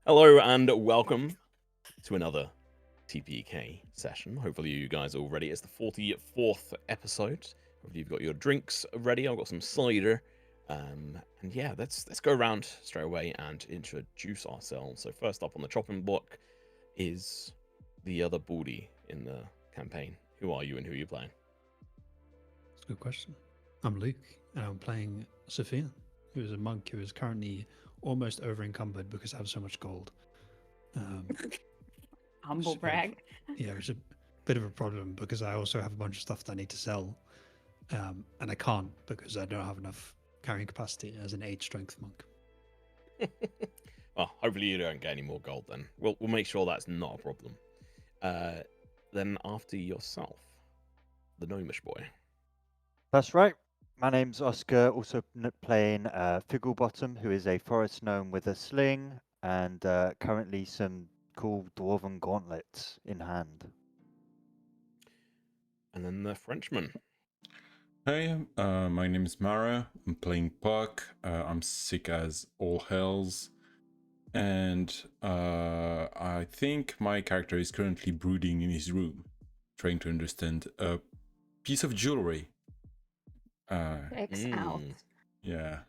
Hello and welcome to another TPK session. Hopefully you guys are all ready. It's the 44th episode. Hopefully you've got your drinks ready. I've got some cider. And yeah, let's go around straight away and introduce ourselves. So first up on the chopping block is the other booty in the campaign. Who are you and who are you playing? That's a good question. I'm Luke, and I'm playing Sophia, who is a monk who is currently almost over encumbered because I have so much gold. Humble brag. Yeah, it's a bit of a problem because I also have a bunch of stuff that I need to sell, and I can't because I don't have enough carrying capacity as an 8 strength monk. Well, hopefully you don't get any more gold then. We'll make sure that's not a problem. Then after yourself, the gnomish boy. That's right. My name's Oscar, also playing Figglebottom, who is a forest gnome with a sling and currently some cool dwarven gauntlets in hand. And then the Frenchman. Hey, my name is Mara. I'm playing Puck. I'm sick as all hells. And I think my character is currently brooding in his room, trying to understand a piece of jewelry. X out. Yeah.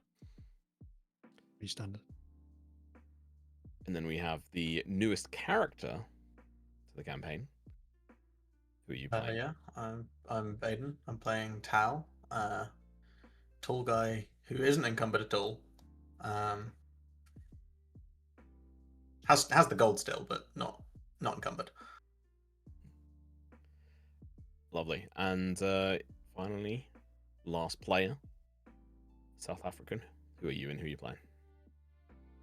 Pretty standard. And then we have the newest character to the campaign. Who are you playing? Yeah, I'm Aiden. I'm playing Tao, tall guy who isn't encumbered at all. Has the gold still, but not encumbered. Lovely. And finally, last player, South African. Who are you and who are you playing?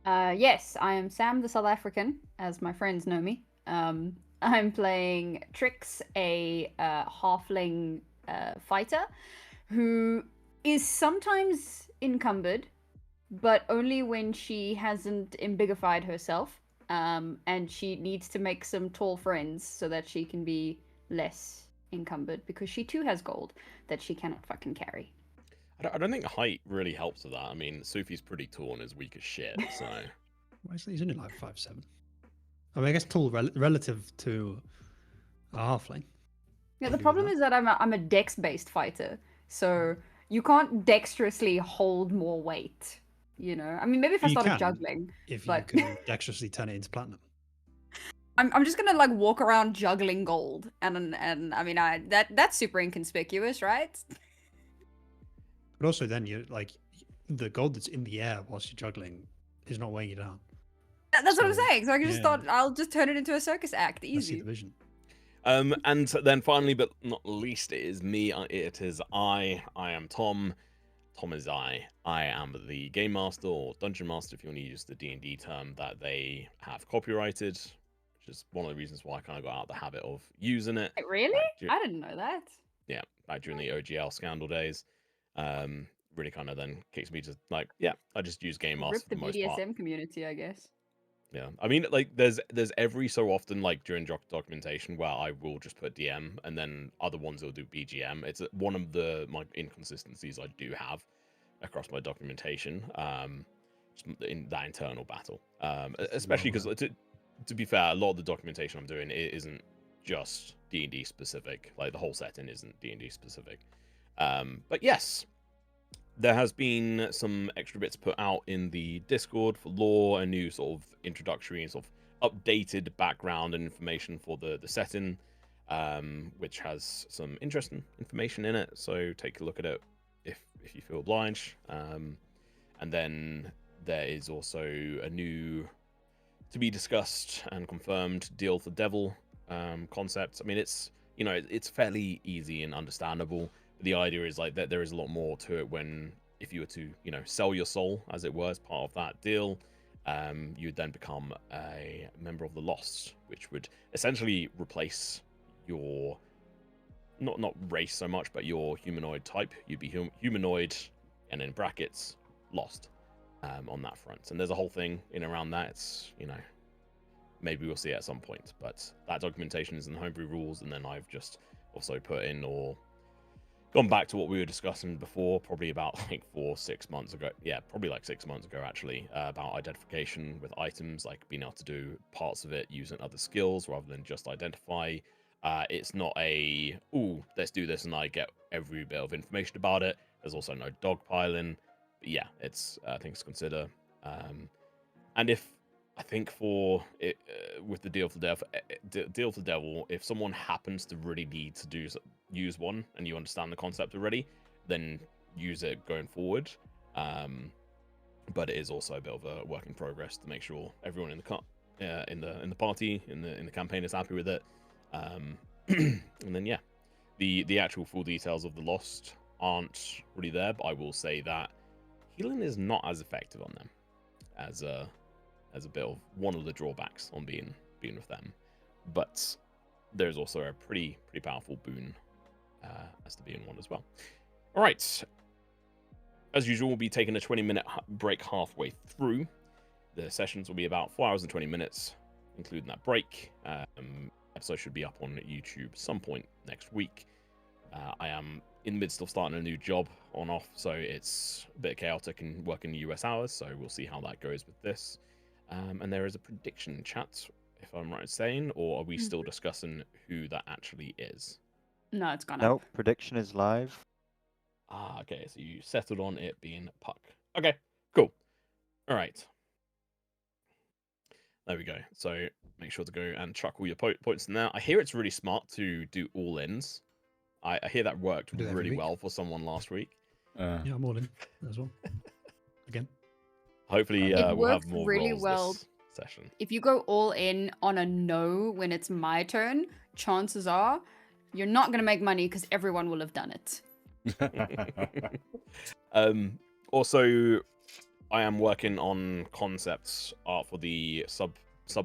Yes, I am Sam the South African, as my friends know me. I'm playing Trix, a halfling fighter, who is sometimes encumbered, but only when she hasn't embiggified herself, and she needs to make some tall friends so that she can be less encumbered, because she too has gold that she cannot fucking carry. I don't think height really helps with that. I mean, Sophie's pretty tall and is weak as shit, so... Well, he's only like 5'7". I mean, I guess tall relative to a halfling. Yeah, the problem is that I'm a dex-based fighter, so you can't dexterously hold more weight. You know, I mean, maybe if I started juggling, if but... you can dexterously turn it into platinum. I'm just gonna like walk around juggling gold, and I mean, that's super inconspicuous, right? But also, then you like the gold that's in the air whilst you're juggling is not weighing you down. That's what I'm saying. So I just thought I'll just turn it into a circus act, easy. I see the vision. And then finally, but not least, it is me. It is I. I am Tom. Tom is I. I am the game master or dungeon master, if you want to use the D&D term that they have copyrighted, which is one of the reasons why I kind of got out of the habit of using it. Really? I didn't know that. Yeah, back during the OGL scandal days. Really kind of then kicks me to like, yeah, I just use game master for the most part. Rip the BDSM community, I guess. Yeah, I mean, like, there's every so often, like, during documentation where I will just put DM, and then other ones will do BGM. It's one of my inconsistencies I do have across my documentation, in that internal battle. Especially because, to be fair, a lot of the documentation I'm doing isn't just D&D specific. Like, the whole setting isn't D&D specific. But yes, there has been some extra bits put out in the Discord for lore, a new sort of introductory and sort of updated background and information for the setting, which has some interesting information in it. So take a look at it if you feel obliged. And then there is also a new to be discussed and confirmed deal for devil concept. I mean, it's fairly easy and understandable. The idea is like that there is a lot more to it when if you were to sell your soul, as it were, as part of that deal, you would then become a member of the Lost, which would essentially replace your not race so much, but your humanoid type. You'd be humanoid, and in brackets Lost on that front. And there's a whole thing in around that. It's maybe we'll see it at some point, but that documentation is in the homebrew rules, and then I've just also put in or gone back to what we were discussing before, probably about like 6 months ago. Yeah, probably like 6 months ago actually, about identification with items, like being able to do parts of it using other skills rather than just identify. It's not a, ooh, let's do this and I get every bit of information about it. There's also no dogpiling. But yeah, it's things to consider. And if I think for it, with the deal for the devil, if someone happens to really need to use one and you understand the concept already, then use it going forward. But it is also a bit of a work in progress to make sure everyone in the party in the campaign is happy with it. And then yeah, the actual full details of the lost aren't really there, but I will say that healing is not as effective on them as a bit of one of the drawbacks on being with them. But there's also a pretty powerful boon as to being one as well. All right. As usual, we'll be taking a 20-minute break halfway through. The sessions will be about 4 hours and 20 minutes, including that break. Episode should be up on YouTube some point next week. I am in the midst of starting a new job on off, so it's a bit chaotic and working US hours, so we'll see how that goes with this. And there is a prediction chat, if I'm right in saying, or are we still discussing who that actually is? No, it's gone Nope, up. prediction is live. Ah, okay, so you settled on it being Puck. Okay, cool. All right. There we go. So make sure to go and chuck all your points in there. I hear it's really smart to do all ins. I hear that worked Do it every really week. well for someone last week. Yeah, I'm all in as well. Again. Hopefully, It we'll have works more really rolls well. this session. If you go all in on a no when it's my turn, chances are you're not going to make money because everyone will have done it. Also, I am working on concepts art for the sub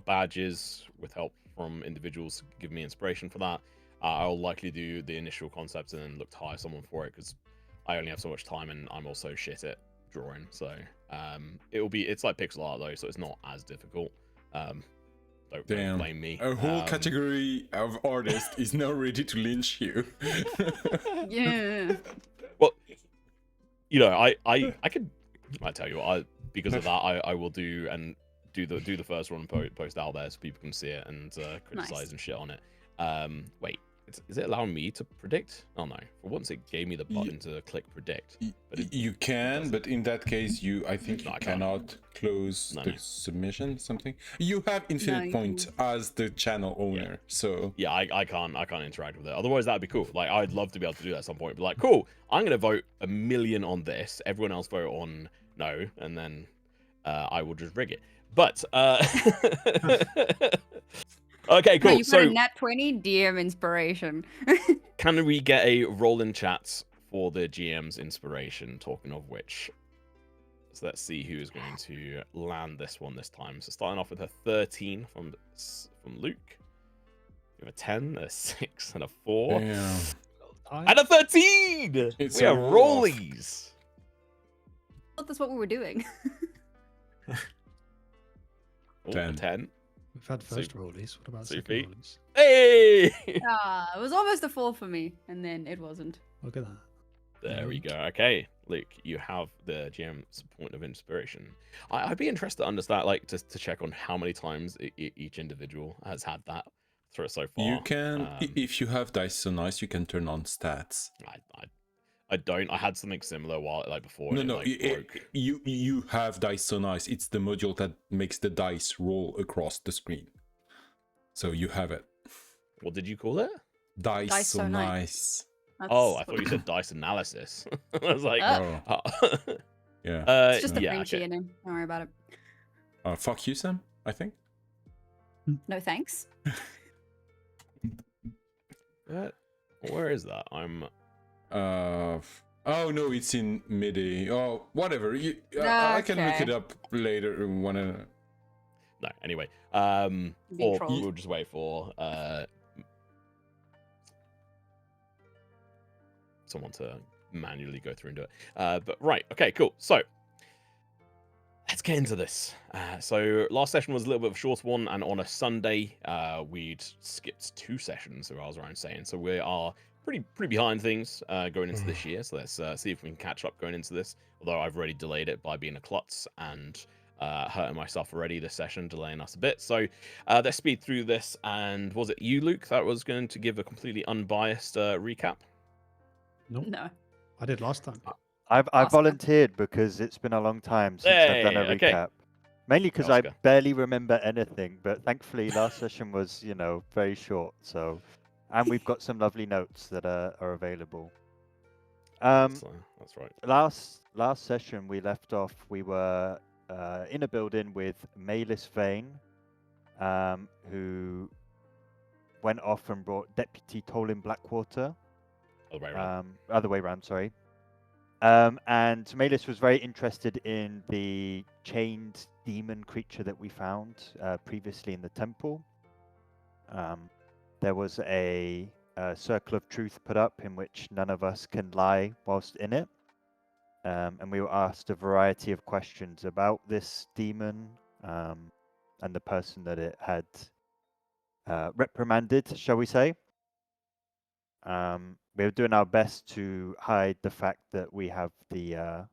badges with help from individuals give me inspiration for that. I'll likely do the initial concepts and then look to hire someone for it because I only have so much time and I'm also shit at drawing. So it's like pixel art though, so it's not as difficult. Don't blame me. A whole category of artists is now ready to lynch you. Yeah. Well, you know, I tell you what, because of that, I will do the first one post out there so people can see it and criticize Nice. and shit on it. Wait, is it allowing me to predict? Oh no, for once it gave me the button to click predict. But You can, but in that case, I think No, you I can't. cannot close No, the no. submission. Something you have infinite you point as the channel owner, so yeah, I can't interact with it. Otherwise, that'd be cool. Like, I'd love to be able to do that at some point. But like, cool, I'm gonna vote 1,000,000 on this. Everyone else vote on no, and then I will just rig it. But okay, No, cool. you got So a nat 20 DM inspiration. can we get a roll in chat for the GM's inspiration? Talking of which, so let's see who is going to land this one this time. So starting off with a 13 from Luke. We have a 10, a 6, and a 4. yeah. And a 13! It's We a are roll-off. rollies. I thought that's what we were doing. Oh, 10. 10. We've had first Super- rollies. What about super second feet. rollies? Hey! It was almost a 4 for me, and then it wasn't. Look at that. There we go. Okay, Luke, you have the GM's point of inspiration. I'd be interested to understand, like, to check on how many times each individual has had that through so far. You can, if you have dice so nice, you can turn on stats. I don't. I had something similar before. No, and it, no, like, broke. you have dice so nice. It's the module that makes the dice roll across the screen. So you have it. What did you call it? Dice so nice. Oh, I thought you said dice analysis. I was like, Oh. oh. Yeah. It's just a yeah, green okay. name. Don't worry about it. Fuck you, Sam. I think. No thanks. Where is that? I'm. Oh no, it's in MIDI. Oh, whatever. I can look it Okay. up later. No, anyway. Being Or trolled. we'll just wait for someone to manually go through and do it. But right, okay, cool. So let's get into this. So last session was a little bit of a short one, and on a Sunday, we'd skipped 2 sessions, so I was around saying. So we are pretty behind things going into this year. So let's see if we can catch up going into this. Although I've already delayed it by being a klutz and hurting myself already this session, delaying us a bit. So let's speed through this. And was it you, Luke, that was going to give a completely unbiased recap? No, No. I did last time. I Oscar. volunteered because it's been a long time since I've done a Hey, okay. recap. Mainly because I Oscar. barely remember anything, but thankfully last session was, very short. So, and we've got some lovely notes that are available. That's right. Last session we left off. We were in a building with Malis Vane, who went off and brought Deputy Tolin Blackwater. Other way around. Other way around, sorry. And Malis was very interested in the chained demon creature that we found previously in the temple. There was a circle of truth put up in which none of us can lie whilst in it. And we were asked a variety of questions about this demon and the person that it had reprimanded, shall we say. We were doing our best to hide the fact that we have the,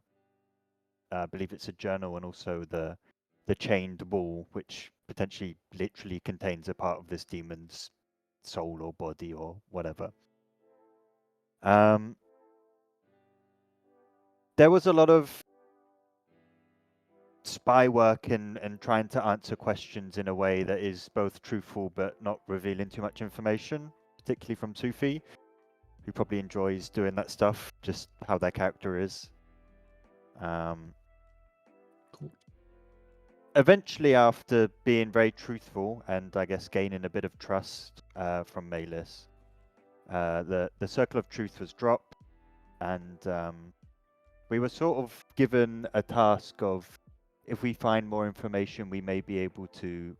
I believe it's a journal, and also the chained ball, which potentially literally contains a part of this demon's soul or body or whatever. There was a lot of spy work and trying to answer questions in a way that is both truthful but not revealing too much information, particularly from Sufi, who probably enjoys doing that stuff, just how their character is. Cool. Eventually, after being very truthful and I guess gaining a bit of trust from Malis, the circle of truth was dropped, and we were sort of given a task of, if we find more information, we may be able to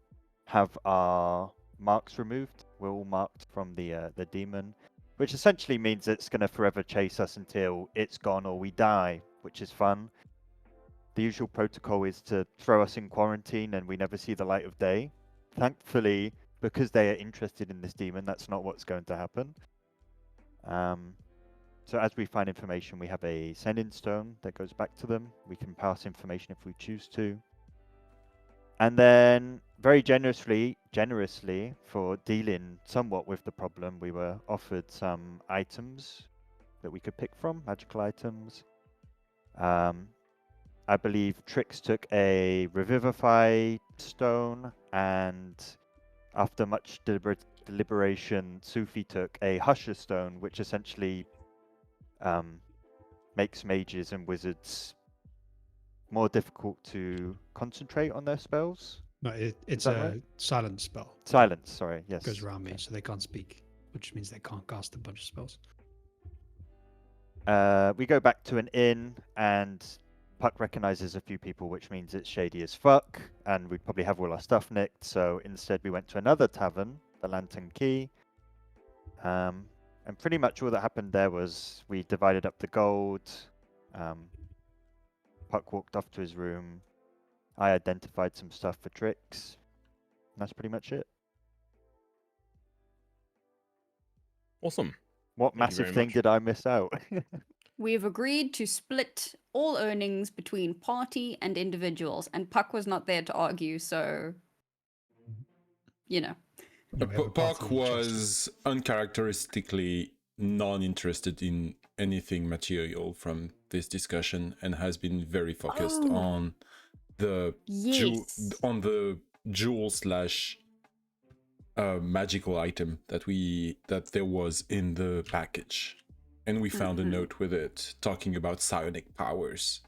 have our marks removed. We're all marked from the demon, which essentially means it's going to forever chase us until it's gone or we die, which is fun. The usual protocol is to throw us in quarantine and we never see the light of day. Thankfully, because they are interested in this demon, that's not what's going to happen. So as we find information, we have a sending stone that goes back to them. We can pass information if we choose to. And then, very generously, for dealing somewhat with the problem, we were offered some items that we could pick from, magical items. I believe Trix took a Revivify stone, and after much deliberation, Sufi took a Husher stone, which essentially makes mages and wizards more difficult to concentrate on their spells. No, it's that a right? silence spell. Silence, sorry, yes. Goes around me, so they can't speak, which means they can't cast a bunch of spells. We go back to an inn, and Puck recognizes a few people, which means it's shady as fuck, and we'd probably have all our stuff nicked. So instead, we went to another tavern, the Lantern Key. And pretty much all that happened there was we divided up the gold. Puck walked off to his room. I identified some stuff for Trix. And that's pretty much it. Awesome. What Thank you massive very thing much. did I miss out? We have agreed to split all earnings between party and individuals, and Puck was not there to argue, so you know. Yeah, we have a Puck party was uncharacteristically non-interested in anything material from this discussion and has been very focused Oh. on the Yes. jewel slash magical item that there was in the package, and we found a note with it talking about psionic powers.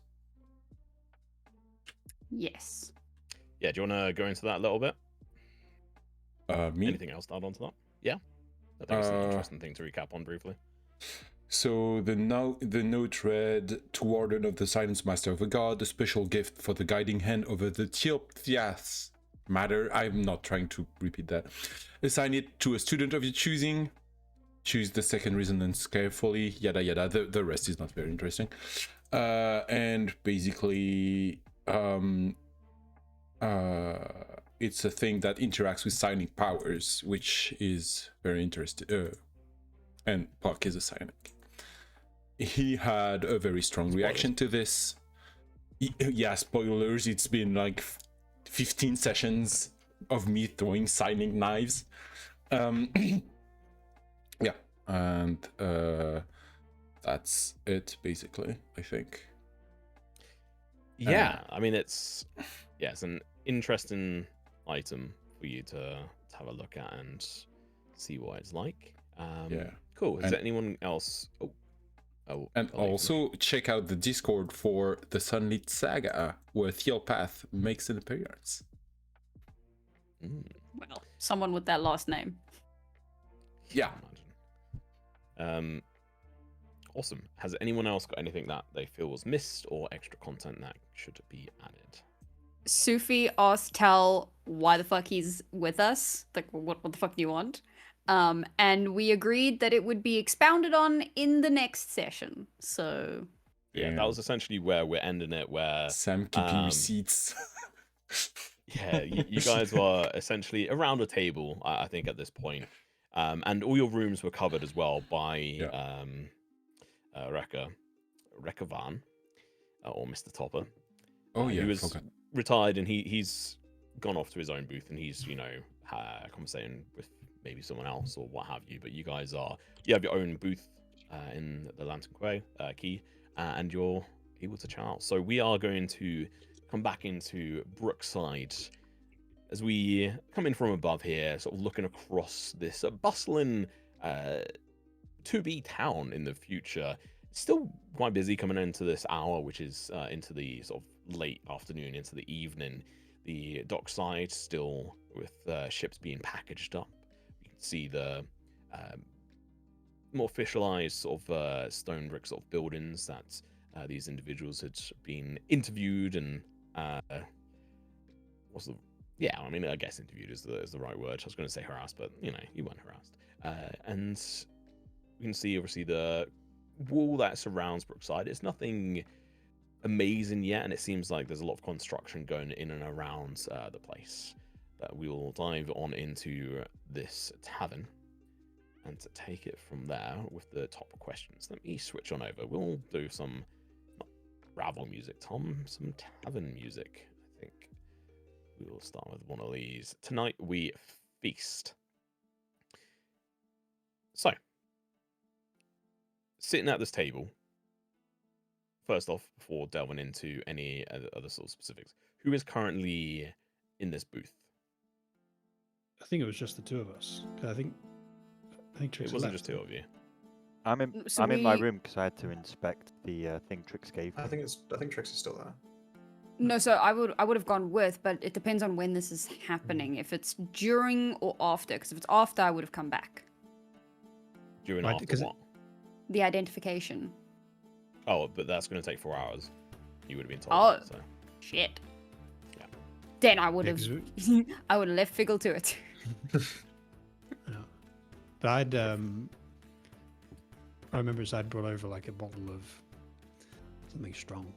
Yes. Yeah, do you want to go into that a little bit? Me? Anything else to add on to that? Yeah. I think it's an interesting thing to recap on briefly. So the note read, to Warden of the Silence Master of the God, a special gift for the guiding hand over the TeaPK matter. I'm not trying to repeat that. Assign it to a student of your choosing. Choose the second resonance carefully. Yada yada. The rest is not very interesting. And basically, it's a thing that interacts with psionic powers, which is very interesting. and Puck is a psionic. He had a very strong reaction to this. Yeah, spoilers, it's been like 15 sessions of me throwing psionic knives. Yeah, and that's it, basically, I think. Yeah, I mean, it's an interesting item for you to have a look at and see what it's like. Yeah. Cool. Is And- there anyone else? And also check out the Discord for the Sunlit Saga, where Theopath makes an appearance. Well, someone with that last name. Yeah. Imagine. Awesome. Has anyone else got anything that they feel was missed or extra content that should be added? Sufi asked Tal why the fuck he's with us. Like, what the fuck do you want? And we agreed that it would be expounded on in the next session. So Yeah, that Damn. was essentially where we're ending it. Where Sam keeping receipts. yeah, you guys were essentially around a table, I think, at this point, and all your rooms were covered as well by Rekka Van, or Mr. Topper. Oh yeah, who was forgot. retired, and he's gone off to his own booth, and he's conversating with maybe someone else or what have you. But you guys you have your own booth in the Lantern Key, and you're able to chat out. So we are going to come back into Brookside as we come in from above here, sort of looking across this bustling to-be town in the future. It's still quite busy coming into this hour, which is into the sort of late afternoon, into the evening. The dockside still with ships being packaged up. You can see the more officialized sort of stone brick sort of buildings that these individuals had been interviewed and I guess interviewed is the right word. I was going to say harassed, but you weren't harassed. And you can see obviously the wall that surrounds Brookside. It's nothing amazing yet, and it seems like there's a lot of construction going in and around the place. But we will dive on into this tavern and to take it from there with the top questions. Let me switch on over. We'll do some unravel music, Tom, some tavern music. I think we will start with one of these. Tonight we feast. So, sitting at this table, first off, before delving into any other sort of specifics, who is currently in this booth? I think it was just the two of us. I think Trix It wasn't left. just two of you. I'm in So I'm in my we- room because I had to inspect the thing Trix gave me. I think Trix is still there. no, so I would have gone with, but it depends on when this is happening. If it's during or after, because if it's after, I would have come back. During Right, after 'cause what? The identification. Oh, but that's going to take 4 hours. You would have been told. Oh. So. Shit. Yeah. Then I would have. Yeah, I would have left Figgle to it. Yeah. But I remember I'd brought over like a bottle of something strong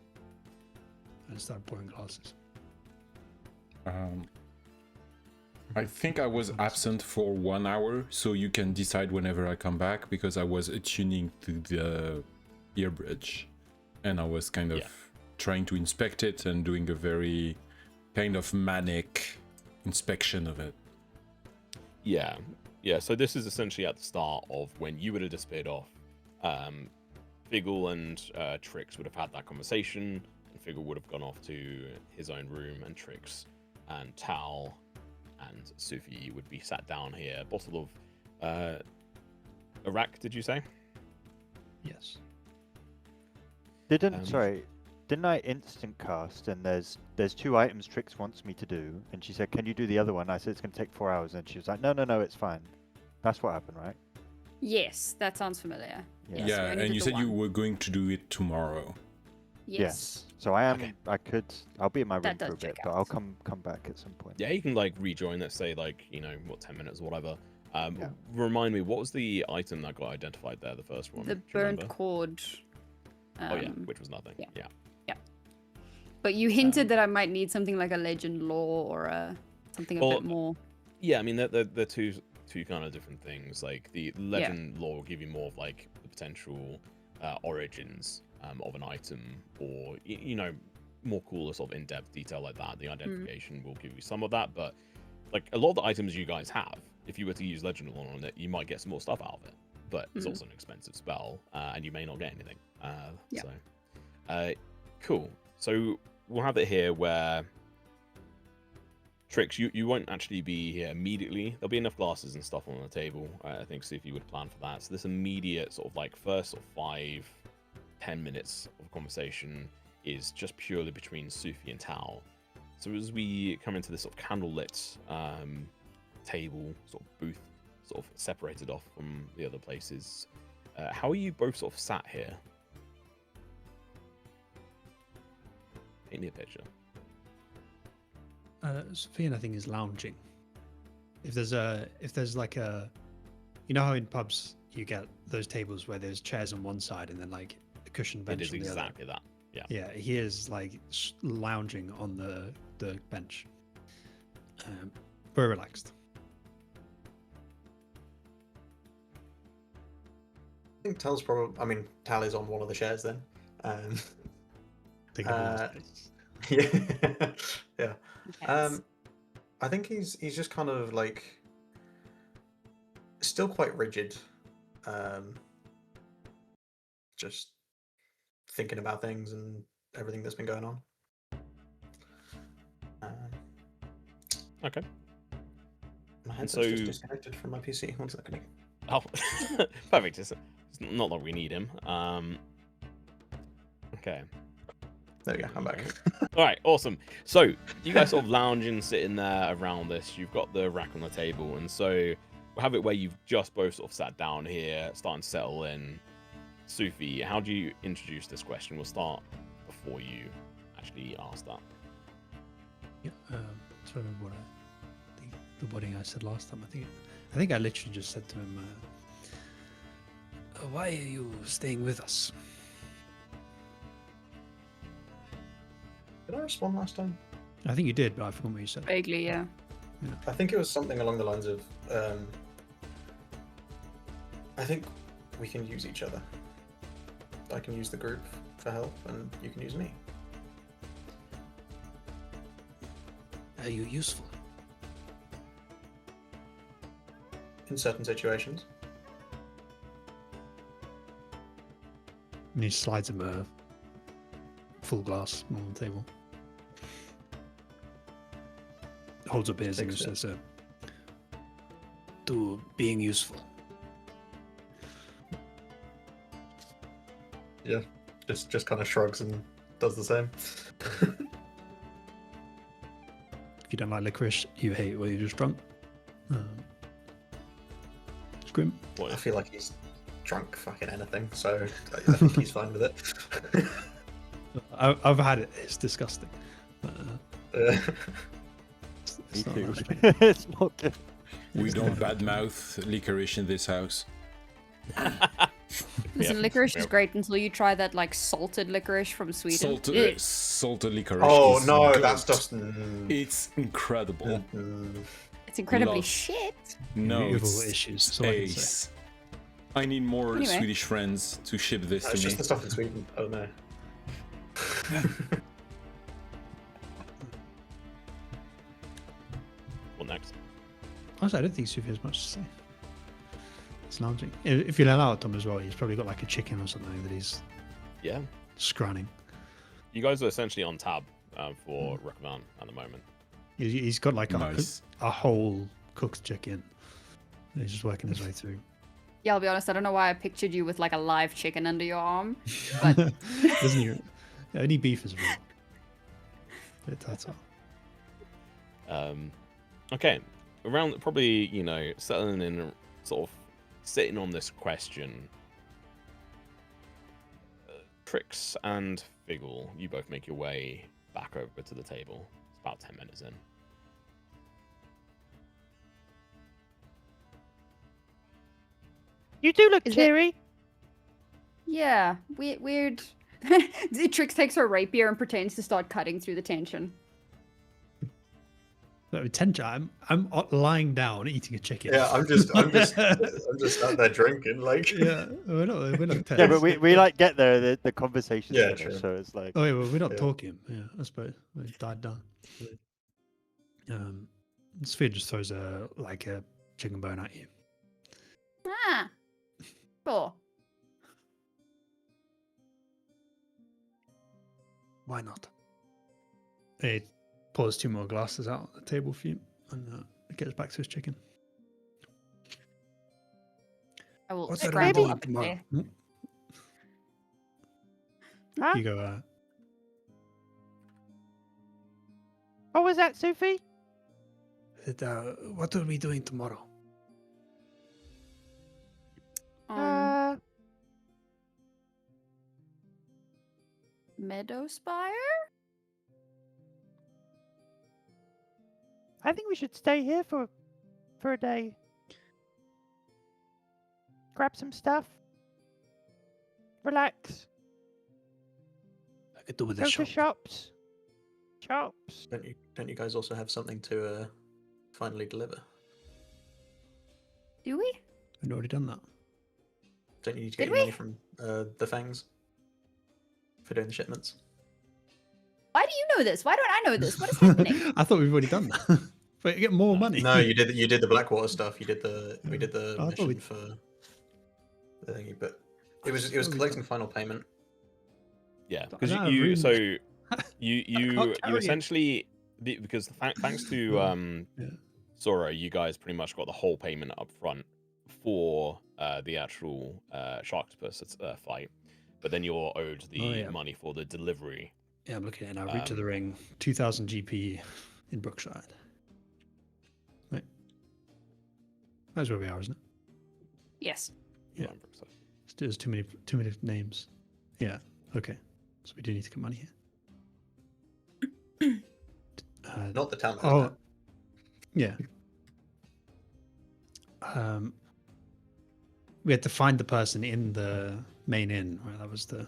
and started pouring glasses. I think I was absent for 1 hour, so you can decide whenever I come back, because I was attuning to the ear bridge, and I was kind of trying to inspect it and doing a very kind of manic inspection of it. Yeah. So this is essentially at the start of when you would have disappeared off. Figgle and Trix would have had that conversation, and Figgle would have gone off to his own room, and Trix and Tal and Sufi would be sat down here. Bottle of Iraq, did you say? Yes. Didn't I instant cast? And there's 2 items Trix wants me to do, and she said, "Can you do the other one?" I said, "It's going to take 4 hours," and she was like, "No, it's fine." That's what happened, right? Yes, that sounds familiar. Yeah. Yes, Yeah, we only and did you the said you one. were going to do it tomorrow. Yes. So I am. Okay. I'll be in my room That for a does bit, check but out. I'll come back at some point. Yeah, you can like rejoin. Let's say like 10 minutes or whatever. Yeah. Remind me, what was the item that got identified there? The first one. The Do you burnt remember? cord. Oh yeah, which was nothing. yeah. Yeah. But you hinted that I might need something like a legend lore or something a Well, bit more. Yeah, I mean they're two two kind of different things. Like the legend lore will give you more of like the potential origins of an item, or you know, more cooler sort of in-depth detail like that. The identification will give you some of that, but like a lot of the items you guys have, if you were to use legend lore on it, you might get some more stuff out of it. But it's also an expensive spell, and you may not get anything. So, cool. So we'll have it here where Tricks, you won't actually be here immediately. There'll be enough glasses and stuff on the table. I think so if you would plan for that. So this immediate sort of like first sort of 5-10 minutes of conversation is just purely between Sufi and Tal. So as we come into this sort of candlelit table, sort of booth, sort of separated off from the other places, how are you both sort of sat here? Paint me a picture. Sophia, I think, is lounging. If there's like a, you know how in pubs you get those tables where there's chairs on one side and then like a cushion bench. It is on the exactly other. that. Yeah, he is like lounging on the bench, very relaxed. I think Tal's probably. I mean, Tal is on one of the chairs then. Think of it as- Yeah. Yeah. Yes. I think he's just kind of like still quite rigid. Just thinking about things and everything that's been going on. Okay. My headset's so- just disconnected from my PC. One second. Oh, perfect. It's not like we need him. Okay. There we go. I'm back. All right, awesome. So you guys sort of lounging, sitting there around this. You've got the rack on the table, and so we'll have it where you've just both sort of sat down here, starting to settle in. Sufi, how do you introduce this question? We'll start before you actually ask that. Yeah, so what the wording I said last time. I think I literally just said to him, "Why are you staying with us?" Did I respond last time? I think you did, but I forgot what you said. Vaguely, yeah. I think it was something along the lines of, I think we can use each other. I can use the group for help, and you can use me. Are you useful? In certain situations. And he slides him a full glass on the table. Holds up his and Takes it. says, "To being useful." Yeah. Just kind of shrugs and does the same. If you don't like licorice, you hate when you're just drunk. Scrim. I feel like he's drunk fucking anything, so I think he's fine with it. I've had it. It's disgusting. Uh, Me It's not too. nice. It's not good. We don't badmouth licorice in this house. Listen, Yeah. licorice is Yeah. great until you try that like salted licorice from Sweden. Ugh. Salted licorice. oh is no, good. that's just. It's incredible. It's incredibly Love. shit. No, Beautiful it's issues. That's all I can say. ace. I need more Anyway. Swedish friends to ship this It's to just me. the stuff in Sweden. Oh no. What next? Honestly, I don't think Sufi has much to say. It's lounging. If you allow it, Tom, as well, he's probably got like a chicken or something that he's Yeah. scranning. You guys are essentially on tab for Rukvan at the moment. He's got like Nice. a whole cooked chicken. He's just working his way through. Yeah, I'll be honest. I don't know why I pictured you with like a live chicken under your arm. Doesn't he? Only beef is real. But that's all. Okay, around probably, you know, settling in, sort of sitting on this question. Trix and Figgle, you both make your way back over to the table. It's about 10 minutes in. You do look Is it- cheery. Yeah, weird. Trix takes her rapier and pretends to start cutting through the tension. I'm lying down eating a chicken. Yeah, I'm just out there drinking. Like, Yeah, we're not. Yeah, but tense. we like get there, the conversation's Yeah, finished, true. so it's like Oh, yeah, well, we're not Yeah. talking. Yeah, I suppose we died down. Sphere just throws a chicken bone at you. Ah, sure. Why not? He pours 2 more glasses out on the table for you and gets back to his chicken. I will What's that scramble doing up tomorrow? there. Huh? You go, what was that, Sophie? what are we doing tomorrow? Meadowspire? I think we should stay here for a day. Grab some stuff. Relax. I could do with Go the to shop. shops. Don't you guys also have something to finally deliver? Do we? I've already done that. Don't you need to Did get your money from the Fangs for doing the shipments? Why do you know this? Why don't I know this? What is happening? I thought we've already done that. But you get more money. No, you did. You did the Blackwater stuff. We did the I thought we- mission for the thingy, but it was collecting final payment. Yeah, I because don't have you room. so you can't carry it. essentially because thanks to Yeah. Sora, you guys pretty much got the whole payment up front for the actual Sharktopus fight, but then you're owed the Oh, yeah. money for the delivery. Yeah, I'm looking at it now. Route to the Ring, 2,000 GP in Brookshire. Right. That's where we are, isn't it? Yes. Yeah. There's too many names. Yeah. Okay. So we do need to get money here. Not the town. Oh. Yeah. We had to find the person in the main inn. Right? That was the.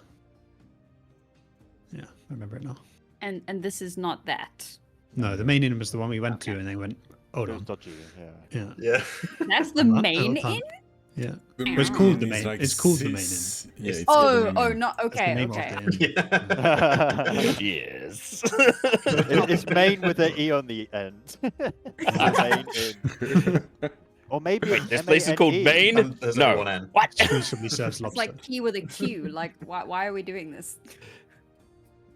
Yeah, I remember it now. And this is not that. No, the main inn was the one we went Okay. to, and they went. Hold It was on. dodgy, yeah. Yeah. Yeah. That's the At main the time. inn? Yeah. The It's called the is main- it's called the main six- inn. Yeah, It's- it's called the Oh, main inn. not That's the okay. name Okay. of the inn. Yes. It's main with an E on the end. It's the main inn. Or maybe Wait, it's this place is called MANE. Maine? There's No. only one N. What? Exclusively serves It's lobster. like key with a Q. Like, why are we doing this?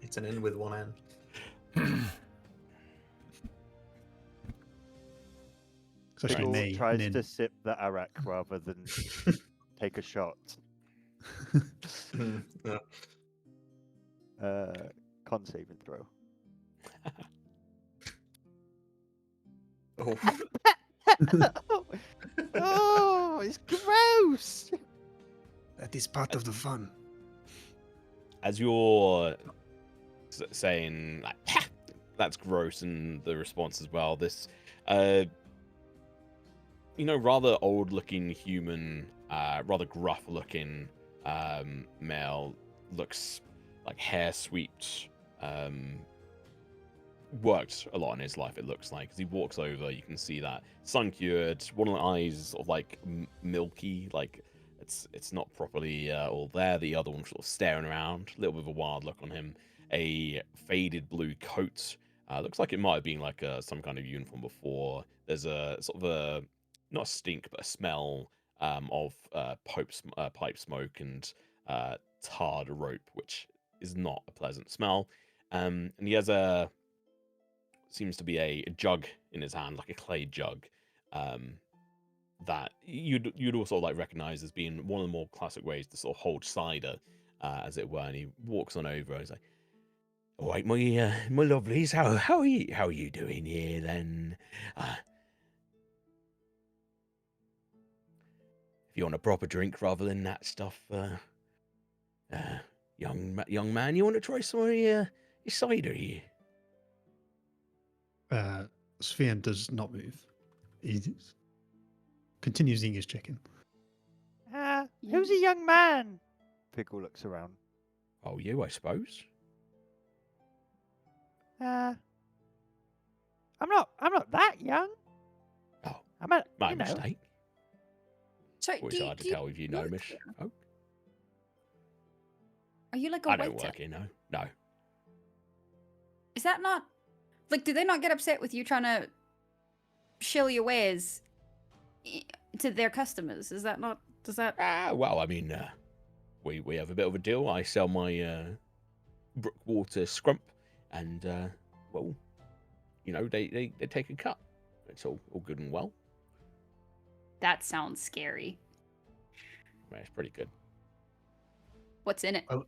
It's an inn with one N. It's actually Pickle May, tries Nin. to sip the arak rather than take a shot. Yeah. Con save and throw. Oh. Oh, it's gross. That is part of the fun. As you're saying like that's gross, and the response as well, this rather old looking human, rather gruff looking male, looks like hair swept, worked a lot in his life, it looks like. As he walks over, you can see that sun-cured, one of the eyes sort of like milky, like it's not properly all there. The other one sort of staring around, a little bit of a wild look on him. A faded blue coat, looks like it might have been like some kind of uniform before. There's a sort of a, not a stink, but a smell of pipe smoke and tarred rope, which is not a pleasant smell. And he has seems to be a jug in his hand, like a clay jug, that you'd also like recognize as being one of the more classic ways to sort of hold cider, as it were. And he walks on over. And he's like, "All right, my lovelies, how are you doing here then? If you want a proper drink rather than that stuff, young man, you want to try some of your cider here?" Sven does not move. He continues eating his chicken. Who's a young man? Pickle looks around. Oh, you, I suppose. I I'm not that young. Oh, I'm a, my you know. mistake. Sorry, Always hard to tell if you know, work Miss. here? Oh, Are you like a I waiter? don't work here, no. No. Is that not like? Do they not get upset with you trying to shill your wares to their customers? Is that not? Does that? Well, I mean, we have a bit of a deal. I sell my Brookwater scrump, and well, you know, they take a cut. It's all good and well. That sounds scary. I mean, it's pretty good. What's in it? Oh.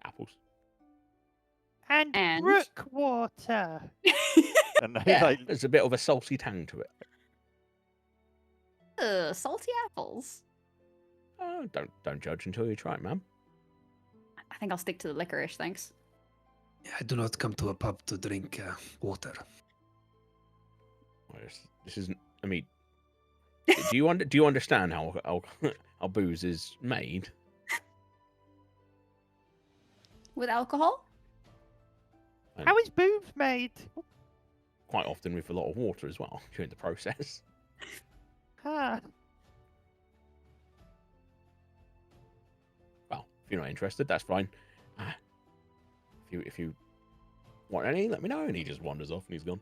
Apples. And And? Brookwater. And they Yeah. like, There's a bit of a salty tang to it. Salty apples. Don't judge until you try it, ma'am. I think I'll stick to the licorice, thanks. Yeah, I do not come to a pub to drink water. Well, this isn't. I mean, do you understand how booze is made? With alcohol? And how is booze made? quite often with a lot of water as well during the process. Ah, Well, if you're not interested, that's fine. If you want any, let me know. And he just wanders off and he's gone.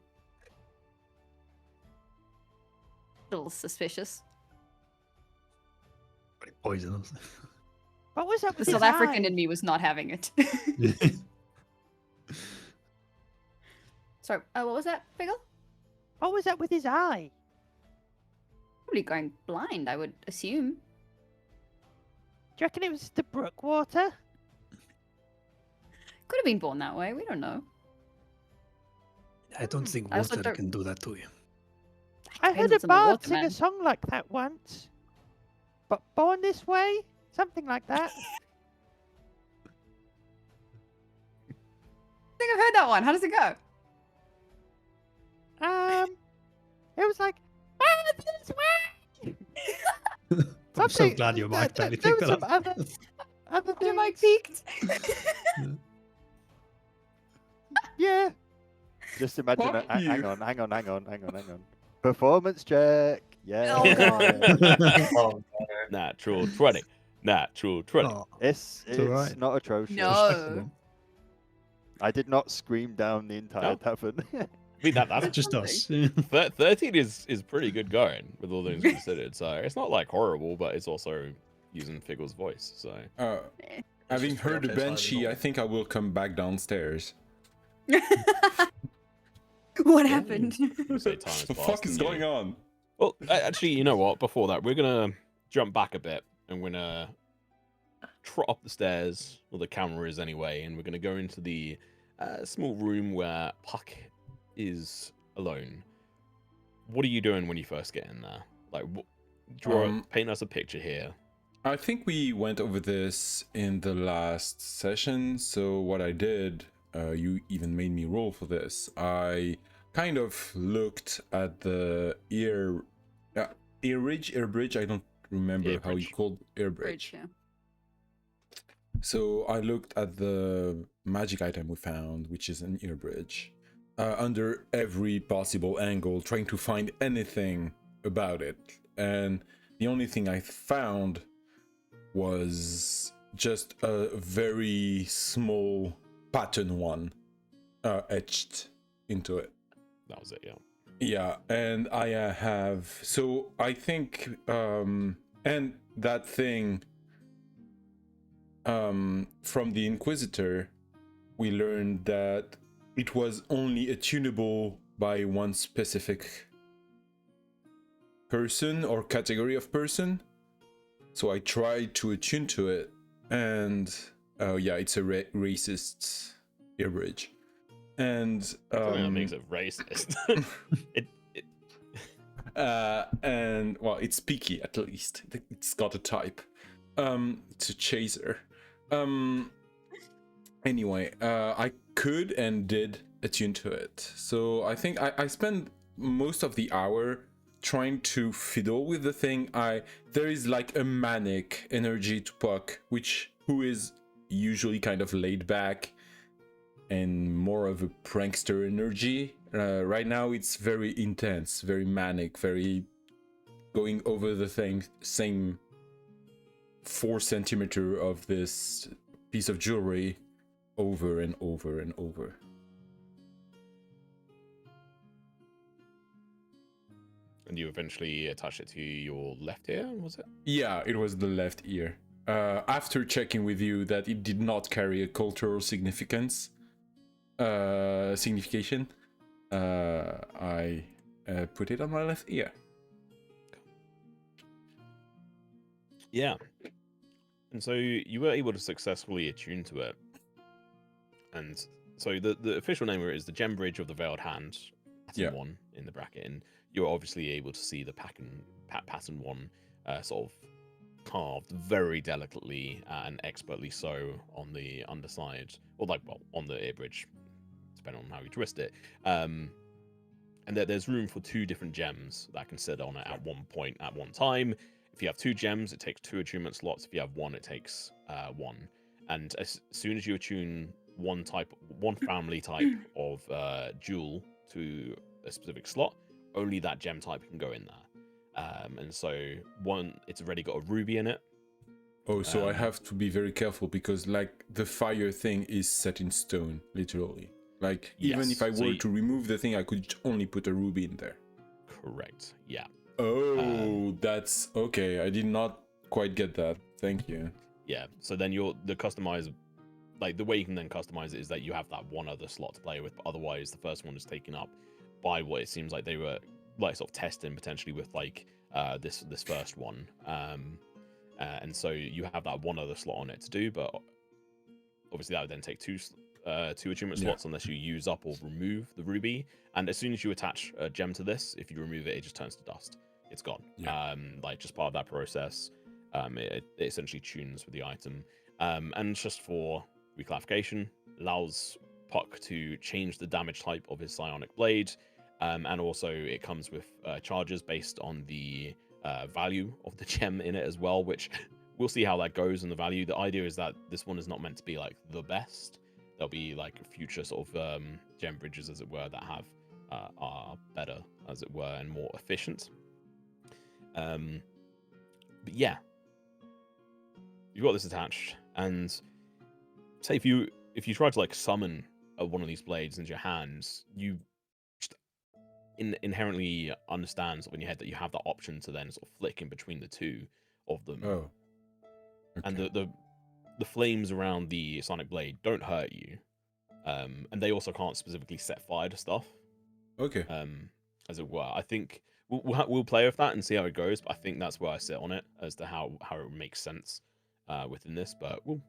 A little suspicious. Pretty poisonous. what was up The with South his African eye? in me was not having it. Sorry, what was that, Pickle? What was up with his eye? Probably going blind, I would assume. Do you reckon it was the Brookwater? Could have been born that way, we don't know. I don't think I also water don't- can do that to you. I Depends heard a what's in the bard water, sing man. a song like that once. But born this way? Something like that. I think I've heard that one. How does it go? It was like, this way! I'm so Something- glad your mic there- barely there picked was that some up. other Your mic things. peaked. Yeah. Just imagine Fuck it. you. Hang on. Performance check. Yeah. Oh, God. Oh, Natural 20. Natural 20. Oh, It's alright. not atrocious. No. respectable. I did not scream down the entire No. tavern. I mean, that's Just us. 13 is pretty good going with all things considered. So it's not like horrible, but it's also using Figgle's voice. So Having just heard the forgot there's Banshee, hiding I think I will come back downstairs. What happened? you say time What the fuck is going on? Well, actually, you know what? Before that, we're gonna jump back a bit, and we're gonna trot up the stairs, where the camera is anyway, and we're gonna go into the small room where Puck is alone. What are you doing when you first get in there? Like, paint us a picture here. I think we went over this in the last session. So what I did, you even made me roll for this. I kind of looked at the ear bridge. I don't remember Ear how you bridge. called ear Bridge, bridge. yeah. So I looked at the magic item we found, which is an ear bridge, under every possible angle, trying to find anything about it. And the only thing I found was just a very small pattern one etched into it. That was it, yeah. Yeah, and I have, so I think, and that thing, from the Inquisitor, we learned that it was only attunable by one specific person or category of person. So I tried to attune to it, and yeah, it's a racist ear bridge. And Something that makes it racist. and well, it's peaky at least. It's got a type. It's a chaser. Anyway, I could and did attune to it. So I think I spent most of the hour trying to fiddle with the thing. There is like a manic energy to Puck, who is usually kind of laid back and more of a prankster energy Right now it's very intense, very manic, very going over the same 4 centimeter of this piece of jewelry over and over and over. And you eventually attach it to your left ear, was it? Yeah, it was the left ear. After checking with you that it did not carry a cultural significance, signification, I put it on my left ear. Yeah. And so you were able to successfully attune to it. And so the official name of it is the Gem Bridge of the Veiled Hand, pattern 1 in the bracket. And you're obviously able to see the pattern 1 sort of carved very delicately and expertly so on the underside, or on the ear bridge, depending on how you twist it. And there's room for 2 different gems that can sit on it at one point at one time. If you have 2 gems, it takes 2 attunement slots. If you have 1, it takes 1. And as soon as you attune one family type of jewel to a specific slot, only that gem type can go in there. And so it's already got a ruby in it. Oh, so I have to be very careful because like the fire thing is set in stone, literally. Like even if I were to remove the thing, I could only put a ruby in there. Correct. Yeah. Oh, that's okay. I did not quite get that. Thank you. Yeah. So then the customize, like the way you can then customize it is that you have that one other slot to play with, but otherwise the first one is taken up by what it seems like they were like sort of testing potentially with like this first one. And so you have that one other slot on it to do, but obviously that would then take two attunement slots unless you use up or remove the ruby. And as soon as you attach a gem to this, if you remove it, it just turns to dust. It's gone. Like just part of that process. It essentially tunes with the item. And just for reclarification, allows Puck to change the damage type of his psionic blade. And also it comes with charges based on the value of the gem in it as well, which we'll see how that goes in the value. The idea is that this one is not meant to be like the best. There'll be like future sort of gem bridges, as it were, that have are better, as it were, and more efficient. But yeah, you've got this attached, and say if you try to like summon one of these blades into your hands, you just inherently understand sort of in your head that you have that option to then sort of flick in between the two of them. Oh. Okay. And the flames around the sonic blade don't hurt you, and they also can't specifically set fire to stuff. Okay. As it were, I think we'll play with that and see how it goes. But I think that's where I sit on it as to how it makes sense within this. But we'll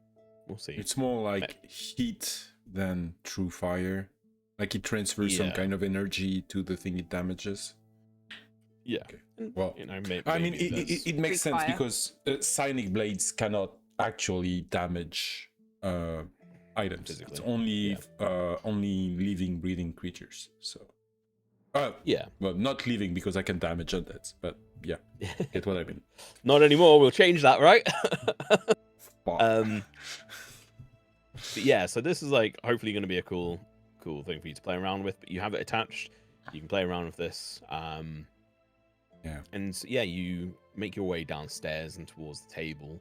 see. It's more like heat than true fire. Like it transfers some kind of energy to the thing it damages. Yeah. Okay. Well, maybe I mean, it makes sense fire. because psionic blades cannot actually damage items. Physically. It's only only living, breathing creatures. So, well, not living because I can damage undeads, but yeah, get what I mean. Not anymore. We'll change that, right? Fuck. But yeah, so this is like hopefully going to be a cool thing for you to play around with. But you have it attached. You can play around with this. Yeah. And yeah, you make your way downstairs and towards the table.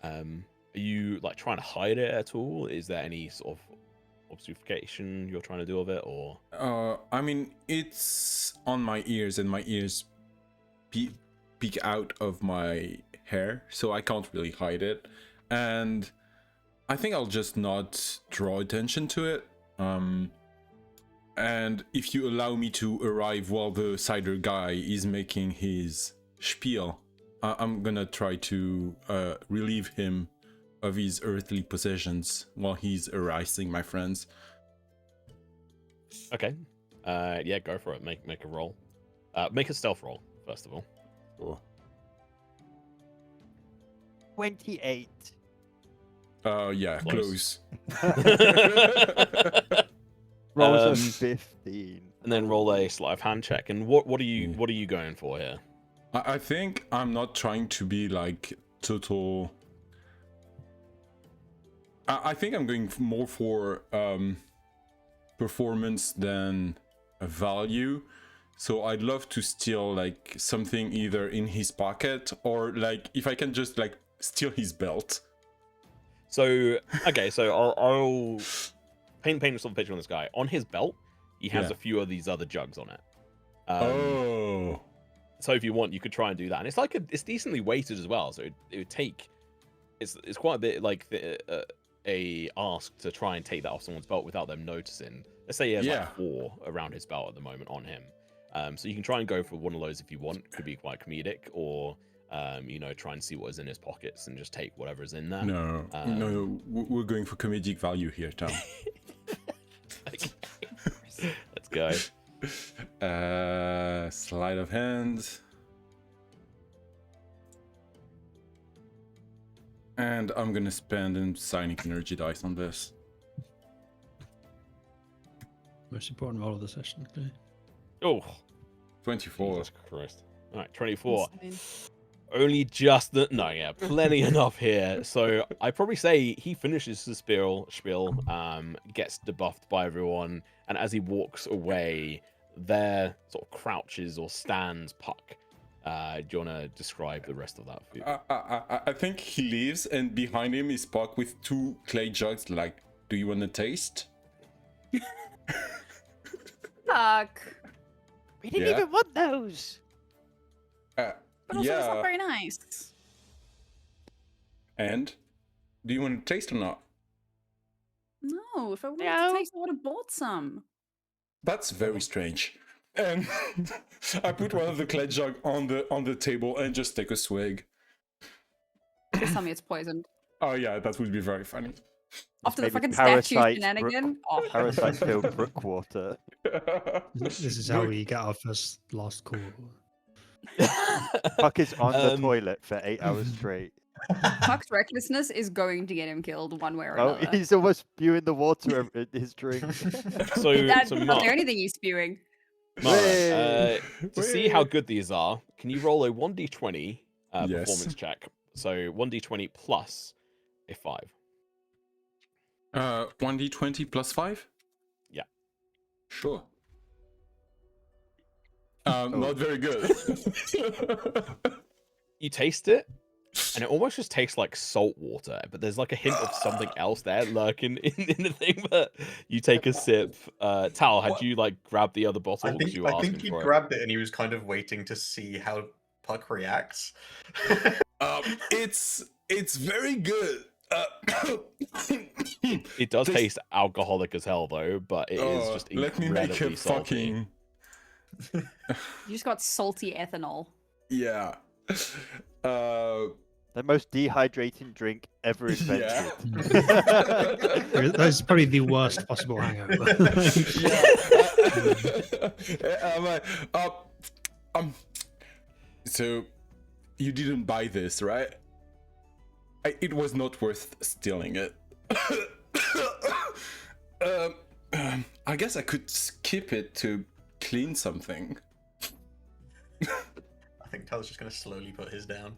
Are you like trying to hide it at all? Is there any sort of obfuscation you're trying to do of it, or? I mean, it's on my ears, and my ears peek out of my hair, so I can't really hide it. And I think I'll just not draw attention to it. And if you allow me to arrive while the cider guy is making his spiel, I'm gonna try to relieve him of his earthly possessions while he's harassing my friends. Okay. Yeah, go for it. Make a roll. Make a stealth roll first of all. Cool. 28. Yeah, close. Rolls of 15. And then roll a sleight of hand check. And what are you going for here? I think I'm not trying to be like total. I think I'm going more for performance than value. So I'd love to steal like something either in his pocket or like if I can just like steal his belt. So okay, so I'll paint a sort of picture on this guy. On his belt, he has Yeah. a few of these other jugs on it. Oh. So if you want, you could try and do that, and it's decently weighted as well. So it would take it's quite a bit like a ask to try and take that off someone's belt without them noticing. Let's say he has Yeah. like 4 around his belt at the moment on him. So you can try and go for one of those if you want. Could be quite comedic, or you know, try and see what is in his pockets and just take whatever is in there. No, we're going for comedic value here, Tom. Okay. Let's go. Sleight of hand. And I'm gonna spend a psionic energy dice on this. Most important roll of the session. Okay. Oh, 24. Jesus Christ. All right, 24. Insane. Only just the no, yeah, plenty enough here. So I probably say he finishes the spiel, gets debuffed by everyone, and as he walks away, there sort of crouches or stands Puck. Do you want to describe the rest of that for you? I think he leaves, and behind him is Puck with 2 clay jugs. Like, do you want to taste? Fuck. We didn't Yeah. even want those. But also, it's not Yeah. very nice. And do you want to taste or not? No, if I wanted No. to taste, I would have bought some. That's very strange. And I put one of the clay jug on the table and just take a swig. Just tell me it's poisoned. Oh yeah, that would be very funny. After the Maybe fucking statue parasite shenanigan. Oh, Parasite filled brook water. This is how we get our first last call. Puck is on the Um, toilet for 8 hours straight. Puck's recklessness is going to get him killed one way or Oh, another. he's almost spewing the water in his drink. So, That's so not Mark, the only thing he's spewing. Mara, to see how Wait. good these are, can you roll a 1d20 Yes. performance check? So 1d20 plus a 5. 1d20 plus 5? Yeah. Sure. Not very good. You taste it, and it almost just tastes like salt water, but there's like a hint of something else there lurking in the thing. But you take a sip. Tal, had What? you like grabbed the other bottle? I 'Cause think you were I asking think he for it. grabbed it and he was kind of waiting to see how Puck reacts. It's very good. It does This- taste alcoholic as hell, though, but it is just let me make incredibly a salty. fucking You just got salty ethanol. yeah. The most dehydrating drink ever invented. That's probably the worst possible hangover. So you didn't buy this, right? It was not worth stealing it. I guess I could skip it to clean something. I think Tal's just gonna slowly put his down.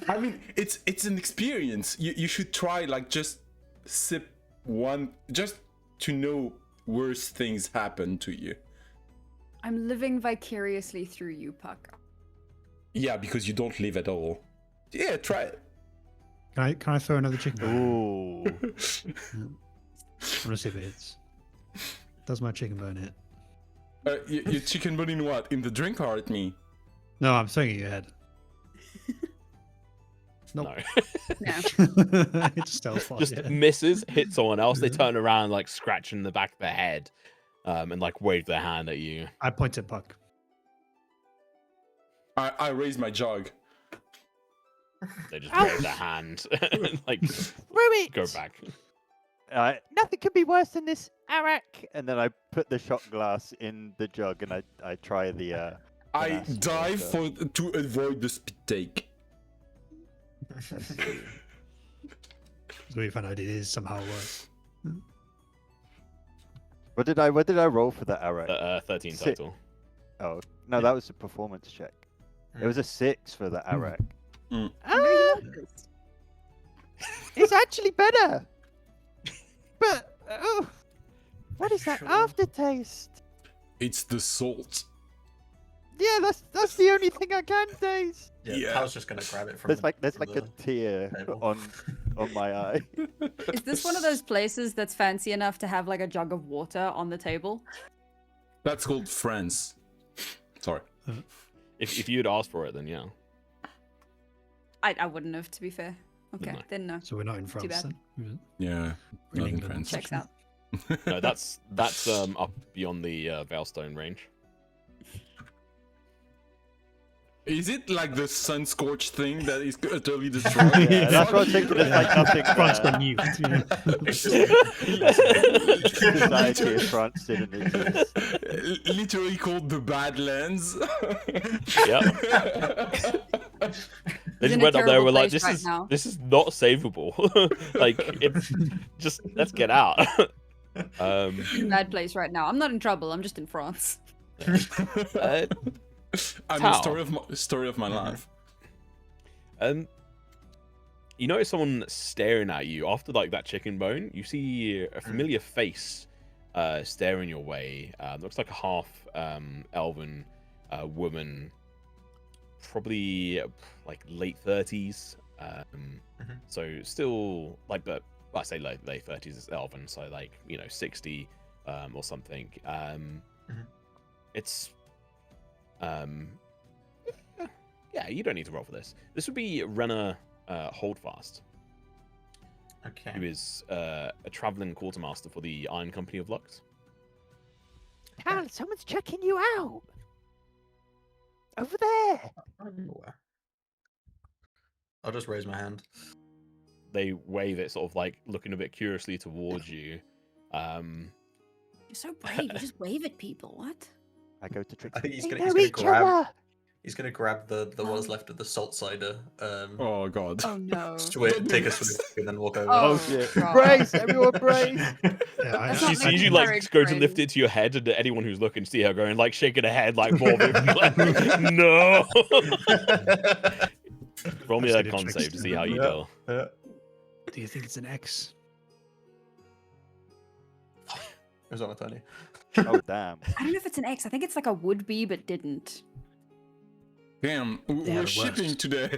I mean, it's an experience. You should try, like, just sip one, just to know worse things happen to you. I'm living vicariously through you, Puck. Yeah, because you don't live at all. Yeah, try it. Can I throw another chicken? Ooh. I want to see if it hits. Does my chicken bone hit? Your chicken bone in what? In the drink or at me? No, I'm throwing it at your head. Nope. No. No. It's stealth fast, Just yeah. misses, hits someone else. They turn around, like scratching the back of their head, and like wave their hand at you. I point at Puck. I raise my jug. They just wave their hand, and like Throw it! go back. Nothing could be worse than this arak. And then I put the shot glass in the jug and I try the. I Glass dive water. to avoid the spit take. So we found out it is somehow worse. What did I roll for the arak? 13 Sick. total. Oh no, that was a performance check. It was a 6 for the arak. Mm. I know you Ah, like this. it's actually better. But what is that Sure. aftertaste? It's the salt. Yeah, that's the only thing I can taste. Yeah. Tao's just gonna grab it from. There's like from a the tear table. on my eye. Is this one of those places that's fancy enough to have like a jug of water on the table? That's called France. Sorry. If you'd asked for it, then yeah. I wouldn't have, to be fair. Okay, No. then no. So we're not in France bad. then. Yeah. We're Not in England. France. Checks out. No, that's up beyond the Veilstone range. Is it like the sun scorched thing that is utterly destroyed? Yeah, that's what I was thinking. There's like nothing. France got nuked. Society of France didn't exist. Literally called the Badlands. Yep. They He's just in a went up there. terrible We're like, place right now. this is not savable. Like, it's just let's get out. In a bad place right now. I'm not in trouble. I'm just in France. I'm Tao. the story of my life. You notice someone staring at you after like that chicken bone. You see a familiar face staring your way. Looks like a half elven woman, probably like late 30s. So still like, but I say late 30s is elven, so like 60 or something. It's yeah, you don't need to roll for this. This would be Renner Holdfast, Okay. who is a traveling quartermaster for the Iron Company of Lux. Hal, someone's checking you out. Over there. I'll just raise my hand. They wave it, sort of like looking a bit curiously towards you. You're so brave. You just wave at people. What? I go to Trixie. I think he's They gonna, know he's each gonna grab. other. He's gonna grab the what is left of the salt cider. Oh god. Oh no. Take a swig and then walk over. Oh, shit. God. Brace, everyone brace. Yeah, I, That's She not sees making you like courage, go to friend. lift it to your head, and anyone who's looking see her going like shaking her head like morbid. Like, no. Roll me a I've seen it con tricks save to see too. how you Yeah. do. do you think it's an X? It was on a 20. Oh damn. I don't know if it's an X. I think it's like a would be, but didn't. Damn, They we're are the shipping worst. today.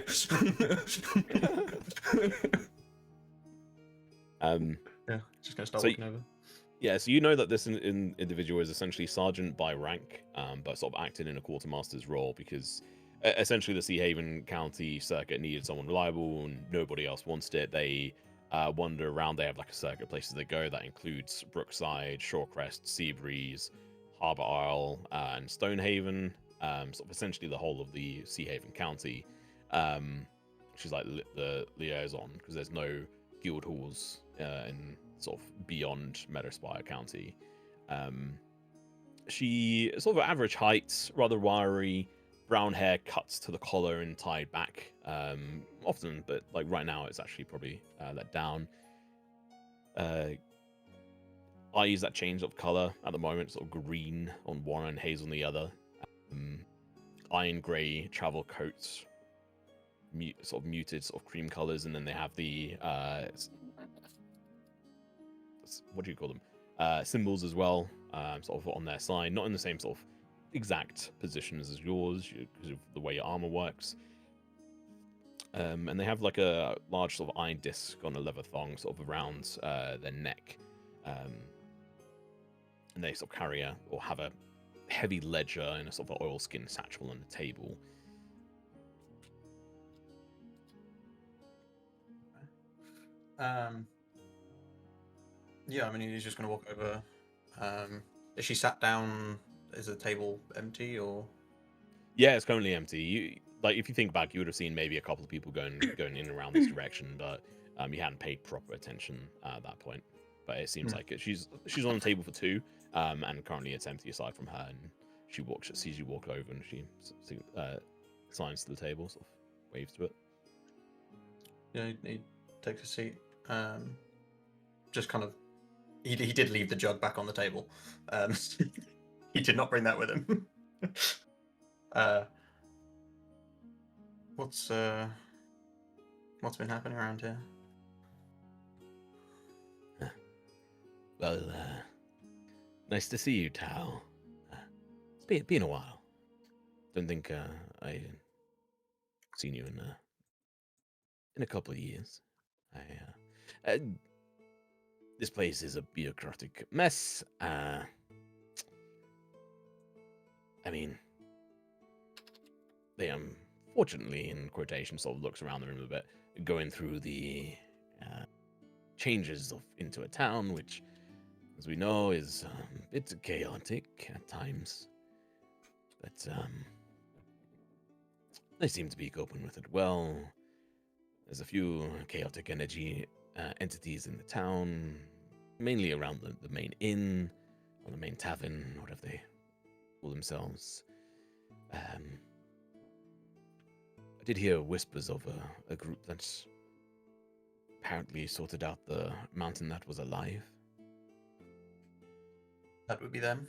Yeah, just gonna start So walking over. Yeah, so you know that this individual is essentially sergeant by rank, but sort of acting in a quartermaster's role because essentially the Sea Haven County circuit needed someone reliable and nobody else wanted it. They wander around. They have like a circuit of places they go that includes Brookside, Shorecrest, Seabreeze, Harbour Isle, and Stonehaven. Sort of essentially the whole of the Sea Haven County. She's like the liaison because there's no guild halls in sort of beyond Meadowspire County. She is sort of average height, rather wiry, brown hair cuts to the collar and tied back. Often, but like right now, it's actually probably let down. Eyes that change of color at the moment, sort of green on one and hazel on the other. Iron grey travel coats, sort of muted sort of cream colors, and then they have the what do you call them? Symbols as well, sort of on their side, not in the same sort of exact positions as yours because of the way your armor works. And they have like a large sort of iron disc on a leather thong sort of around their neck. And they sort of carry or have a heavy ledger in a sort of oilskin satchel on the table. Yeah, I mean, he's just gonna walk over. Is she sat down? Is the table empty or? Yeah, it's currently empty. You like if you think back, you would have seen maybe a couple of people going in and around this direction, but you hadn't paid proper attention at that point. But it seems like she's on the table for two, and currently it's empty aside from her. And she sees you walk over, and she signs to the table, sort of waves to it. Yeah, he takes a seat. Just kind of, he did leave the jug back on the table. He did not bring that with him. What's been happening around here? Well, nice to see you, Tao. been a while. Don't think I seen you in a couple of years. This place is a bureaucratic mess. I mean, they fortunately, in quotation, sort of looks around the room a bit, going through the changes into a town, which, as we know, is a bit chaotic at times. But they seem to be coping with it well. There's a few chaotic energy entities in the town, mainly around the main inn, or the main tavern, whatever they call themselves. I did hear whispers of a group that's apparently sorted out the mountain that was alive. That would be them.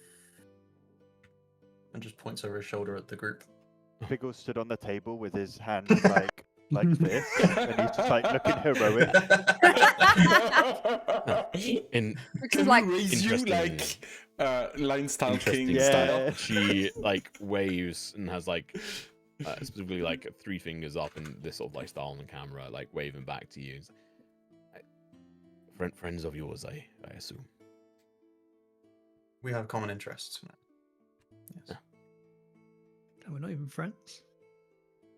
And just points over his shoulder at the group. Figgle stood on the table with his hands like this, and he's just like looking heroic. Can like, we raise you interesting- like line style Interesting. king Yeah. style? She like waves and has like specifically like 3 fingers up in this sort of like style on the camera, like waving back to you. Friends of yours, I assume. We have common interests. Yes. Yeah. No, we're not even friends.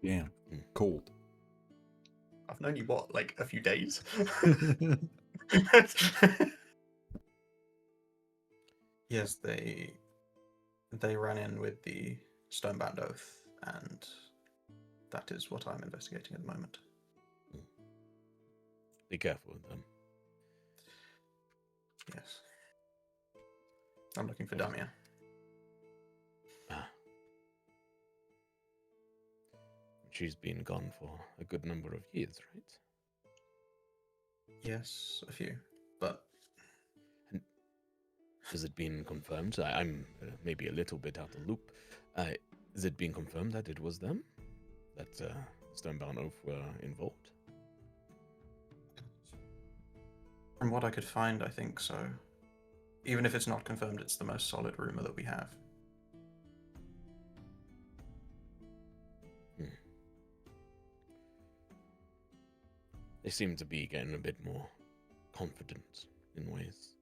Yeah, cold. I've known you what, like a few days? Yes, they ran in with the Stonebound Oath, and that is what I'm investigating at the moment. Be careful with them. Yes. I'm looking for Damia. She's been gone for a good number of years, right? Yes, a few. But Has it been confirmed? I'm maybe a little bit out of the loop. Is it been confirmed that it was them? That Stonebound Oath were involved? from what I could find, I think so. Even if it's not confirmed, it's the most solid rumor that we have. They seem to be getting a bit more confident in ways,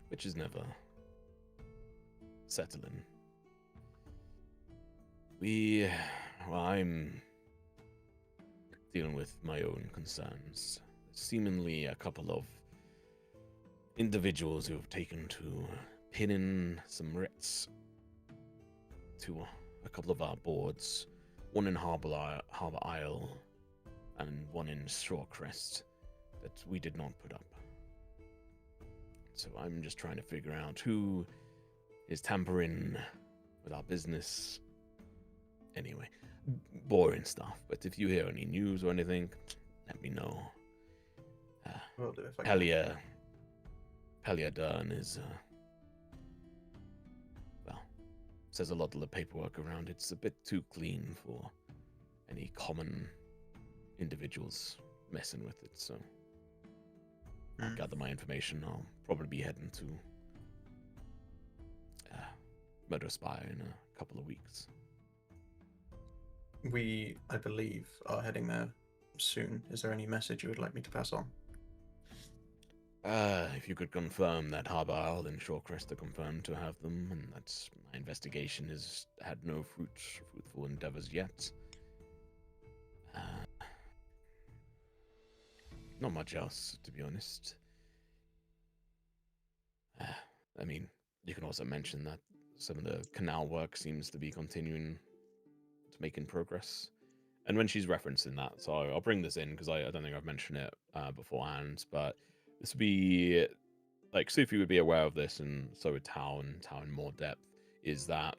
which is never settling. I'm dealing with my own concerns. Seemingly a couple of individuals who have taken to pinning some writs to a couple of our boards, one in Harbor Isle and one in Shorecrest, that we did not put up. So I'm just trying to figure out who is tampering with our business. Anyway, boring stuff, but if you hear any news or anything, let me know. Will do if I can. Pelia Dern is, says a lot of the paperwork around it's a bit too clean for any common individuals messing with it, so I'll gather my information. I'll probably be heading to Murder Spire in a couple of weeks. We, I believe, are heading there soon. Is there any message you would like me to pass on? If you could confirm that Harbor Isle and Shorecrest are confirmed to have them, and that my investigation has had no fruitful endeavors yet. Not much else, to be honest. I mean, you can also mention that some of the canal work seems to be continuing to making progress. And when she's referencing that, so I'll bring this in because I don't think I've mentioned it beforehand, but this would be, like, Sufi would be aware of this, and so would Tao in more depth, is that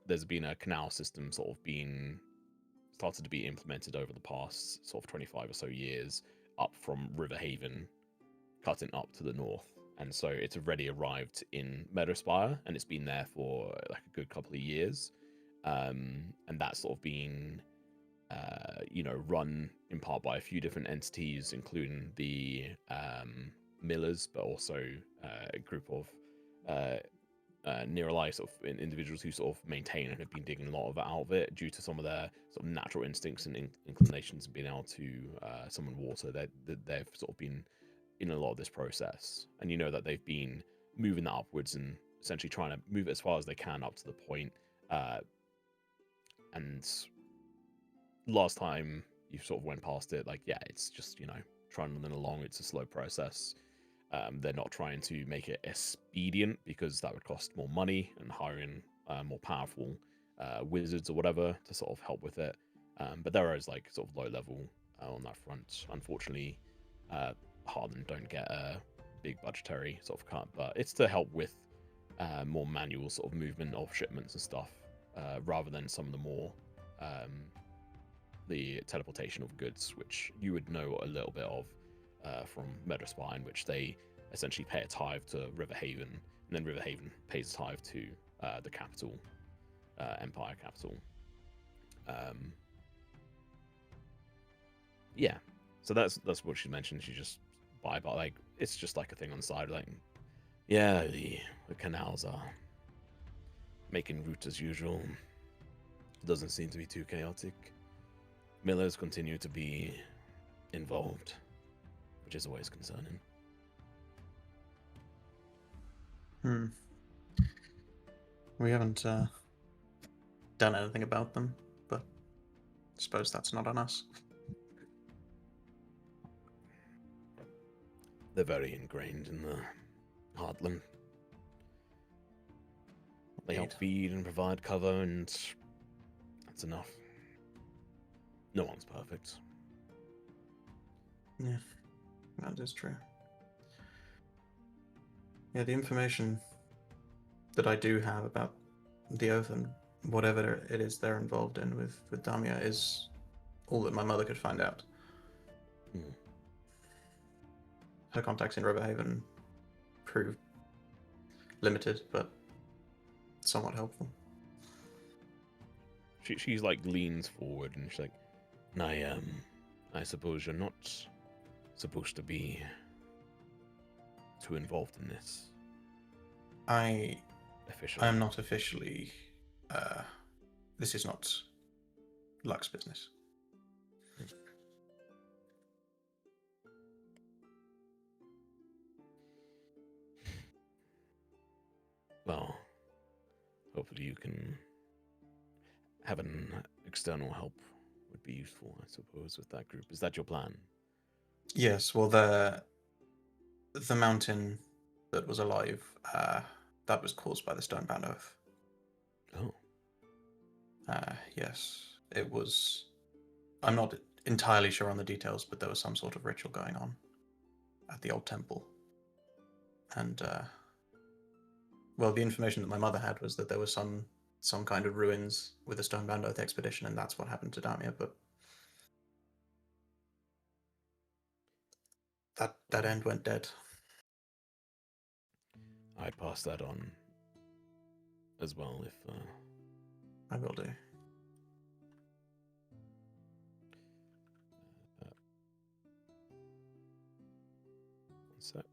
there's been a canal system sort of being started to be implemented over the past sort of 25 or so years up from Riverhaven, cutting up to the north. And so it's already arrived in Meadowspire, and it's been there for like a good couple of years. And that's sort of been, run in part by a few different entities, including the Millers, but also a group of near sort of individuals who sort of maintain and have been digging a lot of out of it due to some of their sort of natural instincts and inclinations and being able to summon water. They've sort of been in a lot of this process, and you know that they've been moving that upwards and essentially trying to move it as far as they can up to the point. And last time you sort of went past it, like, yeah, it's just, you know, trundling along. It's a slow process. They're not trying to make it expedient because that would cost more money and hiring more powerful wizards or whatever to sort of help with it. But there is like sort of low level on that front. Unfortunately, Harlan don't get a big budgetary sort of cut, but it's to help with more manual sort of movement of shipments and stuff, rather than some of the more the teleportation of goods, which you would know a little bit of from Meadowspine, which they essentially pay a tithe to Riverhaven, and then Riverhaven pays a tithe to the capital, Empire capital. Yeah, so that's what she mentioned. She just buy, but like it's just like a thing on the side, like, yeah, the canals are making route as usual. It doesn't seem to be too chaotic. Millers continue to be involved, which is always concerning. We haven't done anything about them, but I suppose that's not on us. They're very ingrained in the heartland. They help feed and provide cover, and that's enough. No one's perfect. Yeah, that is true. Yeah, the information that I do have about the Oath and whatever it is they're involved in with Damia is all that my mother could find out. Her contacts in Riverhaven proved limited, but somewhat helpful. She's like leans forward and she's like, I suppose you're not supposed to be too involved in this. I Officially. am not officially. This is not Luck's business. Well, hopefully you can have an external help would be useful, I suppose, with that group. Is that your plan? Yes, well, the mountain that was alive, that was caused by the Stonebound Oath. Oh. Yes, it was. I'm not entirely sure on the details, but there was some sort of ritual going on at the old temple. And, well, the information that my mother had was that there was some kind of ruins with the Stonebound Oath expedition, and that's what happened to Damia, but that end went dead. I'd pass that on as well if I will do. One sec.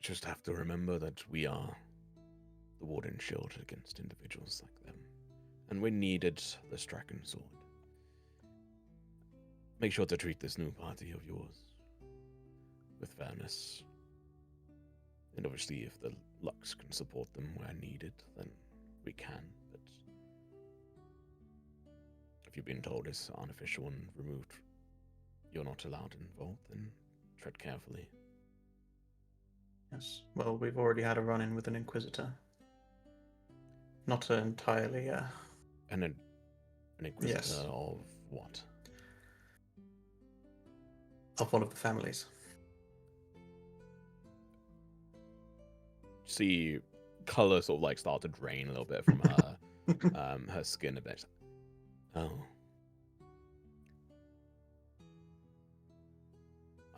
Just have to remember that we are the Warden's shield against individuals like them, and we needed the Straken sword. Make sure to treat this new party of yours with fairness. And obviously, if the Lux can support them where needed, then we can. But if you've been told it's unofficial and removed, you're not allowed involved, then tread carefully. Yes. Well, we've already had a run-in with an Inquisitor. Not entirely, And an Inquisitor Yes. of what? Of one of the families. See color sort of like start to drain a little bit from her her skin a bit. Oh.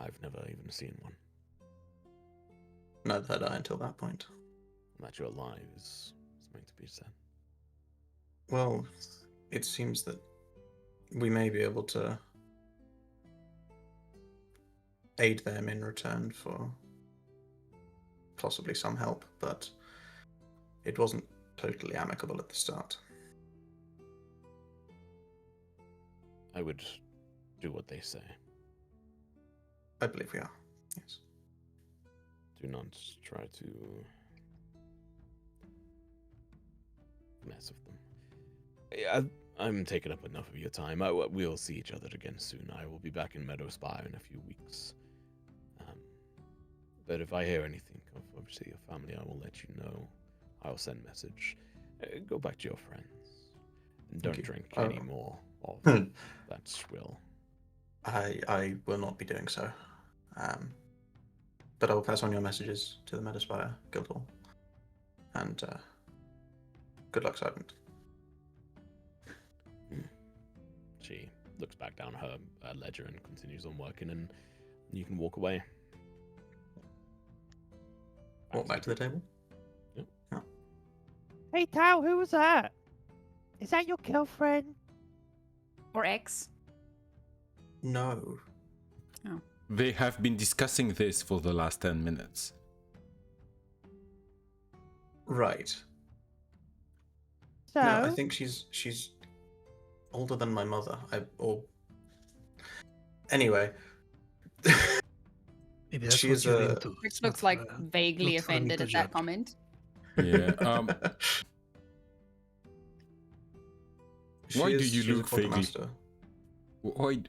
I've never even seen one. Neither had I until that point. That you're alive is something to be said. Well, it seems that we may be able to aid them in return for possibly some help, but it wasn't totally amicable at the start. I would do what they say. I believe we are, yes. Do not try to mess with them. I'm taking up enough of your time. We'll see each other again soon. I will be back in Meadowspire in a few weeks. But if I hear anything of obviously your family, I will let you know. I'll send message. Go back to your friends. And don't drink any more of that swill. I will not be doing so. But I will pass on your messages to the Meadowspire Guildhall. And good luck, Sergeant. She looks back down her ledger and continues on working, and you can walk away. Walk back to the table? Yep. Oh. Hey, Tao, who was that? Is that your girlfriend? Or ex. No. They have been discussing this for the last 10 minutes. Right. So, No, I think she's older than my mother. Anyway. Maybe that's She's what you're a- into. Rich It's looks not like for- vaguely not for an offended at that interject. comment. Yeah. Why do you she's a look vaguely- quartermaster. Why?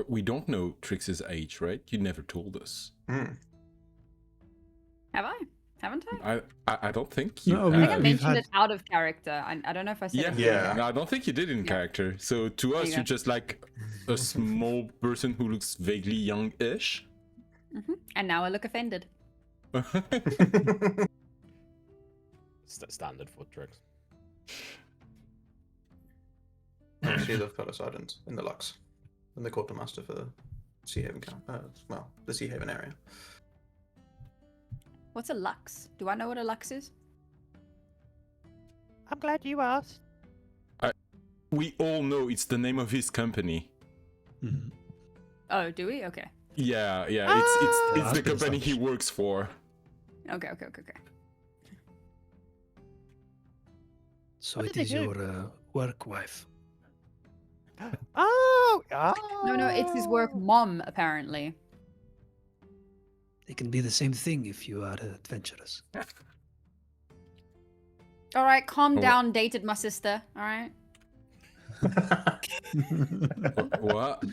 We don't know Trix's age, right? You never told us. Hmm. Have I? Haven't I? I don't think you No, I think I we've mentioned had- it out of character. I don't know if I said it. Yeah. No, I don't think you did in Yeah. character. So to us, you you're go. just like a small person who looks vaguely young-ish. And now I look offended. Standard for tricks. No, she's a fellow sergeant in the Lux. And the quartermaster for the Sea Haven camp. The Sea Haven area. What's a lux? Do I know what a lux is? I'm glad you asked. We all know it's the name of his company. Mhm. Oh, do we? Okay. Yeah, it's Ah! the That's been company he established. works for. Okay. So What it did they is do? your work wife. Oh! No, it's his work mom, apparently. They can be the same thing if you are adventurous. All right, calm Oh. down, dated my sister. All right. What?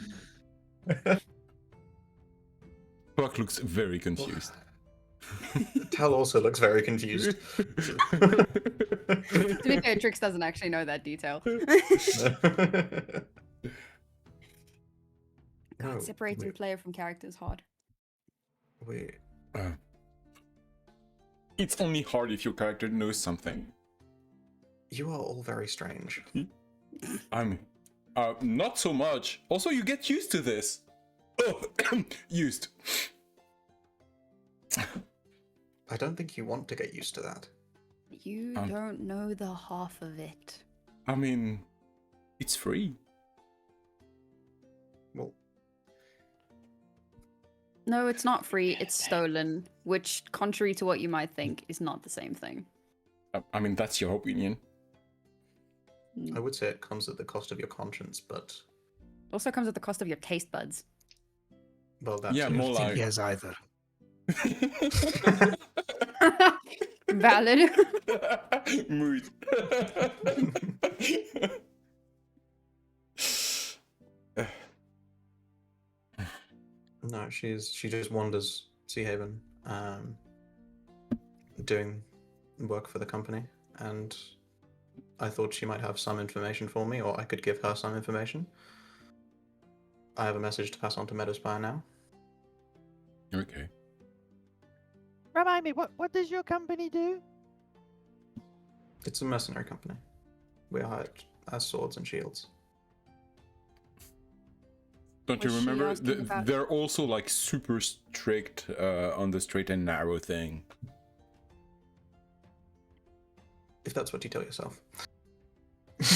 Puck looks very confused. Tal also looks very confused. To be fair, Trix doesn't actually know that detail. God, No, separating wait. player from character is hard. Wait. It's only hard if your character knows something. You are all very strange. I'm not so much. Also, you get used to this. Oh, used. I don't think you want to get used to that. You don't know the half of it. I mean, it's free. Well, No, it's not free, it's stolen, which, contrary to what you might think, is not the same thing. I mean, that's your opinion. I would say it comes at the cost of your conscience, but Also comes at the cost of your taste buds. well, that's Yeah, it. more I think like. he has either. Valid. Mood. No, she just wanders Sea Haven, doing work for the company, and I thought she might have some information for me, or I could give her some information. I have a message to pass on to Meadowspire now. Okay. Remind me, what does your company do? It's a mercenary company. We are hired as swords and shields. Don't you Was she remember? asking about- They're also like super strict on the straight and narrow thing. If that's what you tell yourself.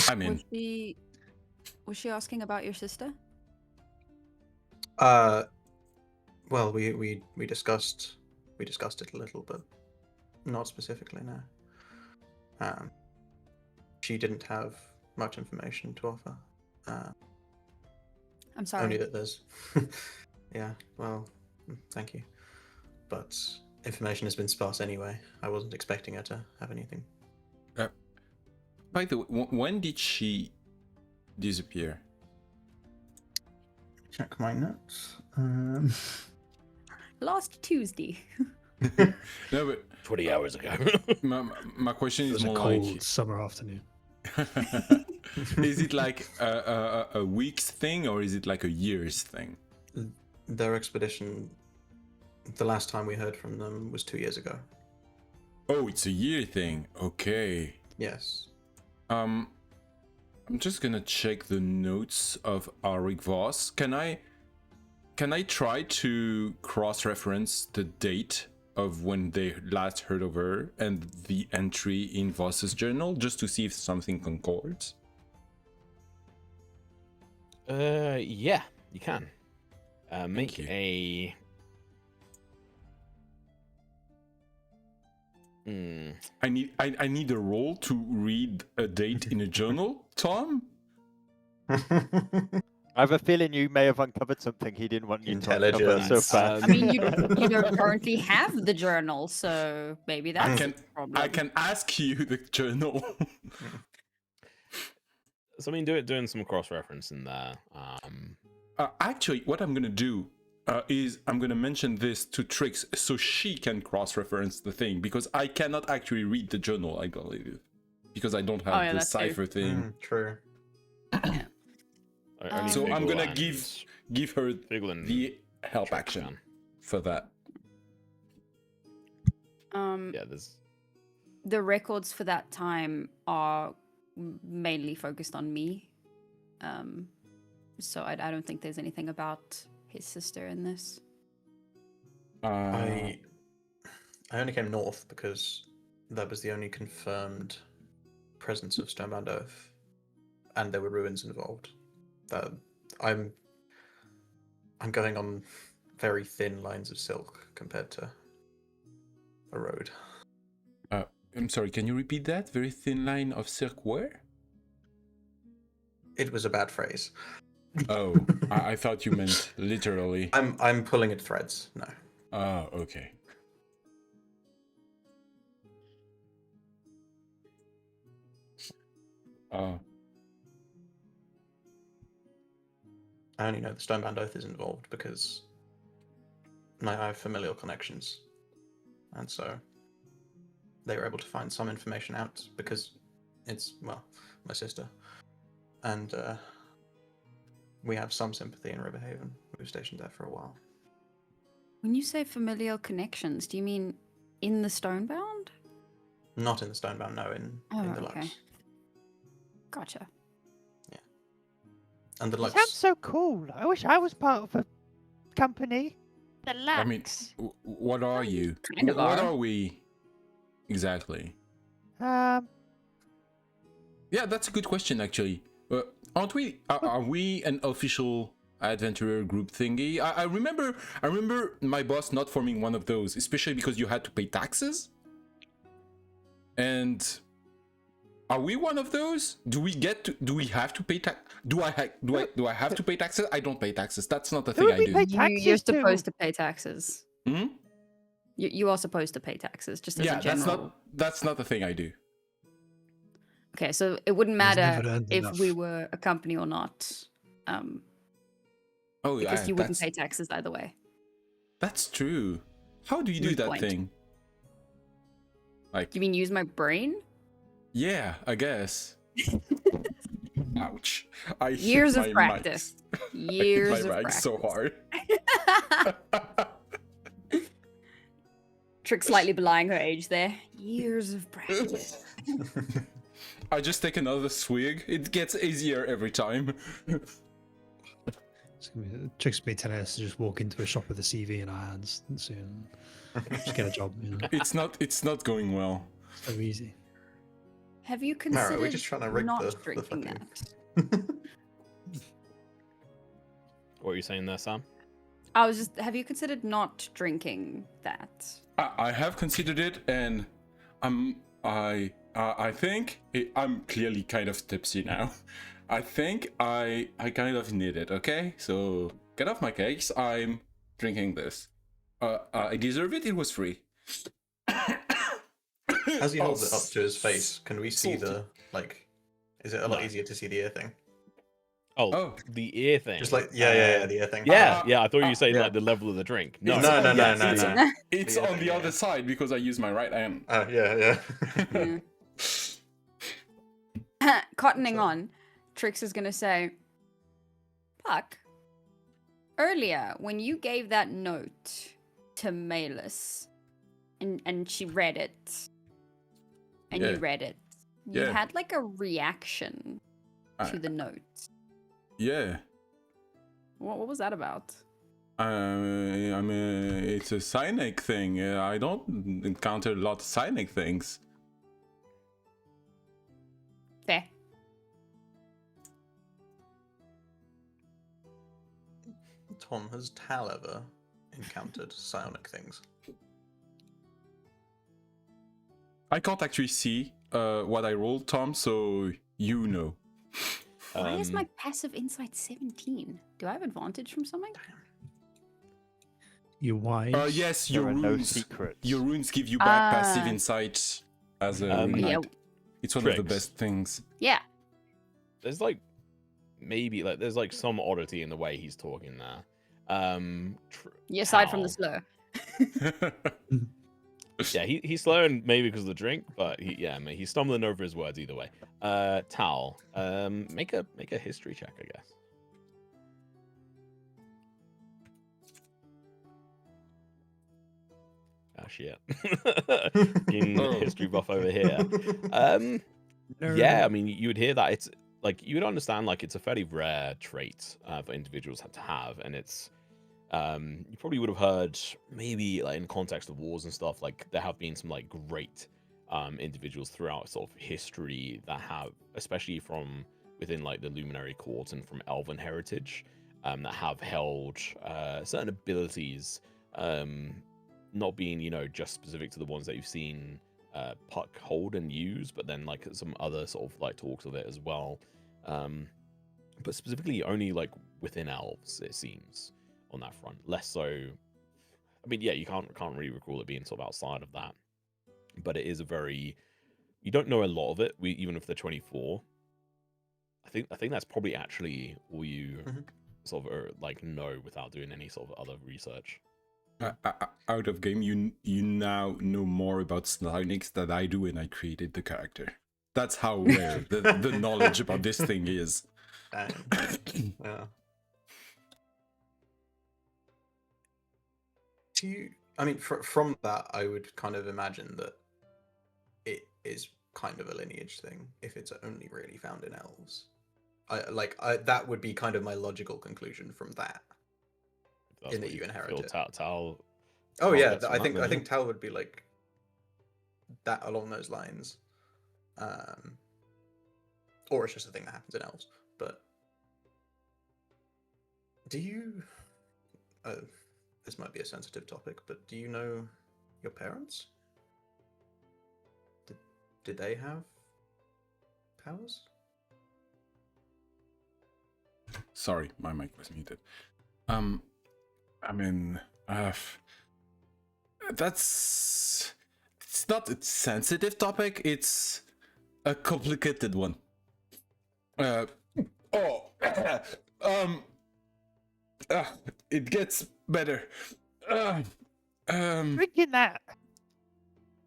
I'm in. Was she asking about your sister? Well, we discussed it a little, but not specifically. No. She didn't have much information to offer. I'm sorry. Only that there's. Yeah. Well, thank you. But information has been sparse anyway. I wasn't expecting her to have anything. By the way, when did she disappear? Check my notes. Last Tuesday. No, but 20 hours ago. my question It is was a more cold like, summer afternoon. is it like a week's thing or is it like a year's thing? Their expedition, the last time we heard from them was 2 years ago. Oh, it's a year thing. Okay. Yes. I'm just gonna check the notes of Arik Voss. Can I try to cross-reference the date of when they last heard of her and the entry in Voss's journal just to see if something concords? Yeah, you can. Make you. a. I need a roll to read a date in a journal, Tom. I have a feeling you may have uncovered something he didn't want you to uncover so Intelligence. fast. I mean, you don't currently have the journal, so maybe that's a problem. I can ask you the journal. So I mean, doing some cross-reference in there. Actually, what I'm gonna do is I'm gonna mention this to Trix so she can cross-reference the thing because I cannot actually read the journal, I believe, because I don't have the that's true. cipher thing. True. Only So I'm Figgle gonna and give her Figgle and the help Trix action can. for that. Yeah, there's. The records for that time are mainly focused on me. So I don't think there's anything about his sister in this. I only came north because that was the only confirmed presence of Stonebound Earth, and there were ruins involved. I'm going on very thin lines of silk compared to a road. I'm sorry, can you repeat that? Very thin line of silk where? It was a bad phrase. Oh, I thought you meant literally. I'm pulling at threads. No. Oh, okay. I only know the Stonebound Oath is involved because I have familial connections, and so they were able to find some information out because it's, well, my sister, and we have some sympathy in Riverhaven. We were stationed there for a while. When you say familial connections, do you mean in the Stonebound? Not in the Stonebound, no, in the okay. Lux. Gotcha. Yeah. And the It Lux. sounds so cool. I wish I was part of a company. The Lux. I mean, what are you? Kind of What are. are we exactly? Um, Yeah, that's a good question, actually. Aren't we? Are we an official adventurer group thingy? I remember my boss not forming one of those, especially because you had to pay taxes. And are we one of those? Do we have to pay tax? Do I have to pay taxes? I don't pay taxes. That's not the Who thing would I we do. pay You're taxes to? supposed to pay taxes. Hmm? You are supposed to pay taxes, just as Yeah, a general. that's not the thing I do. Okay, so it wouldn't He's matter never earned if enough. we were a company or not, Oh, because yeah, you wouldn't that's, pay taxes either way. that's true. How do you do Good that point. thing? Like, You mean use my brain? yeah, I guess. Ouch. I hit Years of my practice. mic. Years I of hit my mic practice. so hard. Trick slightly belying her age there. Years of practice. I just take another swig. It gets easier every time. Tricks me telling us to just walk into a shop with a CV in our hands and soon just get a job. You know, It's not going well. so easy. Have you Mara, considered we're just trying to rig not the drinking fucking... that? What are you saying there, Sam? I was just. Have you considered not drinking that? I have considered it, and I think I'm clearly kind of tipsy now. I think I kind of need it. Okay, so get off my cakes. I'm drinking this. I deserve it. It was free. As he holds it up Oh, to his face, can we see salty. the, like, is it a lot No. easier to see the ear thing? Oh, the ear thing. Just like, yeah, the ear thing. Yeah, I thought you were saying yeah. like the level of the drink. No, No, no, no, yes, no, it's- no. It's The ear on thing, the yeah. other side because I use my right hand. Yeah. Yeah. Cottoning So- on, Trix is gonna say, Puck, earlier when you gave that note to Malus, and she read it, and Yeah. you read it, you Yeah. had like a reaction I- to the note. Yeah. What was that about? It's a psionic thing. I don't encounter a lot of psionic things. Fair. Tom, has Tal ever encountered psionic things? I can't actually see what I rolled, Tom, so you know. Why is my passive insight 17? Do I have advantage from something? You wise. Yes, There your are no runes. secrets. Your runes give you back passive Ah. insight as a Um, rune Yeah. knight. It's one of the Tricks. best things. Yeah. There's like maybe like there's like some oddity in the way he's talking there. Aside from the Tal. slur. Yeah, he's slowing maybe because of the drink, but he's stumbling over his words either way. Tal, make a history check, I guess. Oh shit. Fucking Oh. history buff over here. Yeah, I mean you would hear that it's like you would understand like it's a fairly rare trait for individuals to have, and it's you probably would have heard maybe like in context of wars and stuff, like there have been some like great individuals throughout sort of history that have, especially from within like the luminary court and from elven heritage, that have held certain abilities, not being just specific to the ones that you've seen Puck hold and use, but then like some other sort of like talks of it as well, but specifically only like within elves it seems on that front, less so. I mean, yeah, you can't really recall it being sort of outside of that, but it is a very, you don't know a lot of it. Even if they're 24, I think that's probably actually all you sort of like know without doing any sort of other research. Out of game, you now know more about psionics than I do when I created the character. That's how rare the knowledge about this thing is. Damn. Yeah. I mean, from that, I would kind of imagine that it is kind of a lineage thing if it's only really found in elves. That would be kind of my logical conclusion from that. That's In that what you feel, inherited. Tal. Oh Tal yeah, gets I from that think then. Tal would be like that along those lines, or it's just a thing that happens in elves. But do you? This might be a sensitive topic, but do you know your parents? Did they have powers? Sorry, my mic was muted. I mean, it's not a sensitive topic. It's a complicated one. It gets better. Drinking that.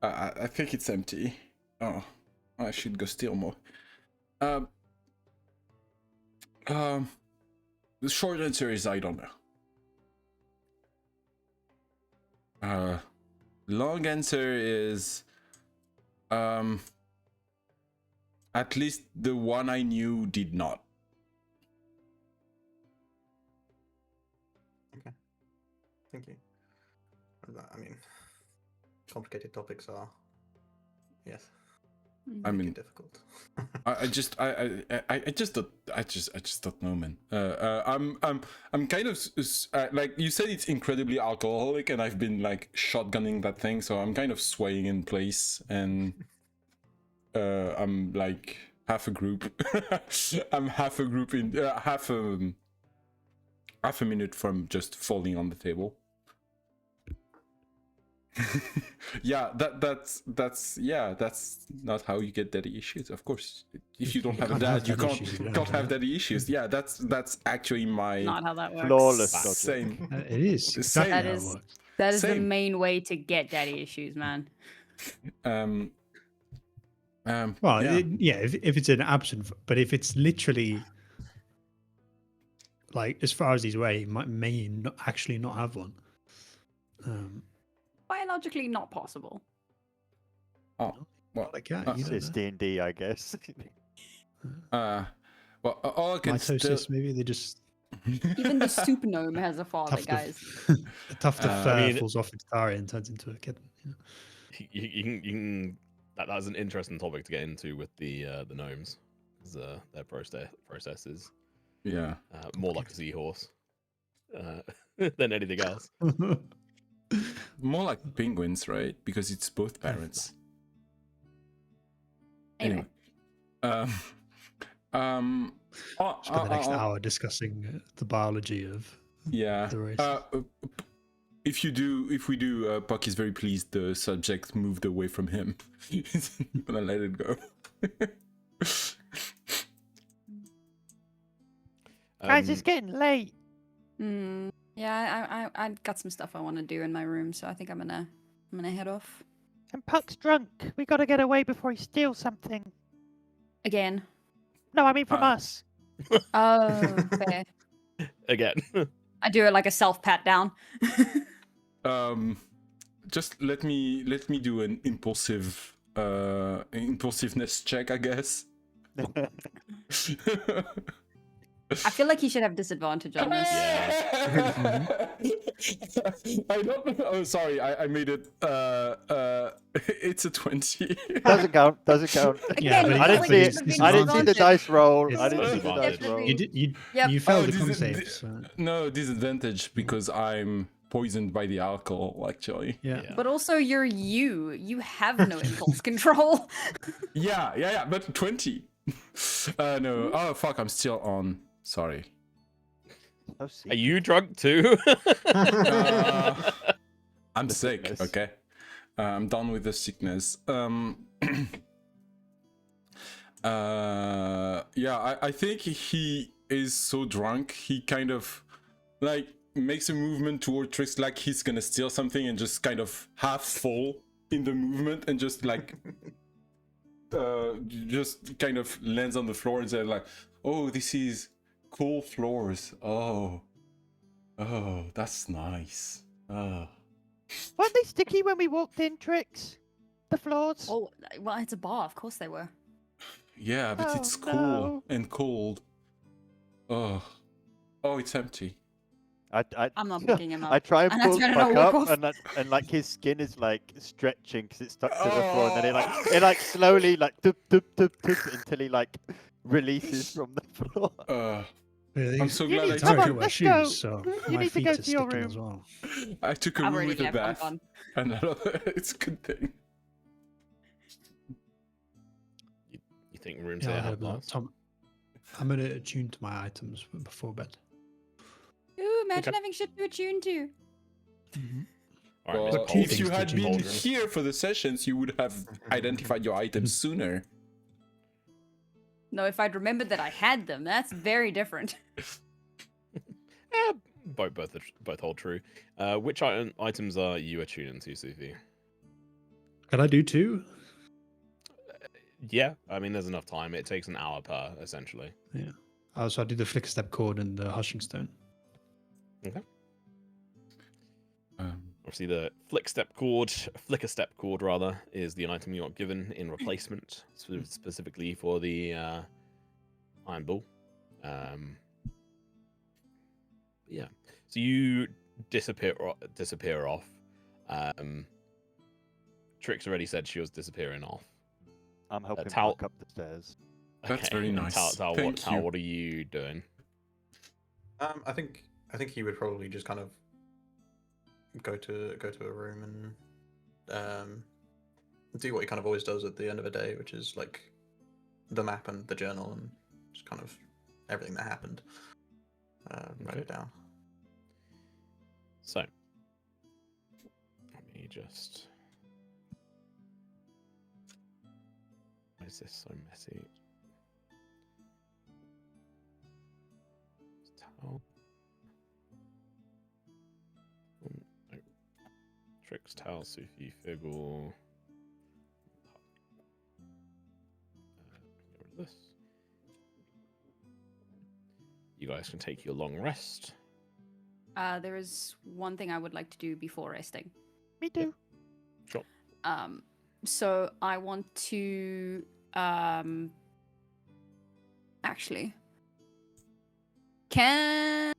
I think it's empty. Oh, I should go steal more. The short answer is I don't know. Long answer is, at least the one I knew did not. Okay, thank you. I mean, complicated topics are, yes, I Make mean, it difficult. I just don't know, man. I'm kind of like you said, it's incredibly alcoholic, and I've been like shotgunning that thing, so I'm kind of swaying in place, and I'm like half a group. I'm half a group in half a minute from just falling on the table. Yeah, that's not how you get daddy issues. Of course, if you don't have a can't have dad, you daddy can't issues if you don't can't have a have dad. daddy issues. Yeah, that's actually my Not how that works. Flawless logic. same. It is exactly Same. That how it is works. that is the Same. main way to get daddy issues, man. Well, Yeah. if it's an absent, but if it's literally like as far as he's away, he may not actually not have one. Biologically not possible. Oh, well, Like yeah, you don't It's know. D&D, I guess. well, all I can still. Mitosis, maybe they just Even the soup gnome has a father, tuft guys. of, a tuft of I fur mean- falls off its tire and turns into a kitten. You know? You can that's an interesting topic to get into with the gnomes. 'Cause, their process is Yeah. more like a seahorse than anything else. More like penguins, right? Because it's both parents. Anyway. Oh, Spend the next hour discussing the biology of yeah. the race. If we do, Puck is very pleased the subject moved away from him. He's gonna let it go. Guys, it's getting late. Yeah, I got some stuff I want to do in my room, so I think I'm gonna head off And Puck's drunk. We gotta get away before he steals something. again. No, I mean from us. Oh, fair. Again. I do it like a self pat down. Just let me do an impulsiveness check, I guess. I feel like he should have disadvantage on this. I don't know. Oh, sorry. I made it. It's a 20. Doesn't count. Doesn't count. Yeah, Again, but I didn't it's see like it. it's I didn't see the disadvantage. dice roll. It's I didn't see the disadvantage. dice roll. Yep. You failed Oh, the con this is- save. So, No, disadvantage because I'm poisoned by the alcohol, actually. yeah. Yeah. But also, you're you. You have no impulse control. Yeah, but 20. No. Oh, fuck, I'm still on. Sorry. Oh, see. Are you drunk too? I'm The sick, sickness. okay? I'm done with the sickness. Yeah, I think he is so drunk, he kind of, like, makes a movement toward Trix like he's gonna steal something and just kind of half fall in the movement and just, like, just kind of lands on the floor and says, like, oh, this is cool floors. Oh, that's nice. Oh. Weren't they sticky when we walked in, Trix? The floors? Oh, well, it's a bar. Of course they were. Yeah, but Oh, it's cool no. and cold. Oh, it's empty. I'm not picking him up. I try and And I pull turn back and I walk up, off. and like his skin is like stretching because it's stuck to the floor, and then it like slowly like tup, until he like releases from the floor. Really? I'm so You glad need- I come took on, wear let's shoes, go. so You my need to feet go are to your sticking room. as well. I took a I've room already with a left. I'm bath, gone. and it's a good thing. You think rooms Yeah, here I have hope not. baths? Tom, I'm gonna attune to my items before bed. Ooh, imagine Okay. having shit to attune to. All right, Well, Mr. Got two if you things to had been change. here for the sessions, you would have identified your items sooner. No, if I'd remembered that I had them, that's very different. Both hold true. Which items are you attuning to, Sufi? Can I do two? Yeah, I mean, there's enough time. It takes an hour per, essentially. Yeah. So I do the flicker step cord and the hushing stone. Obviously, the flicker step cord rather, is the item you got given in replacement, specifically for the iron ball. Yeah. So you disappear off. Trix already said she was disappearing off. I'm helping Tal- walk up the stairs. That's very and nice. Tal, Thank you. what are you doing? I think he would probably just kind of go to a room and do what he kind of always does at the end of a day, which is like the map and the journal and just kind of everything that happened. Write it down. So, let me just. Why is this so messy? Tal. No. Tricks, Tal, Sufi, Figgle. Get rid of this. You guys can take your long rest. There is one thing I would like to do before resting. Me too. Sure. So I want to actually I'm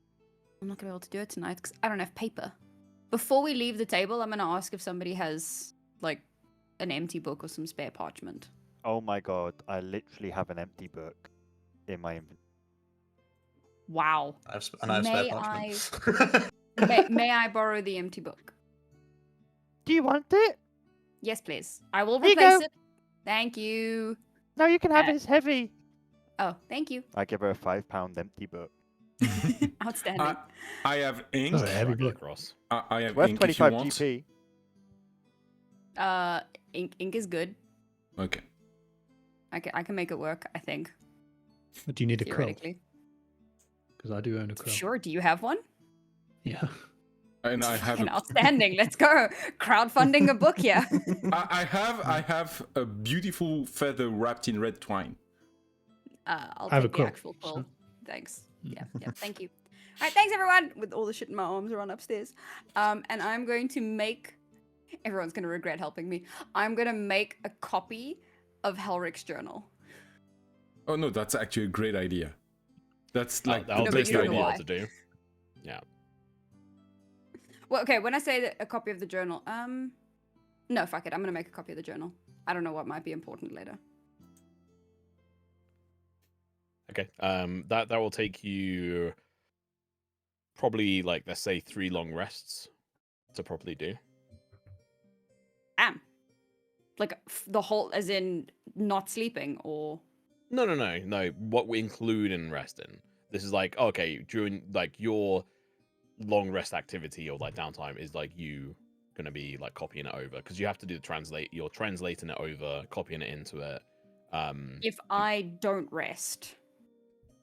not gonna be able to do it tonight because I don't have paper. Before we leave the table, I'm gonna ask if somebody has like an empty book or some spare parchment. Oh my god, I literally have an empty book in my inventory. Wow. I have spare May parchment. May I borrow the empty book? Do you want it? Yes, please. I will Here you replace go. it. Thank you. No, you can have Uh, it. It's heavy. Oh, thank you. I give her a £5 empty book. Outstanding. I have ink. That's a heavy Drag it book. across. I have Worth ink if you 25 want. GP. Ink is good. Okay. I can make it work, I think. But do you need a quill? Theoretically. Because I do own a quill. Sure, do you have one? Yeah. And I have Fucking outstanding. Let's go. Crowdfunding a book here. I have a beautiful feather wrapped in red twine. I'll I have a take the quill, actual quill. so- Thanks. Yeah, thank you. All right, thanks everyone. With all the shit in my arms, run upstairs. And I'm going to make. Everyone's going to regret helping me. I'm going to make a copy of Helric's journal. Oh no, that's actually a great idea. That's like That'll the but take best you you a don't know idea. while why. to do. Yeah. Well, okay. When I say that a copy of the journal, no, fuck it. I'm going to make a copy of the journal. I don't know what might be important later. Okay. That will take you probably like let's say 3 long rests to properly do. Like the whole, as in not sleeping, or No. What we include in resting. This is like okay during like your long rest activity or like downtime is like you gonna be like copying it over because you have to do the translate. You're translating it over, copying it into it. if I don't rest,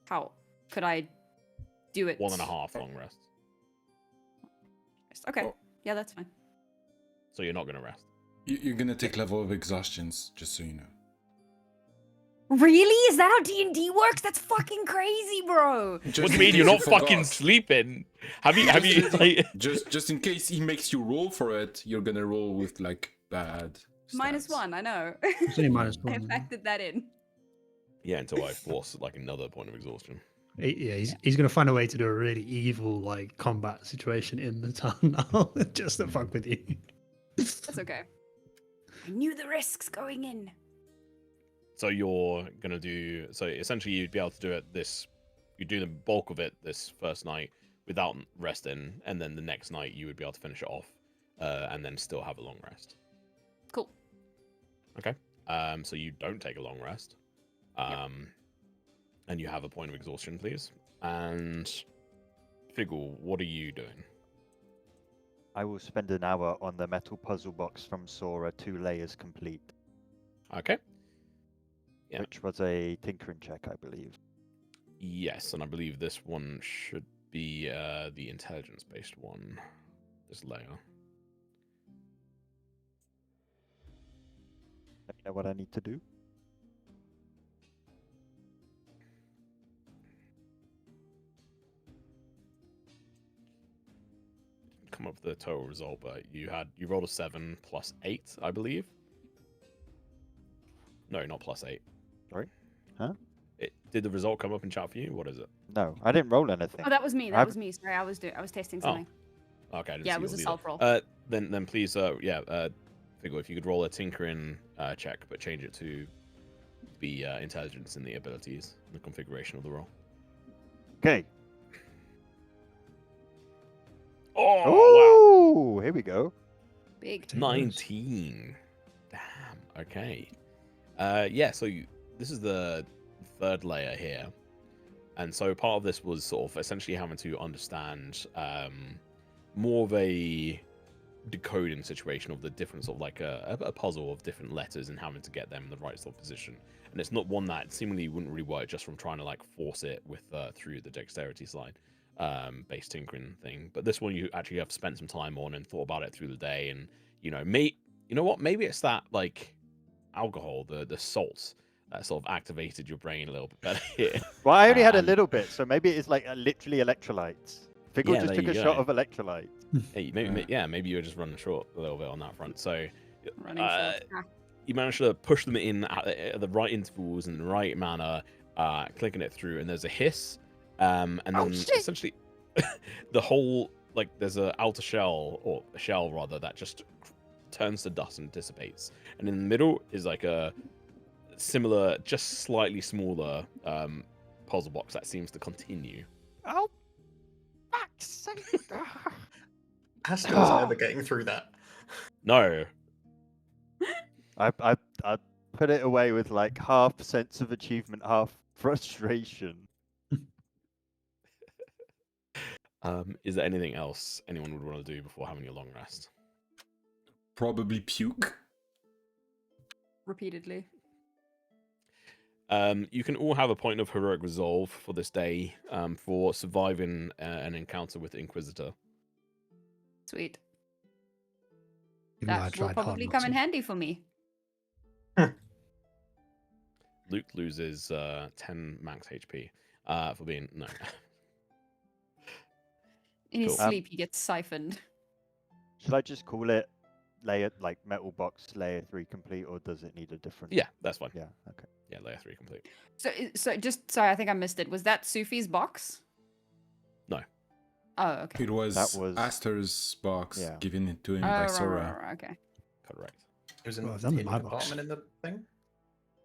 how could I do it? 1.5 long rests. Okay. Oh. Yeah, that's fine. So you're not gonna rest. You're gonna take level of exhaustions, just so you know. Really? Is that how D&D works? That's fucking crazy, bro. What Just do you in mean you're case not fucking forgot. sleeping? Have you like, Just in case he makes you roll for it, you're gonna roll with like bad Minus stats. 1, I know. It's only minus I 1. isn't it? factored that in. yeah, until I force like another point of exhaustion. Yeah, he's gonna find a way to do a really evil like combat situation in the town now, just to fuck with you. That's okay. I knew the risks going in. So you're gonna do so essentially you'd be able to do it this you do the bulk of it this first night without resting, and then the next night you would be able to finish it off, and then still have a long rest. Cool. Okay. So you don't take a long rest. And you have a point of exhaustion, please. And Figgle, what are you doing? I will spend an hour on the metal puzzle box from Sora 2 layers complete, Okay. Yeah. which was a tinkering check, I believe. Yes, and I believe this one should be the intelligence-based one. This layer. Let me know what I need to do. Come up with the total result, but you rolled a 7 plus 8, I believe. No, not plus 8. Sorry? Huh? Did the result come up in chat for you? What is it? No, I didn't roll anything. Oh, that was me. That I've- was me. Sorry, I was testing something. Okay, I didn't Yeah, see it was yours a either. self-roll. Then please, Figgle, if you could roll a tinkering check, but change it to the intelligence and the abilities, and the configuration of the role. Okay. Oh, Oh, here we go. Big. wow. 19. Damn. Okay. Yeah, so this is the third layer here. And so part of this was sort of essentially having to understand more of a decoding situation of the different sort of like a puzzle of different letters and having to get them in the right sort of position. And it's not one that seemingly wouldn't really work just from trying to like force it with through the dexterity slide based tinkering thing. But this one you actually have spent some time on and thought about it through the day. And you know what? Maybe it's that like alcohol, the salts that sort of activated your brain a little bit better here. Well, I only had a And- little bit, so maybe it's like literally electrolytes. Figgle Yeah, just there took a you shot go. of electrolytes. Hey, maybe you were just running short a little bit on that front. So Running short. you managed to push them in at the right intervals in the right manner, clicking it through, and there's a hiss, and then essentially the whole like there's a outer shell or a shell rather that just turns to dust and dissipates, and in the middle is like a similar, just slightly smaller puzzle box that seems to continue. Oh, fuck's sake. Astor's never getting through that. No, I put it away with like half sense of achievement, half frustration. is there anything else anyone would want to do before having a long rest? Probably puke. Repeatedly. You can all have a point of heroic resolve for this day for surviving an encounter with the Inquisitor. Sweet. Even though I That will tried hard probably not come in to. handy for me. Luke loses 10 max HP for being no. In his Cool. sleep, he gets siphoned. Should I just call it layer like metal box layer 3 complete, or does it need a different? Yeah, that's fine. Yeah. Okay. Yeah, layer 3 complete. So just sorry, I think I missed it. Was that Sufi's box? No. Oh, okay. It was, That was- Astor's box Yeah. given it to him Oh, by right, Sora. right, okay. Correct. It was in Well, I've the done hidden my box. compartment in the thing?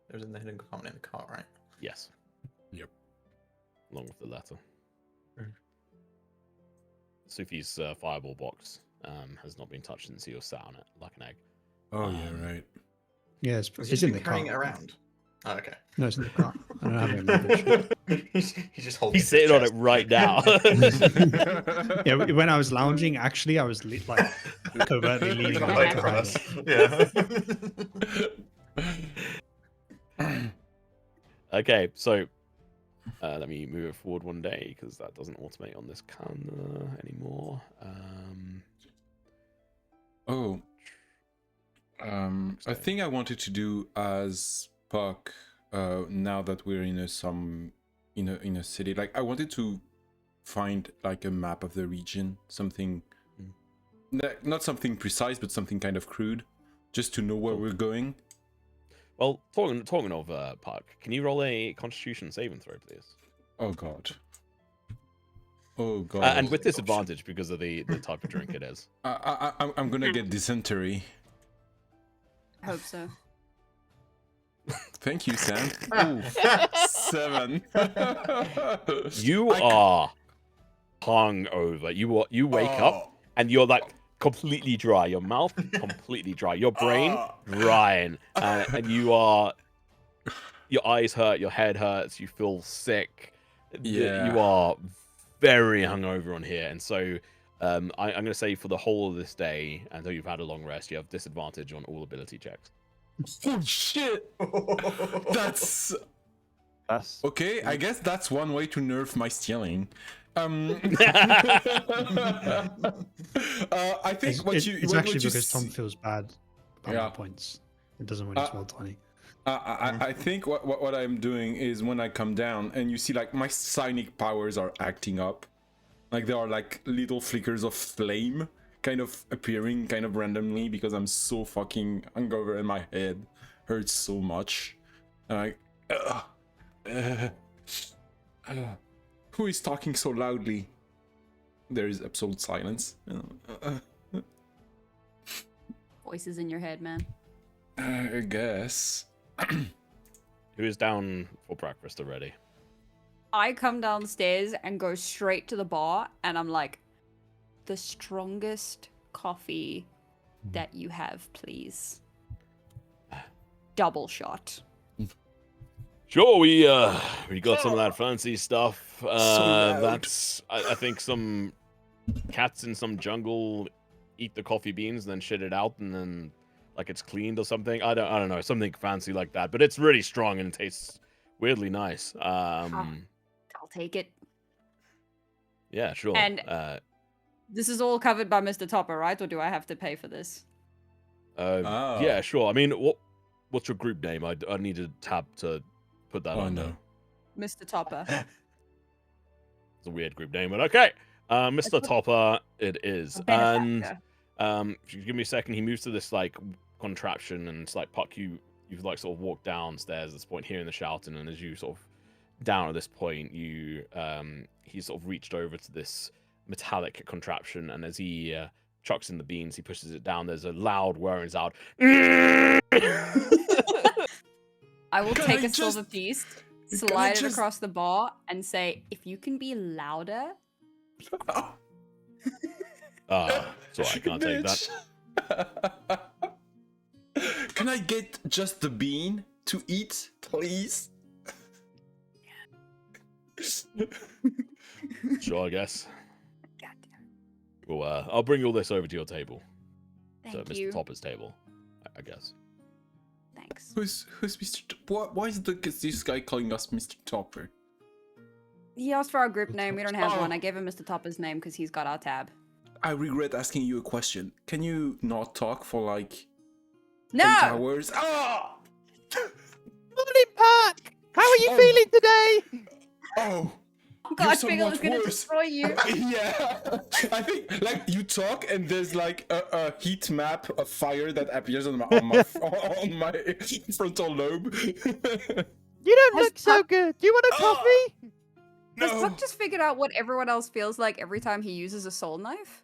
It was in the hidden compartment in the cart, right? Yes. Yep. Along with the letter. Mm. Sufi's fireball box has not been touched since he was sat on it like an egg. Oh yeah, right. Yeah, it's Was in he the car. carrying it around? Oh, okay. No, it's in the car. I don't have it in my luggage. He's just holding He's sitting on it right now. Yeah, when I was lounging, actually, I was like covertly leaning over Like to hide us. it. Yeah. Okay, so let me move it forward one day because that doesn't automate on this camera anymore. I think I wanted to do as Puck. Now that we're in a city, like I wanted to find like a map of the region, something not something precise, but something kind of crude, just to know where we're going. Well, talking of Puck, can you roll a Constitution saving throw, please? Oh god. Oh god. And with disadvantage because of the type of drink it is. I'm gonna get dysentery. I hope so. Thank you, Sam. Ooh, 7. You are hungover. You wake up and you're like completely dry. Your mouth completely dry. Your brain drying, and your eyes hurt. Your head hurts. You feel sick. Yeah. You are very hungover on here, and so I'm going to say for the whole of this day, until you've had a long rest, you have disadvantage on all ability checks. Oh shit! That's okay. I guess that's one way to nerf my stealing. I think It's actually because Tom feels bad about Yeah. my points. It doesn't want to roll 20. I think what I'm doing is when I come down and you see like my psionic powers are acting up, like there are like little flickers of flame kind of appearing kind of randomly because I'm so fucking hungover and my head hurts so much. And who is talking so loudly? There is absolute silence. Voices in your head, man. I guess. Who is down for breakfast already? I come downstairs and go straight to the bar, and I'm like, the strongest coffee that you have, please. Double shot. Sure, we got some of that fancy stuff. loud. That's I think some cats in some jungle eat the coffee beans and then shit it out and then like it's cleaned or something. I don't know, something fancy like that. But it's really strong and it tastes weirdly nice. I'll take it. Yeah, sure. And this is all covered by Mr. Topper, right? Or do I have to pay for this? Yeah, sure. I mean, what's your group name? I need to tab to put that on. no. Mr. Topper. It's a weird group name, but okay. Mr. Topper, it is. And if you give me a second, he moves to this like contraption, and it's like Puck, you've like sort of walked downstairs at this point, hearing the shouting, and as you sort of down at this point, you he's sort of reached over to this metallic contraption, and as he chucks in the beans, he pushes it down. There's a loud whirring sound. I will Can take I a silver just- piece, can I slide it just- across the bar, and say, if you can be louder. Sorry, I can't take that. Can I get just the bean to eat, please? Sure, I guess. Goddamn. Well, I'll bring all this over to your table. Thank So you. Mr. Topper's table, I guess. Thanks. Who's Mr. Why is this guy calling us Mr. Topper? He asked for our group name. We don't have Oh. one. I gave him Mr. Topper's name because he's got our tab. I regret asking you a question. Can you not talk for like No! 8 hours? Ah! Morning, Park! How are you Oh. feeling today? Oh! God, so Pickle is much gonna worse. destroy you. Yeah, I think like you talk and there's like a heat map of fire that appears on my on my frontal lobe. You don't Has look so Puck- good. Do you want a coffee? Has No, Puck just figured out what everyone else feels like every time he uses a soul knife?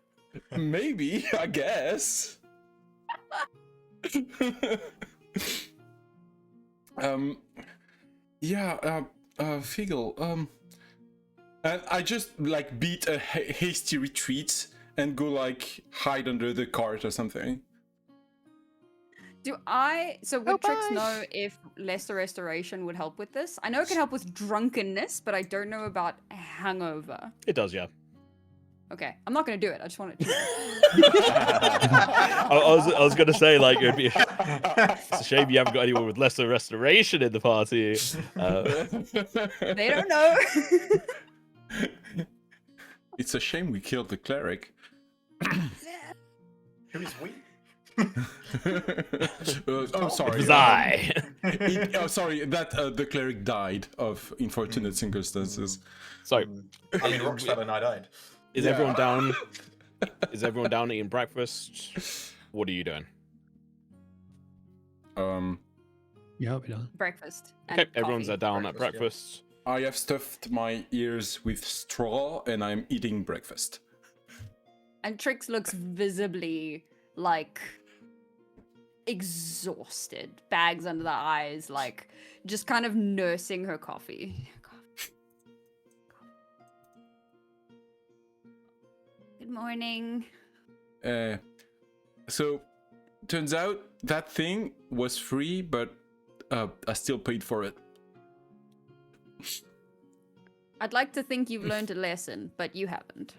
maybe I guess. Yeah, Figgle, and I just like beat a hasty retreat and go like hide under the cart or something. So would Trix know if lesser restoration would help with this? I know it can help with drunkenness, but I don't know about hangover. It does, yeah. Okay, I'm not gonna do it. I just want to. I was gonna say like it'd be it's a shame you haven't got anyone with lesser restoration in the party. They don't know. It's a shame we killed the cleric. Who is we? Oh, sorry. It was I. Sorry, that the cleric died of unfortunate circumstances. So, I mean, Rox fell and I died. is Yeah. everyone down? Is everyone down eating breakfast? What are you doing? Yeah, I'll be done. Breakfast. And Okay, everyone's coffee. down at Breakfast, yeah. breakfast. I have stuffed my ears with straw and I'm eating breakfast. And Trix looks visibly like exhausted, bags under the eyes, like just kind of nursing her coffee. Good morning. So, turns out that thing was free, but I still paid for it. I'd like to think you've learned a lesson, but you haven't.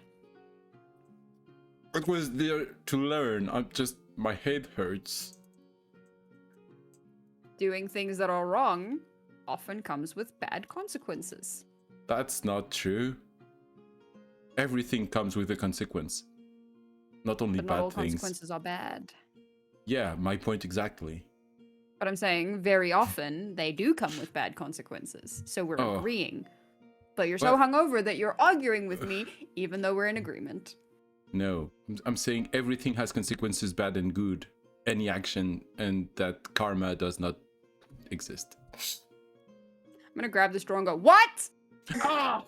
It was there to learn. My head hurts. Doing things that are wrong often comes with bad consequences. That's not true. Everything comes with a consequence. Not only But not all bad things. consequences are bad. Yeah, my point exactly. But I'm saying very often they do come with bad consequences. So we're Oh. agreeing. But you're so Well- hungover that you're arguing with me, even though we're in agreement. No, I'm saying everything has consequences, bad and good. Any action, and that karma does not exist. I'm gonna grab the straw and go, what? Ah!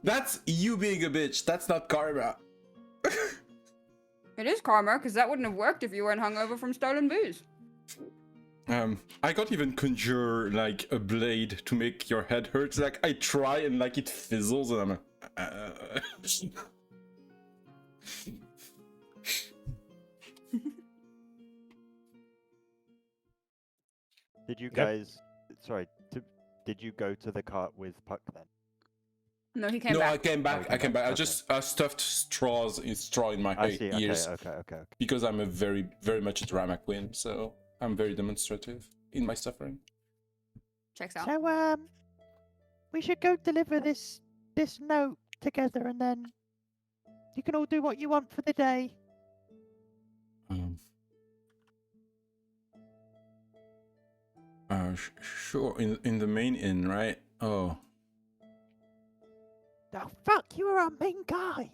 That's you being a bitch. That's not karma. It is karma, because that wouldn't have worked if you weren't hungover from stolen booze. I can't even conjure like a blade to make your head hurt. Like I try and like it fizzles, and I'm like, Did you Yep. guys? Sorry. Did you go to the cart with Puck then? No, he came no, back. I came back. you I came back, back. I okay. just stuffed straw in my I see. ears Okay. because I'm a very much a drama queen. So I'm very demonstrative in my suffering. Checks out. So we should go deliver this note together, and then you can all do what you want for the day. Sure. In the main inn, right? Oh. Oh fuck! You were our main guy.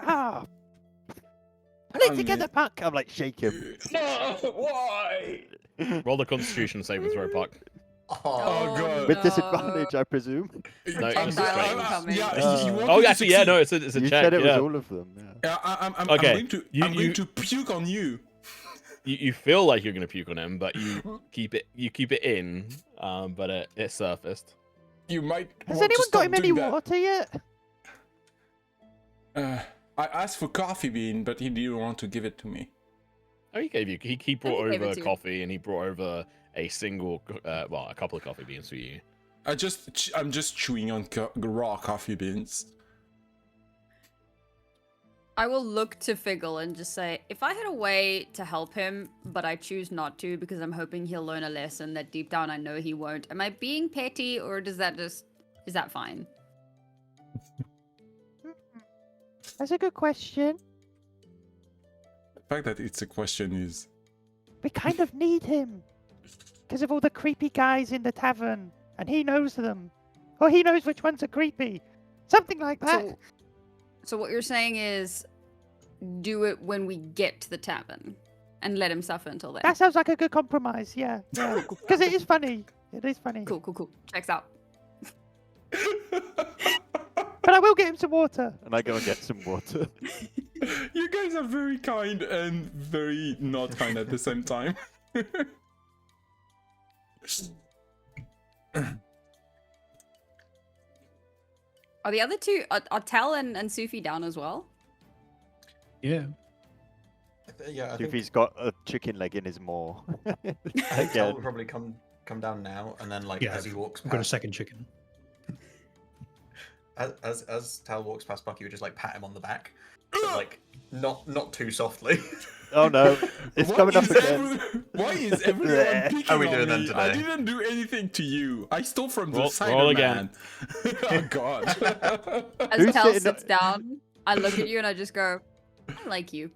Ah. Pull it together, Puck. I'm like shake him. No, why? Roll the Constitution saving throw, Puck. Oh, God. With disadvantage, I presume. No, Projectile it's a straight. incoming. Yeah, you want Oh, me to actually, yeah, succeed. no, it's a You check. said it was yeah. all of them. Yeah. Yeah, I'm Okay, going to you- I'm you- going to puke on you. You feel like you're gonna puke on him, but you keep it in. But it surfaced. You might. Has want to anyone got stop him any doing that. water yet? I asked for coffee bean, but he didn't want to give it to me. Oh, he gave you. He brought gave it over to you. coffee, and he brought over a single, a couple of coffee beans for you. I'm just chewing on raw coffee beans. I will look to Figgle and just say, if I had a way to help him, but I choose not to because I'm hoping he'll learn a lesson that deep down I know he won't, am I being petty or is that fine? That's a good question. The fact that it's a question is. We kind of need him because of all the creepy guys in the tavern, and he knows them, or he knows which ones are creepy. Something like that. So what you're saying is, do it when we get to the tavern, and let him suffer until then. That sounds like a good compromise. Yeah. Because it is funny. It is funny. Cool. Checks out. But I will get him some water. And I go and get some water. You guys are very kind and very not kind at the same time. Are the other two, are Tal and Sufi down as well? Yeah. Yeah, I think Doofy's got a chicken leg in his maw. Tal will Again. probably come down now, and then like Yeah, as he walks I've got a past, second chicken. as Tal walks past Bucky, you just like pat him on the back, but like not too softly. Oh no, it's Why coming up is again. Why is everyone picking How we on doing then me? I today? didn't do anything to you. I stole from the Roll Cider again. man. Oh God. As Who's Tal sitting- sits down, I look at you and I just go, I like you.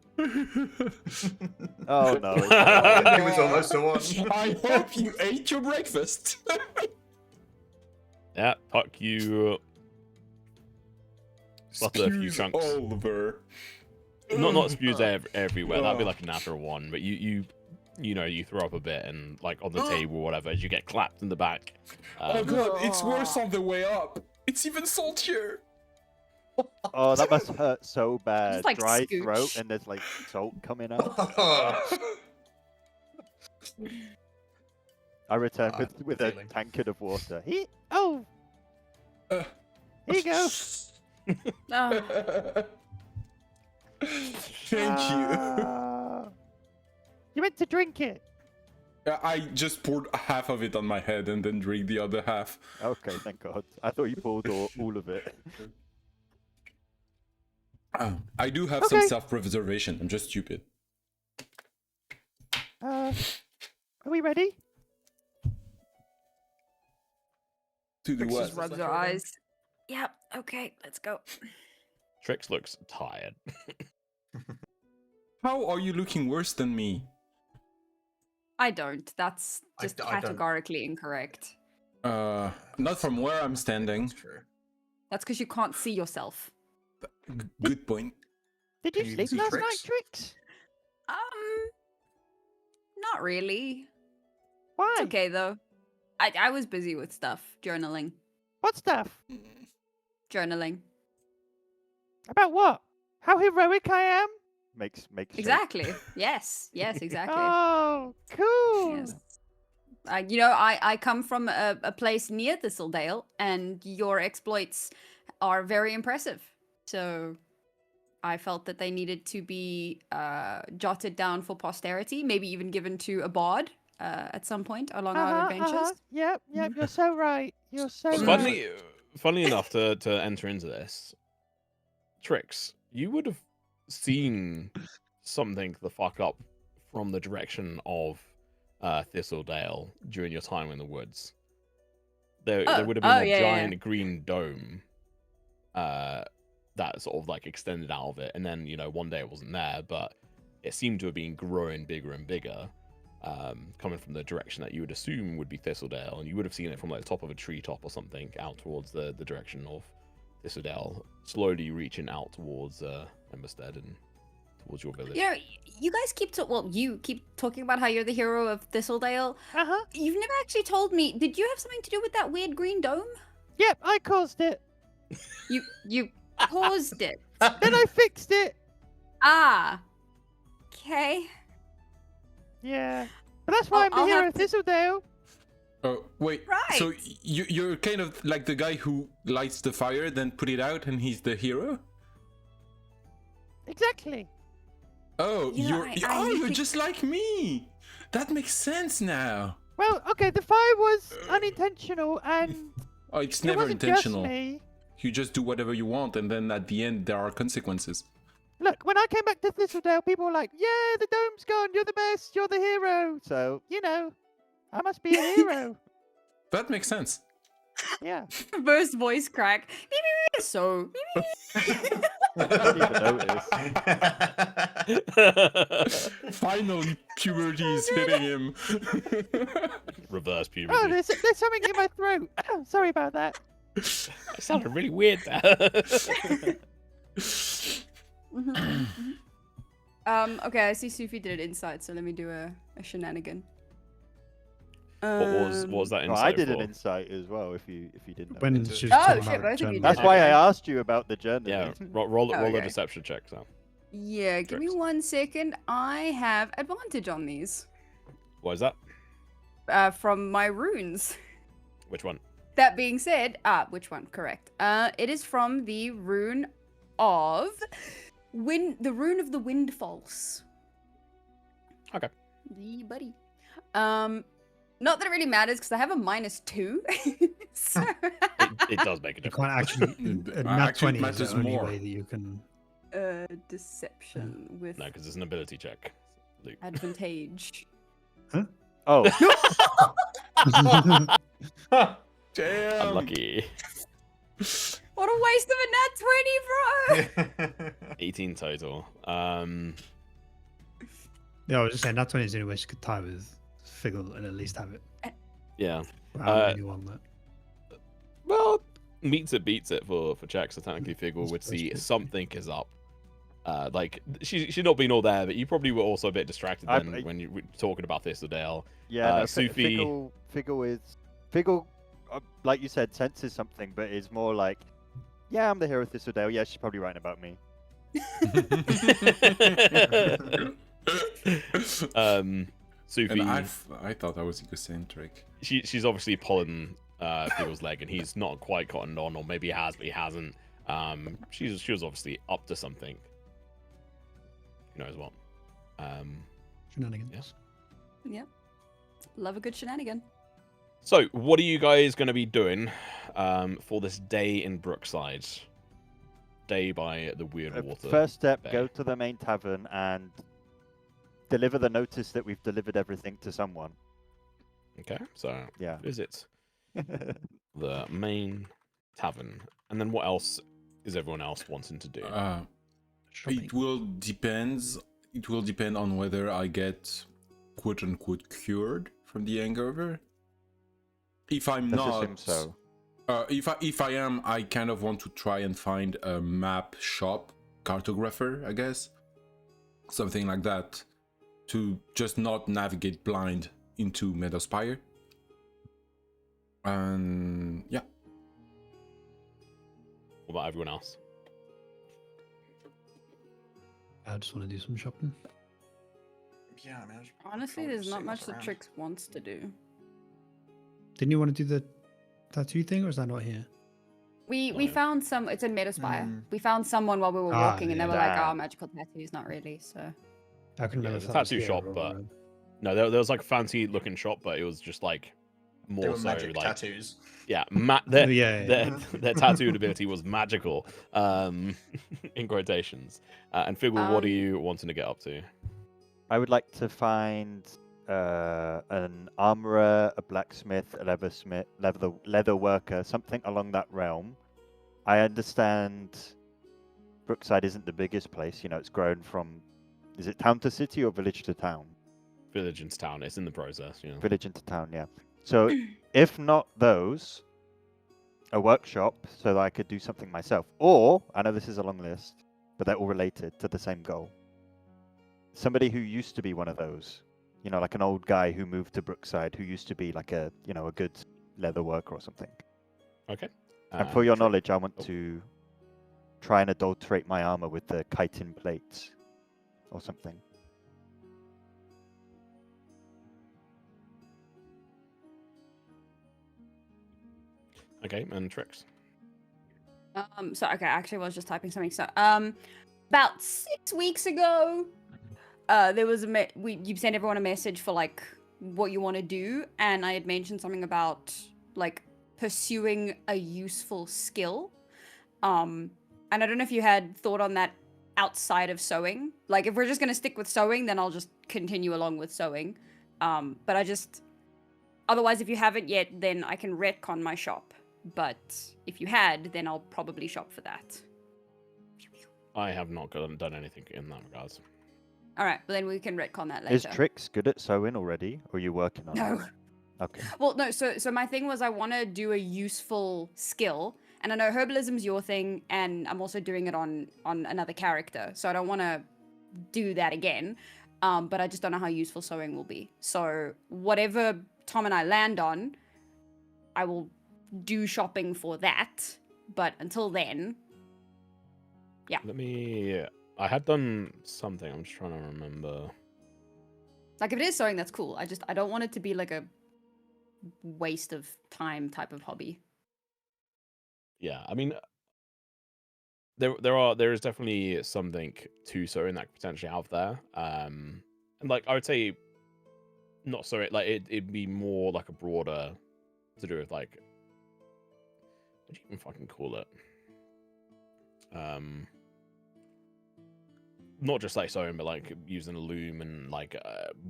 Oh no. It was almost a one. I hope you ate your breakfast. Yeah, Puck, you splatter a few Spews chunks. all over. Not spews everywhere. That'd be like a natural one. But you throw up a bit and like on the table or whatever as you get clapped in the back. Oh God, it's worse on the way up. It's even saltier. Oh, that must hurt so bad. Just, like, Dry scooch. throat and there's like salt coming out. I return with a feeling. tankard of water. Here Uh, you go. Oh, Thank you. Ah. You meant to drink it. I just poured half of it on my head and then drank the other half. Okay, thank God. I thought you poured all of it. I do have some Okay. self-preservation. I'm just stupid. Are we ready? To do Fix what? his rubs her eyes. Yep, okay, let's go. Trix looks tired. How are you looking worse than me? I don't. That's I just d- I don't. categorically incorrect. Not from where I'm standing. That's true. That's because you can't see yourself. Good point. Did you Can you sleep see last Trix? night, Trix? Not really. Why? It's okay though. I was busy with stuff. Journaling. What stuff? Journaling. About what? How heroic I am? makes shape. Exactly. Yes. Yes. Exactly. Oh, cool. Yes. I come from a place near Thistledale, and your exploits are very impressive. So I felt that they needed to be jotted down for posterity, maybe even given to a bard at some point along our adventures. Yep, you're so right. You're so Mm. right. Funny enough to enter into this, Trix, you would have seen something the fuck up from the direction of Thistledale during your time in the woods. There would have been a giant green dome that sort of like extended out of it, and then one day it wasn't there, but it seemed to have been growing bigger and bigger, coming from the direction that you would assume would be Thistledale, and you would have seen it from like the top of a treetop or something out towards the direction of Thistledale, slowly reaching out towards Emberstead and towards your village. You guys you keep talking about how you're the hero of Thistledale. You've never actually told me. Did you have something to do with that weird green dome? Yep, I caused it. You caused it. Then I fixed it. Ah. Okay. Yeah. But that's why I'm the I'll hero have of to- Thistledale. Oh, wait. So Right. you're kind of like the guy who lights the fire, then put it out, and he's the hero? Exactly. Oh, You know, you're think- just like me. That makes sense now. Well, okay, the fire was unintentional and Oh, it's it never wasn't intentional. just me. You just do whatever you want, and then at the end there are consequences. Look, when I came back to Thistledale, people were like, yeah, the dome's gone, you're the best, you're the hero. So, I must be a hero. That makes sense. Yeah. First voice crack. So. I didn't even notice. Finally, puberty is hitting him. Reverse Oh, puberty. there's something in my throat. Sorry about that. That sounded really weird there. Okay, I see Sufi did it inside, so let me do a shenanigan. What was that No, insight I did for? an insight as well. If you didn't know. When Into- she was Oh, talking shit, about both of you journaling. did That's it. why I Okay. asked you about the journey. Yeah, roll Oh, a okay. deception check, so. Yeah, give me Tricks. 1 second. I have advantage on these What is that? from my runes. Which one? That being said, which one? Correct. It is from the rune of the rune of the wind false. Okay. The buddy. Not that it really matters because I have a -2. So It does make a You difference. can't actually. It Nat actually 20 is the matters only more. way that you can. deception with No, because it's an ability check. Luke. advantage. Oh, Damn. Unlucky. What a waste of a nat 20, bro! 18 total. Yeah, I was just saying Nat 20 is the only way she could tie with Figgle and at least have it. Yeah. I'm the only one that. Well, beats it for checks. So technically, Figgle would Supposed see to. something is up. Like she's not been all there, but you probably were also a bit distracted then when you were talking about Thistledale. yeah. No, Sufi- Figgle, like you said, senses something, but is more like, yeah, I'm the hero of Thistledale. Yeah, she's probably writing about me. Sufi, And I thought I was egocentric. she's obviously pulling Figgle's leg, and he's not quite cottoned on, or maybe he has, but he hasn't. She was obviously up to something. Who knows what? Shenanigans. Yep. Love a good shenanigan. So, what are you guys going to be doing for this day in Brookside? Day by the Weird Water. First step, Bay. go to the main tavern and deliver the notice that we've delivered everything to someone. Okay, so Yeah. visit the main tavern, and then what else is everyone else wanting to do? Shopping. It will depend on whether I get quote unquote cured from the hangover. If I'm Let's not, assume so. if I am, I kind of want to try and find a map shop cartographer, I guess, something like that, to just not navigate blind into Meadowspire. And yeah, What about everyone else? just want to do some shopping. Yeah, I mean, I should Honestly, probably there's just not see much what's that around. Trix wants to do. Didn't you want to do the tattoo thing, or is that not here? We yeah. found some. It's in Metaspire. Mm. We found someone while we were Ah, walking, and they yeah. were like, "Oh, Damn. magical tattoos, not really." So I couldn't Yeah, remember the if that was tattoo here shop, or, but no, there was like a fancy looking shop, but it was just like They more were so magic like tattoos. yeah, yeah, yeah. their tattooed ability was magical, in quotations. And Figgle, what are you wanting to get up to? I would like to find an armorer, a blacksmith, a leathersmith, leather worker, something along that realm. I understand Brookside isn't the biggest place. You know, it's grown from, is it town to city or village to town? Village into town. It's in the process, you know. Village into town, yeah. So if not those, a workshop so that I could do something myself. Or, I know this is a long list, but they're all related to the same goal. Somebody who used to be one of those, you know, like an old guy who moved to Brookside, who used to be like a, you know, a good leather worker or something. Okay. And for your Sure. knowledge, I want Oh. to try and adulterate my armor with the chitin plates or something. Okay, and Trix. So okay, actually, I was just typing something. So about 6 weeks ago, there was you sent everyone a message for like what you want to do, and I had mentioned something about like pursuing a useful skill. And I don't know if you had thought on that outside of sewing. Like, if we're just gonna stick with sewing, then I'll just continue along with sewing. But otherwise, if you haven't yet, then I can retcon my shop. But if you had, then I'll probably shop for that. I have not done anything in that regards. All right, but then we can retcon that later. Is Trix good at sewing already, or are you working on No. it? Okay. Well, no. So my thing was I want to do a useful skill, and I know herbalism's your thing, and I'm also doing it on another character. So I don't want to do that again. But I just don't know how useful sewing will be. So whatever Tom and I land on, I will do shopping for that. But until then, yeah. Let me. I had done something. I'm just trying to remember. Like, if it is sewing, that's cool. I don't want it to be like a waste of time type of hobby. Yeah, I mean, there is definitely something to sewing that could potentially have there. And like I would say, not sewing. Like it'd be more like a broader to do with like, what do you even fucking call it? Not just like sewing, but like using a loom and like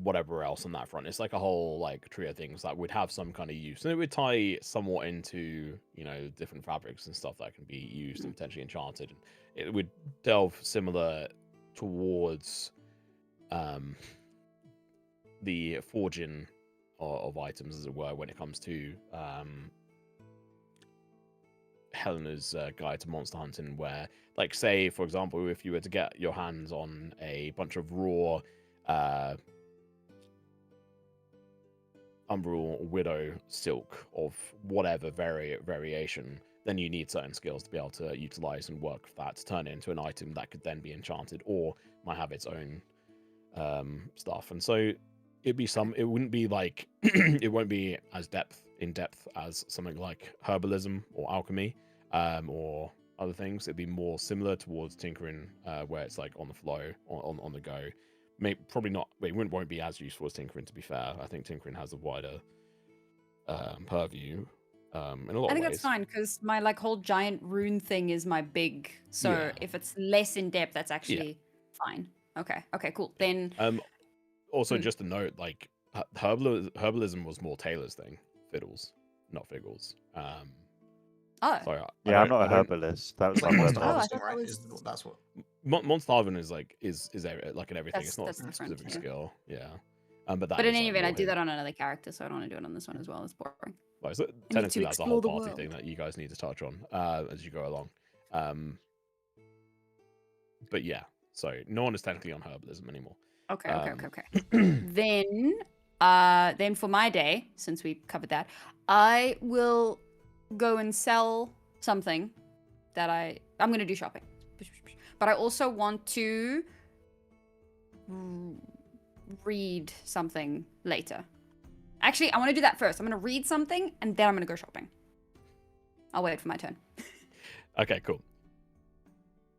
whatever else on that front. It's like a whole like trio of things that would have some kind of use, and it would tie somewhat into, you know, different fabrics and stuff that can be used and potentially enchanted. It would delve similar towards the forging of items, as it were, when it comes to Helena's guide to monster hunting, where, like, say for example, if you were to get your hands on a bunch of raw Umbral Widow silk of whatever variation, then you need certain skills to be able to utilize and work that to turn it into an item that could then be enchanted or might have its own stuff. And so it wouldn't be like it won't be as in depth as something like herbalism or alchemy or other things. It'd be more similar towards tinkering, where it's like on the flow, on the go. Probably not. It won't be as useful as tinkering, to be fair. I think tinkering has a wider purview in a lot of ways. I think that's fine, because my like whole giant rune thing is my big. So Yeah. if it's less in depth, that's actually fine. Okay, cool. Then Also, just a note, like herbalism was more Taylor's thing. Fiddles, not Figgles. Sorry, Yeah, I'm not a herbalist. That was It's like my monster Oh, I harvesting, thought right? that That's what. Monster harvesting is like is like an everything. That's It's not a different, specific yeah. skill. Yeah. But that But in is, any like, event, I more do him. that on another character, so I don't want to do it on this one as well. It's boring. Like, so to technically, that's a whole explore the party world. thing that you guys need to touch on as you go along. But yeah, so no one is technically on herbalism anymore. Okay. Then for my day, since we covered that, I will go and sell something that I'm going to do shopping. But I also want to read something later. Actually, I want to do that first. I'm going to read something, and then I'm going to go shopping. I'll wait for my turn. Okay, cool.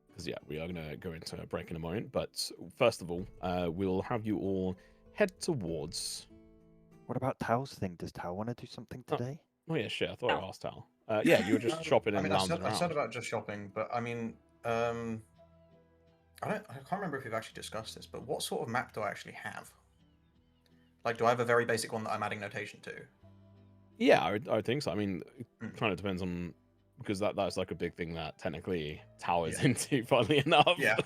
Because yeah, we are gonna go into a break in a moment. But first of all, we'll have you all head towards. What about Tal's thing? Does Tal want to do something today? Oh yeah, shit. I thought No. I asked Tal. Yeah, you were just shopping I and mean, lounging I said around. about just shopping, but I mean, I can't remember if we've actually discussed this, but what sort of map do I actually have? Like, do I have a very basic one that I'm adding notation to? Yeah, I would think so. I mean, it Mm. kind of depends on because that's like a big thing that technically Tal is Yeah. into. Funnily enough. Yeah.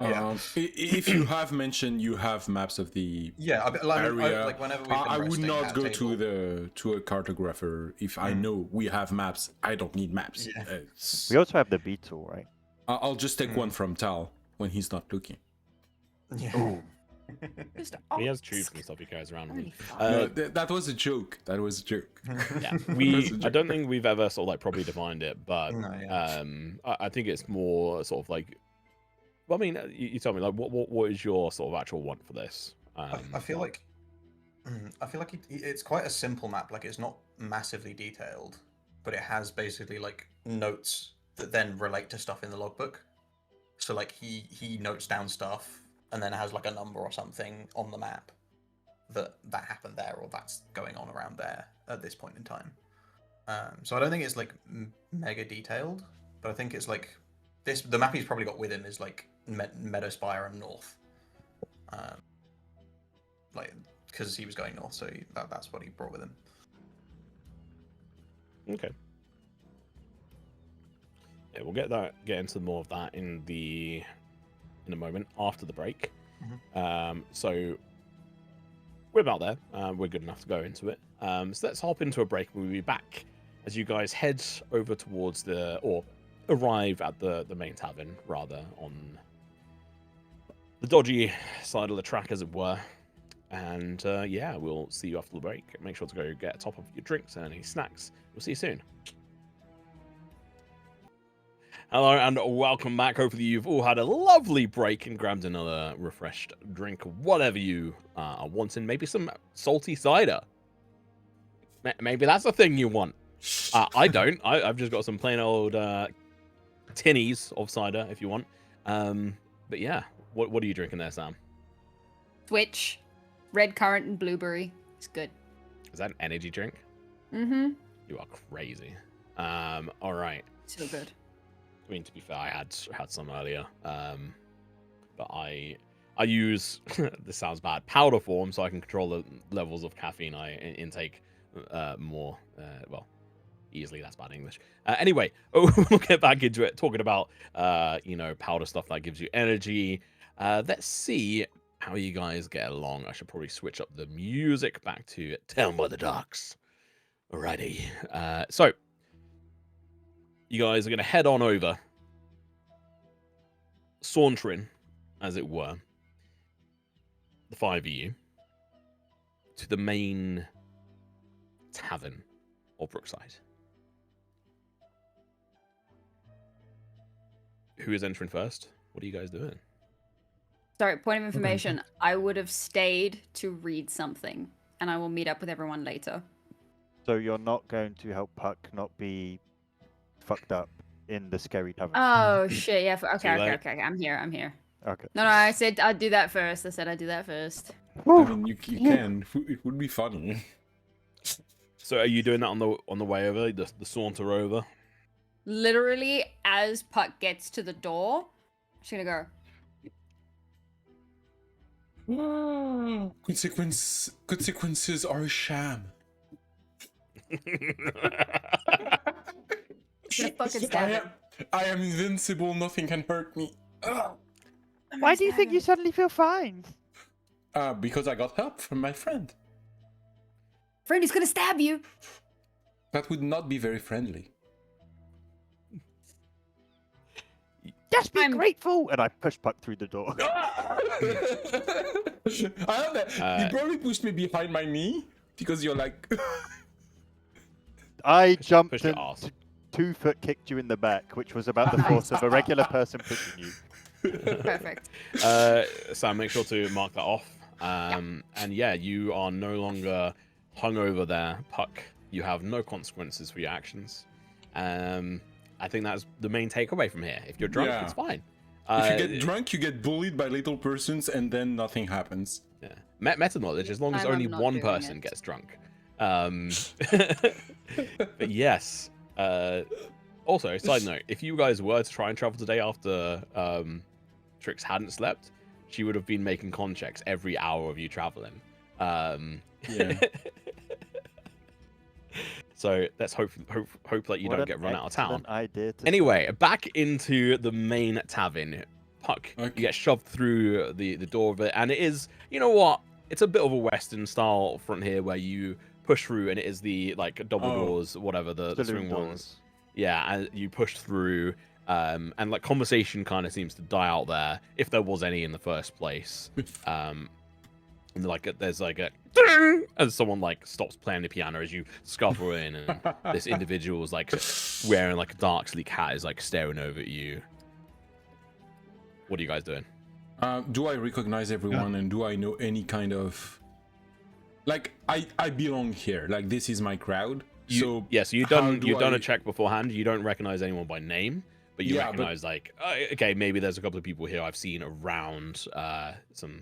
Yeah. If you have mentioned you have maps of the Yeah, I mean, area, like whenever we've been I would resting not at go table- to a cartographer if I know we have maps. I don't need maps. Yeah. We also have the beetle, right? I'll just take one from Tal when he's not looking. Yeah. Ooh. Just He has ask. tubes and stuff he carries around with Really him. fun. No, that was a joke. That was a joke. Yeah, That's a I joke. don't think we've ever sort of like properly defined it, but No, yeah. I think it's more sort of like. Well, I mean, you tell me like what is your sort of actual want for this? I feel like it's quite a simple map. Like, it's not massively detailed, but it has basically like notes that then relate to stuff in the logbook. So like he notes down stuff and then has like a number or something on the map that happened there or that's going on around there at this point in time. So I don't think it's like mega detailed, but I think it's like the map he's probably got with him is like Meadowspire and North. Like, because he was going north, so that's what he brought with him. Okay. Yeah, we'll get into more of that in a moment after the break. So we're about there. We're good enough to go into it. So let's hop into a break. We'll be back as you guys head over towards or arrive at the main tavern, rather, on the dodgy side of the track, as it were. And yeah, we'll see you after the break. Make sure to go get a top of your drinks and any snacks. We'll see you soon. Hello and welcome back. Hopefully you've all had a lovely break and grabbed another refreshed drink, whatever you are wanting. Maybe some salty cider. Maybe that's a thing you want. I don't. I've just got some plain old tinnies of cider if you want. But yeah, what are you drinking there, Sam? Switch, red currant and blueberry. It's good. Is that an energy drink? Mm-hmm. You are crazy. All right. So good. I mean, to be fair, I had some earlier, but I use this sounds bad, powder form, so I can control the levels of caffeine I intake more well easily. That's bad English. Anyway, we'll get back into it, talking about powder stuff that gives you energy. Let's see how you guys get along. I should probably switch up the music back to Down by the Docks. Alrighty, so. You guys are going to head on over, sauntering, as it were, the five of you, to the main tavern of Brookside. Who is entering first? What are you guys doing? Sorry, point of information. I would have stayed to read something, and I will meet up with everyone later. So you're not going to help Puck not be fucked up in the scary tavern? Oh shit! Yeah. Okay. late. Okay. I'm here. Okay. No. I said I'd do that first. I do that first. I mean, you can. It would be funny. So are you doing that on the way over, the saunter over? Literally, as Puck gets to the door, she's gonna go. Consequences are a sham. Gonna fucking stab him. I am invincible. Nothing can hurt me. Why do you think you suddenly feel fine? Because I got help from my friend. Friend, he's gonna stab you. That would not be very friendly. Just be I'm- grateful. And I push Puck through the door. You probably pushed me behind my knee because you're like. I jumped Push your and ass. 2 foot kicked you in the back, which was about the force of a regular person pushing you. Perfect. Sam, make sure to mark that off. And yeah, you are no longer hungover there, Puck. You have no consequences for your actions. I think that's the main takeaway from here. If you're drunk, Yeah. it's fine. If you get drunk, you get bullied by little persons, and then nothing happens. Yeah. Meta knowledge, as long as I'm only not one doing person it. gets drunk. But yes. Also, side note, if you guys were to try and travel today after Trix hadn't slept, she would have been making con checks every hour of you traveling. Yeah. So let's hope that you What don't an get run out of town. excellent idea to Anyway, back into the main tavern. Puck, Okay. you get shoved through the door of it, and it is, you know what? It's a bit of a Western style front here where you push through, and it is the like double Oh. doors, whatever the saloon swing ones. doors. Yeah, and you push through, and like conversation kind of seems to die out there, if there was any in the first place. And like there's like a ding! As someone like stops playing the piano as you scuffle in, and this individual is like wearing like a dark sleek hat is like staring over at you. What are you guys doing? Do I recognize everyone, and do I know any kind of like I belong here? Like this is my crowd. So Yes, you've how done do you've done I- a check beforehand. You don't recognize anyone by name, but you Yeah, but- recognize like okay, maybe there's a couple of people here I've seen around some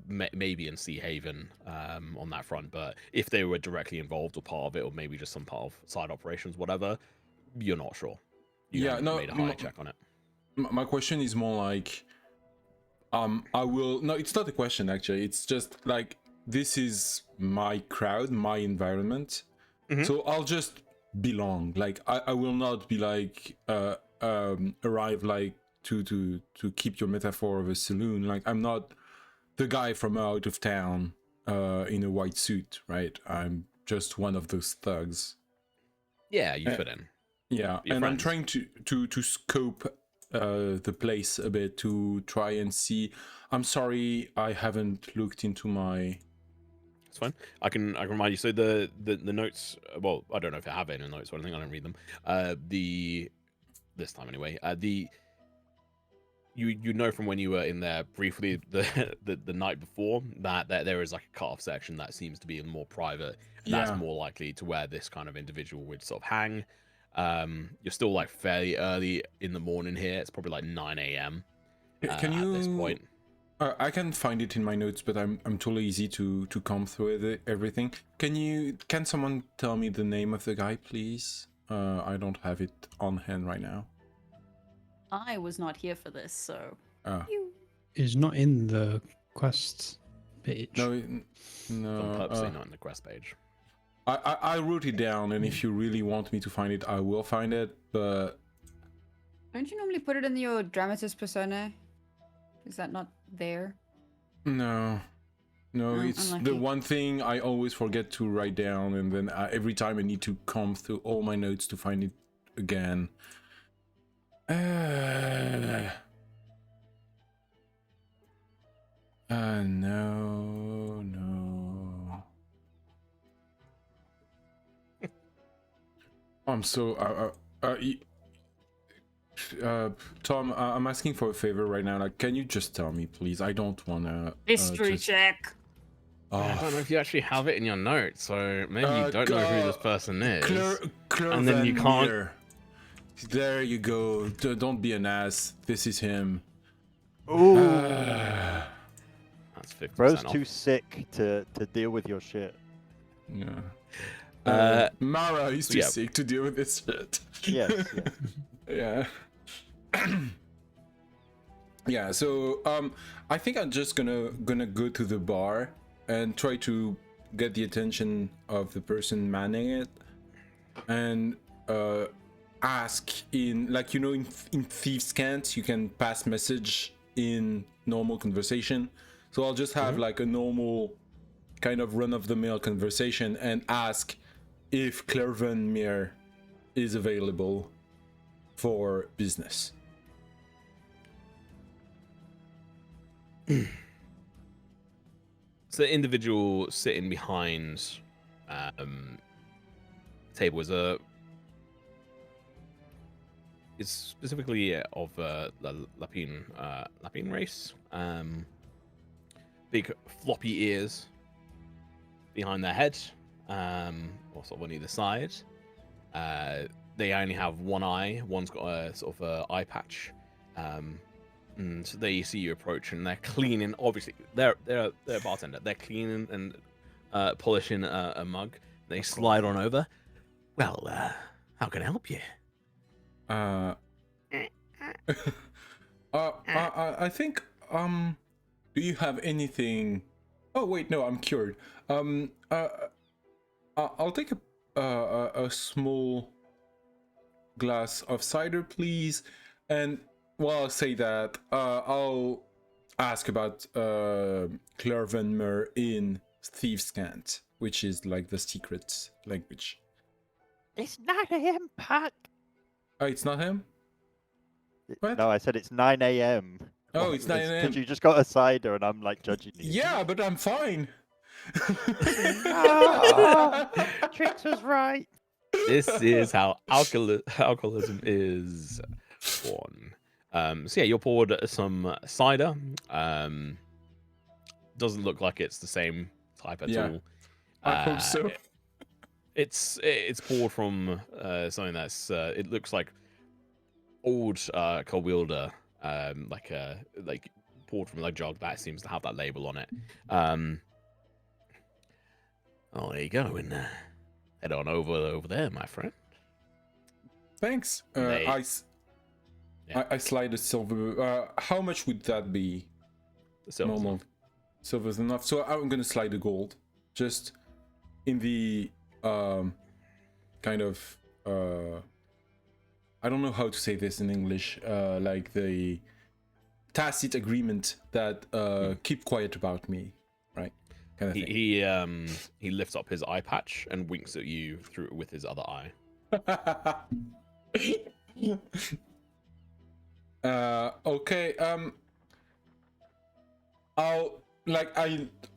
maybe in Sea Haven on that front. But if they were directly involved or part of it, or maybe just some part of side operations, whatever, you're not sure. You Yeah, haven't no, made a high check on it. My question is more like I will no, it's not a question actually. It's just like this is my crowd, my environment. Mhm. So I'll just belong. Like I will not be like arrive like to keep your metaphor of a saloon. Like I'm not the guy from out of town in a white suit, right? I'm just one of those thugs. Yeah, you fit in. Yeah, Your and I'm friends. trying to scope the place a bit to try and see. I'm sorry, I haven't looked into my. It's fine. I can remind you. So the notes. Well, I don't know if I have it in the notes or anything. I don't read them. This time anyway. You know from when you were in there briefly the night before that there is like a cut-off section that seems to be more private, and that's Yeah. more likely to where this kind of individual would sort of hang. You're still like fairly early in the morning here. It's probably like 9 a.m. Can you? At this point. I can find it in my notes, but I'm too lazy to comb through everything. Can someone tell me the name of the guy, please? I don't have it on hand right now. I was not here for this, so Is not in the quest page. No, no. I'm purposely not in the quest page. I wrote it down, and if you really want me to find it, I will find it. But don't you normally put it in your dramatist persona? Is that not there? no, Oh, it's the unlucky. one thing I always forget to write down, and then every time I need to comb through all my notes to find it again. No. I'm so. Tom, I'm asking for a favor right now. Like, can you just tell me, please? I don't wanna. History check. I don't know if you actually have it in your notes, so maybe you don't know who this person is. And then you can't- There you go. Don't be an ass. This is him. Ooh, That's 50% bro's off. too sick to deal with your shit. Yeah. Mara is too yeah. sick to deal with this shit. Yes, yes. Yeah. Yeah. So I think I'm just gonna go to the bar and try to get the attention of the person manning it, and ask in, like, you know, in Thieves' Cant you can pass message in normal conversation. So I'll just have like a normal kind of run-of-the-mill conversation and ask if Clairvanmere is available for business. So the individual sitting behind table is is specifically of the Lapine race. Big floppy ears behind their head, or sort of on either side. They only have one eye. One's got a sort of eye patch. And they see you approach, and they're cleaning. Obviously, they're a bartender. They're cleaning and polishing a mug. They slide on over. Well, how can I help you? I think. Do you have anything? Oh wait, no, I'm cured. I'll take a small glass of cider, please. And while I say that, I'll ask about Clervenmer in Thieves' Cant, which is like the secret language. It's 9 a.m., Puck. Oh, it's not him? What? No, I said it's 9 a.m. Oh, it's 9 a.m. Because you just got a cider and I'm like judging you. Yeah, but I'm fine. Trix was right. This is how alcoholism is born. So yeah, you're poured some cider. Doesn't look like it's the same type at all. I hope so. It's poured from something that's it looks like old Colwielder, like poured from a jug that seems to have that label on it. Oh, there you go, and head on over there, my friend. Thanks. Yeah. I slide a silver. How much would that be? Normal. Silver's enough. So I'm gonna slide a gold, just in the kind of I don't know how to say this in English. Like the tacit agreement that keep quiet about me, right? Kind of thing. He lifts up his eye patch and winks at you through with his other eye. Okay.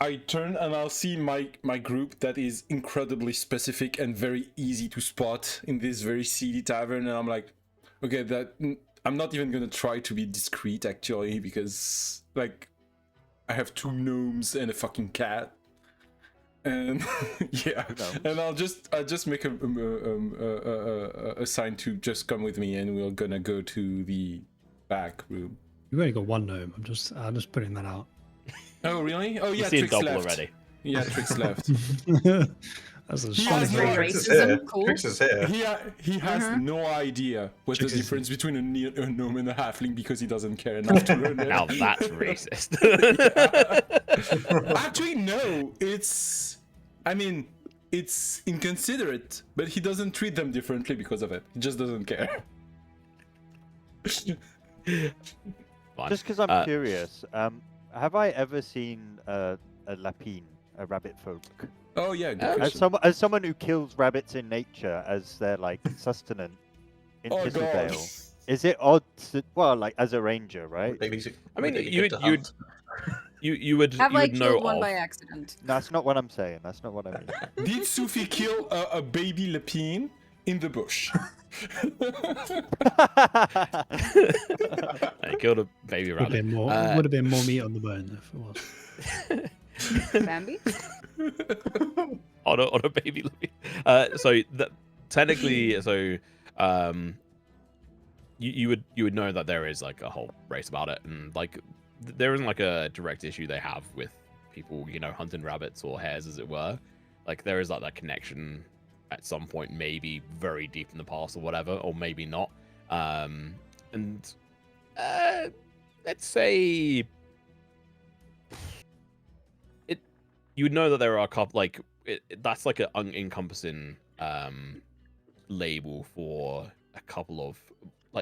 I turn and I'll see my group that is incredibly specific and very easy to spot in this very seedy tavern, and I'm like, okay, that I'm not even gonna try to be discreet actually, because like I have 2 gnomes and a fucking cat, and yeah, and I'll just make a sign to just come with me, and we're gonna go to the back room. You've only got 1 gnome. I'm just putting that out. Oh really? Oh yeah, You've seen Trix double left. already. Yeah, Trix left. That's a He shame. has no Racism, cool. Trix is here. He has no idea what the Trix is- difference between a gnome and a halfling, because he doesn't care enough to learn it. Now that's racist. Actually, no. It's inconsiderate, but he doesn't treat them differently because of it. He just doesn't care. Fine. Just because I'm curious, have I ever seen a lapine, a rabbit folk? Oh yeah, good question. As someone who kills rabbits in nature as their like sustenance in Oh, Thistledale, God. is it odd to, well, like as a ranger, right? I mean, you would Have I know killed one of. by accident? That's not what I'm saying. That's not what I mean. Did Sufi kill a baby lapine in the bush? I killed a baby Would have rabbit. been more. Would have been more meat on the bone if it was. Bambi? on a baby lapine. Technically, you would know that there is like a whole race about it, and like there isn't like a direct issue they have with people, hunting rabbits or hares, as it were. Like there is like that connection at some point, maybe very deep in the past or whatever, or maybe not. Let's say you would know that there are a couple, that's like an encompassing label for a couple of,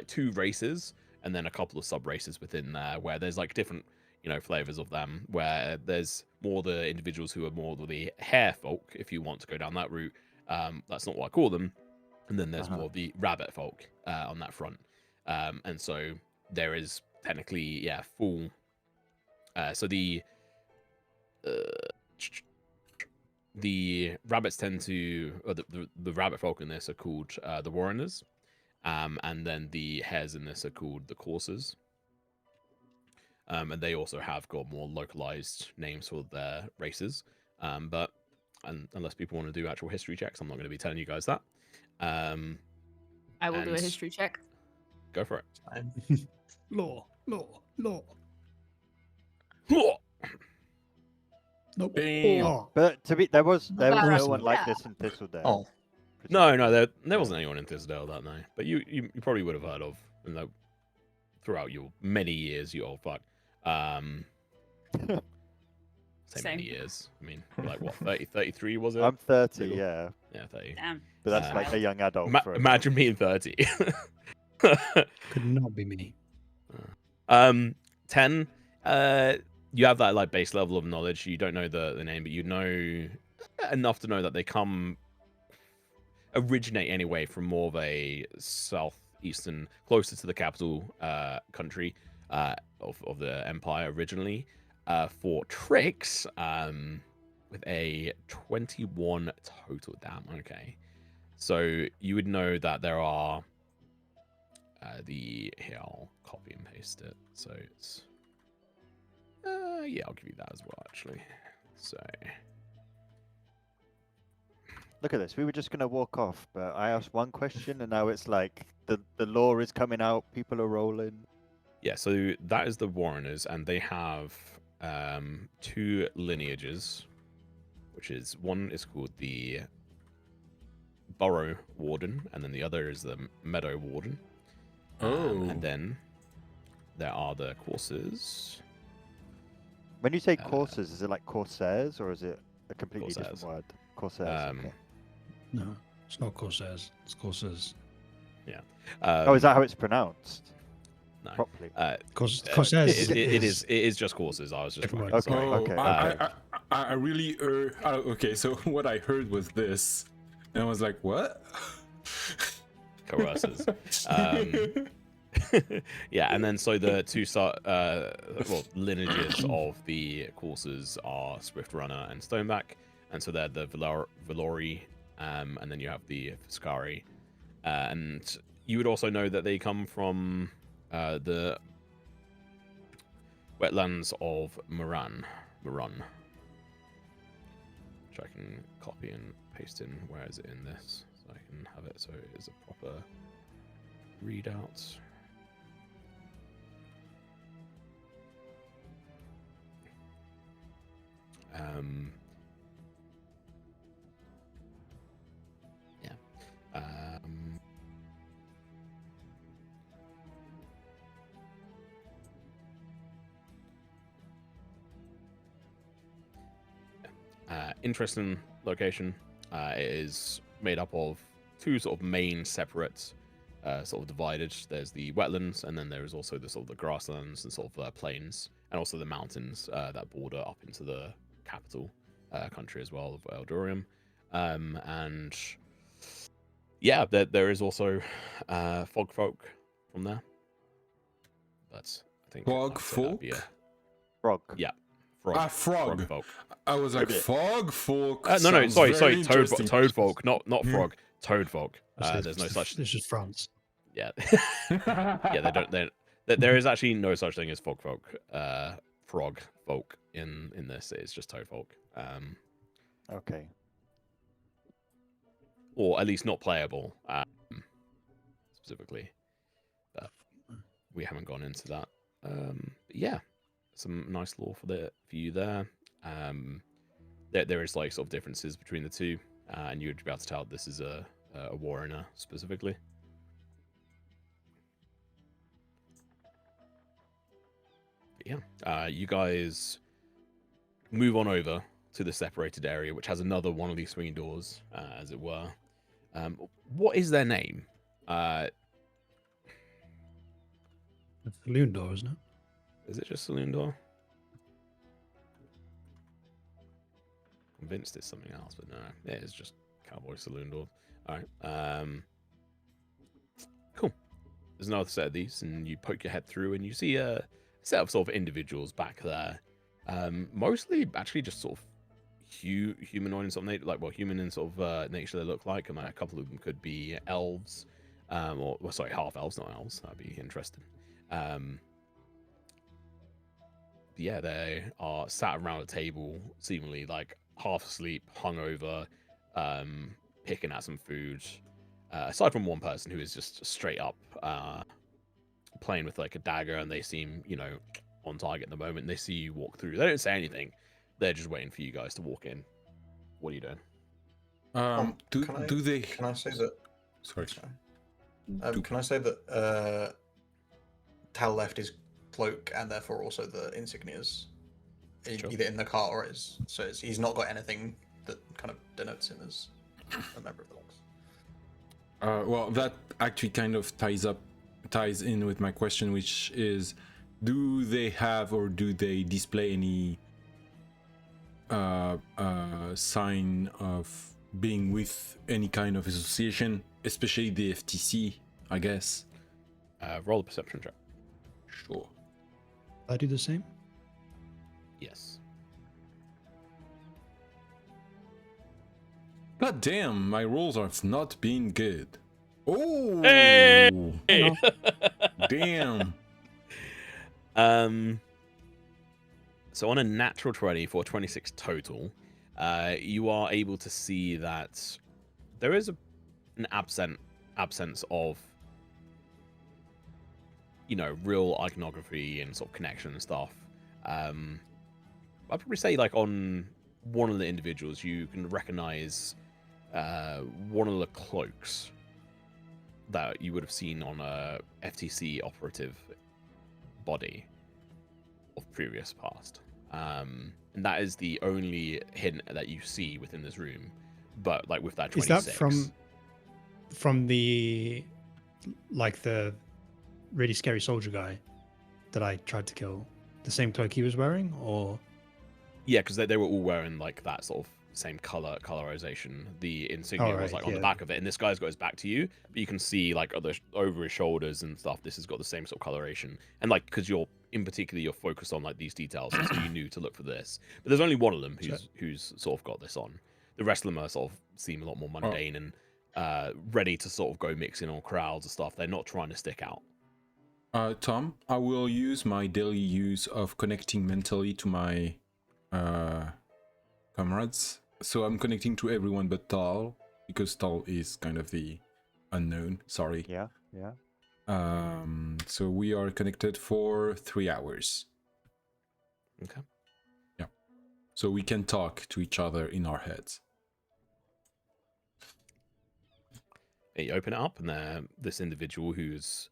2 races, and then a couple of sub races within there, where there's like different, flavors of them, where there's more the individuals who are more the hare folk, if you want to go down that route. That's not what I call them. And then there's more of the rabbit folk on that front. And so there is technically, full. So the rabbits tend to, or the rabbit folk in this are called the Warreners. And then the hares in this are called the coursers. And they also have got more localized names for their races. But unless people want to do actual history checks, I'm not going to be telling you guys that. I will do a and- history check. Go for it. Law. Nope. Damn. Oh, But there was no Barrett. one like Yeah. this in Thistledale. Oh, No, there wasn't anyone in Thistledale that night. But you probably would have heard of, and throughout your many years, you old fuck. Say Same. many years. I mean, like what, 30, 33 was it? I'm 30, Legal? yeah. Yeah, 30. Damn. But that's Um, like a young adult. for a- Imagine being 30. could not be me. 10. You have that like base level of knowledge. You don't know the name, but you know enough to know that they originate anyway from more of a southeastern, closer to the capital country of the empire originally. For tricks, with a 21 total. Damn. Okay. So you would know that there are here I'll copy and paste it. So it's yeah, I'll give you that as well actually. So Look at this. We were just going to walk off, but I asked one question, and now it's like the law is coming out. People are rolling. yeah, so that is the Warreners, and they have 2 lineages, which is one is called the Burrow Warden, and then the other is the Meadow Warden. Oh. And then there are the coursers. When you say coursers, is it like corsairs, or is it a completely Corsairs. different word? Corsairs. Okay. No, it's not Corsairs. It's Corsairs. Oh, is that how it's pronounced? No. Properly. Corsairs. It is just coursers. I was just Different trying to word. say. Okay. Oh, okay. I really okay, so what I heard was this, and I was like, what? Coercers. Yeah, and then so the two lineages of the coursers are Swift Runner and Stoneback, and so they're the Valori, and then you have the Fiscari, and you would also know that they come from the wetlands of Moran, which I can copy and paste in. Where is it in this? So I can have it so it is a proper readout. Yeah. Interesting location. It is made up of 2 sort of main separate, sort of divided. There's the wetlands, and then there is also the sort of the grasslands and sort of plains, and also the mountains that border up into the capital country as well of Eldorium. And yeah, there is also fog folk from there. But I think Fog folk? Frog. Yeah. Frog. Frog. Folk. I was like, Okay. fog folk. No, sounds sorry, very toad interesting. folk, not Hmm. frog, toad folk. This There's no is- such. This is France. Yeah, yeah, they don't. There is actually no such thing as frog folk in this. It's just toad folk. Okay. Or at least not playable, specifically. But we haven't gone into that. But yeah, some nice lore for you there. There is like sort of differences between the two, and you'd be able to tell this is a Warrener specifically. But yeah, you guys move on over to the separated area, which has another one of these swinging doors, as it were. What is their name? The saloon door, isn't it? Is it just saloon door? Convinced it's something else, but no, it is just cowboy saloon door. All right, cool. There's another set of these, and you poke your head through, and you see a set of sort of individuals back there. Mostly, actually, just sort of humanoid in sort of nature, like human in sort of nature they look like, and like, a couple of them could be elves, or well, sorry, half elves, not elves. That'd be interesting. Yeah, they are sat around a table, seemingly like half asleep, hungover, picking at some food. Aside from one person who is just straight up playing with like a dagger, and they seem, on target at the moment. They see you walk through. They don't say anything. They're just waiting for you guys to walk in. What are you doing? Do they? Can I say that? Sorry. Can I say that Tal left his cloak and therefore also the insignias, Sure. either in the car or he's not got anything that kind of denotes him as a member of the Lux. Well, that actually kind of ties in with my question, which is, do they have or do they display any sign of being with any kind of association, especially the FTC, I guess? Roll a perception check. Sure. I do the same. Yes. God damn, my rolls have not been good. Oh, Hey! damn. So on a natural 20 for 26 total, you are able to see that there is an absence of, real iconography and sort of connection and stuff. I'd probably say like on one of the individuals, you can recognize one of the cloaks that you would have seen on a FTC operative body of previous past. And that is the only hint that you see within this room. But like with that 26. Is that from the really scary soldier guy that I tried to kill? The same cloak he was wearing, or? Yeah, because they were all wearing like that sort of same colorization. The insignia was like on the back of it, and this guy's got his back to you, but you can see like over his shoulders and stuff. This has got the same sort of coloration, and like because you're focused on like these details, so you knew to look for this. But there's only one of them who's sort of got this on. The rest of them are sort of seem a lot more mundane and ready to sort of go mix in on crowds and stuff. They're not trying to stick out. Tom, I will use my daily use of connecting mentally to my comrades. So I'm connecting to everyone but Tal, because Tal is kind of the unknown. Sorry. Yeah. So we are connected for 3 hours. Okay. Yeah. So we can talk to each other in our heads. You open it up, and this individual who's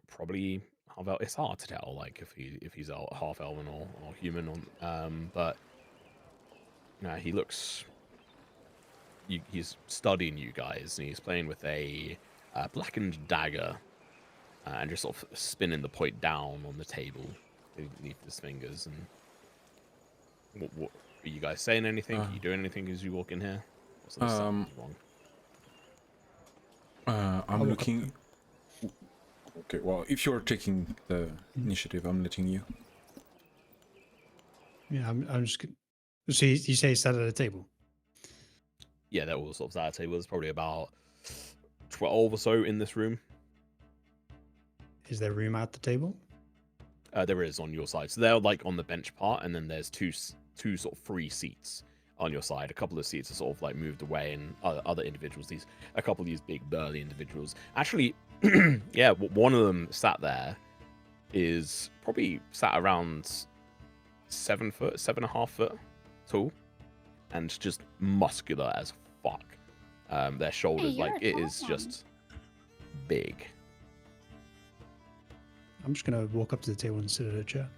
probably half elf. It's hard to tell, like if he's half elven or human, but he looks. He's studying you guys, and he's playing with a blackened dagger, and just sort of spinning the point down on the table beneath his fingers. And what are you guys saying? Anything? Are you doing anything as you walk in here? Wrong? I'm looking. Okay, well, if you're taking the initiative, I'm letting you. Yeah, I'm just. So you say he's sat at a table? Yeah, they're all sort of at a table. There's probably about 12 or so in this room. Is there room at the table? There is on your side. So they're like on the bench part, and then there's two sort of free seats on your side. A couple of seats are sort of like moved away, and other individuals, a couple of these big burly individuals. Actually, yeah, one of them sat there is probably sat around 7.5 foot tall, and just muscular as fuck. Their shoulders, like it is just big. I'm just gonna walk up to the table and sit at a chair.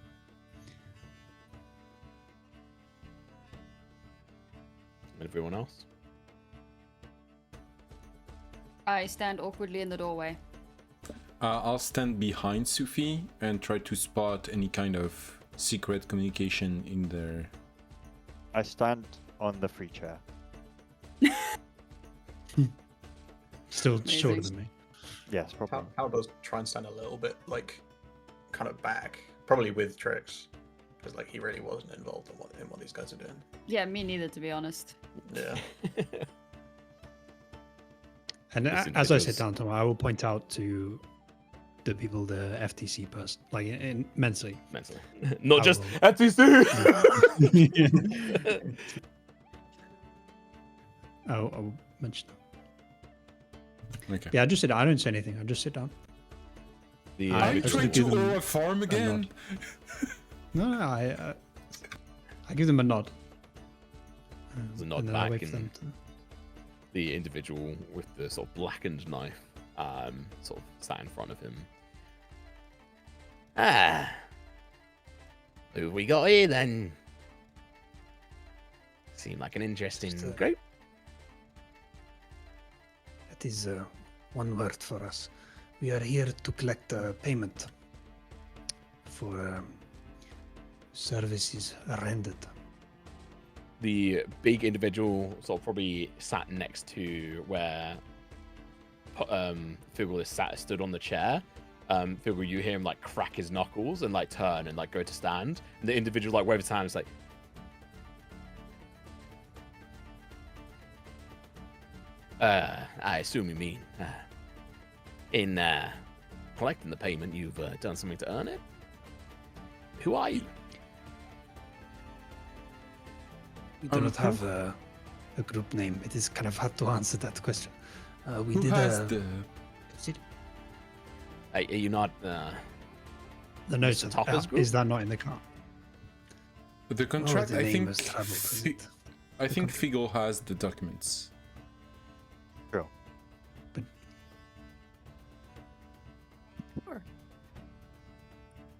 And everyone else? I stand awkwardly in the doorway. I'll stand behind Sufi and try to spot any kind of secret communication in there. I stand on the free chair. Still shorter than me. Yes, probably. How does try and stand a little bit like kind of back, probably with tricks, because like he really wasn't involved in what these guys are doing. Yeah, me neither, to be honest. Yeah. And This as I individual's- sit down to him, I will point out to the people, the FTC person, like mentally. mentally, not I just will- FTC. I'll mention that. Okay. Yeah, I just sit down. I don't say anything. I just sit down. The Are you I trying give to them owe a farm again? No, I give them a nod. There's a nod and then I back wait for and- them to... the individual with the sort of blackened knife, sort of sat in front of him. Ah, who have we got here then? Seemed like an interesting Just, group. That is one word for us. We are here to collect payment for services rendered. The big individual sort of probably sat next to where Figgle is stood on the chair. Figgle, you hear him like crack his knuckles and like turn and like go to stand. And the individual like waves his hand. It's like, I assume you mean in collecting the payment, you've done something to earn it. Who are you? We do not have a group name. It is kind of hard to answer that question. We Who did has the... Are you not? The notes Mr. Topper's group? is that not in the car? The contract, the I name think... has traveled with it. I think Figgle has the documents.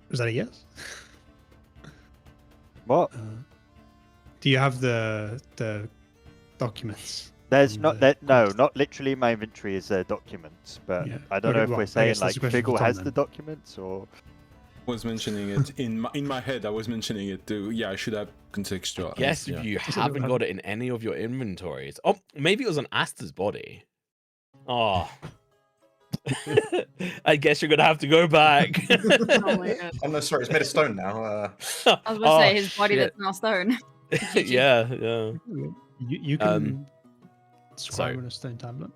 Was that a yes? What? Do you have the documents? There's on not the that. No, contract? not literally. My inventory is documents, but Yeah. I don't Okay, know if well, we're I saying guess that's like a question for Figgle Tom has then. the documents or. Was mentioning it in my head. I was mentioning it too. Yeah, I should have contextualized. Guess yeah. if you Just a haven't little- got it in any of your inventories. Oh, maybe it was on Asta's body. Oh. I guess you're gonna have to go back. Oh my god. Oh no, sorry, it's made of stone now. I was about to say his body that's now stone. yeah, yeah. You can scribe so- on a stone tablet.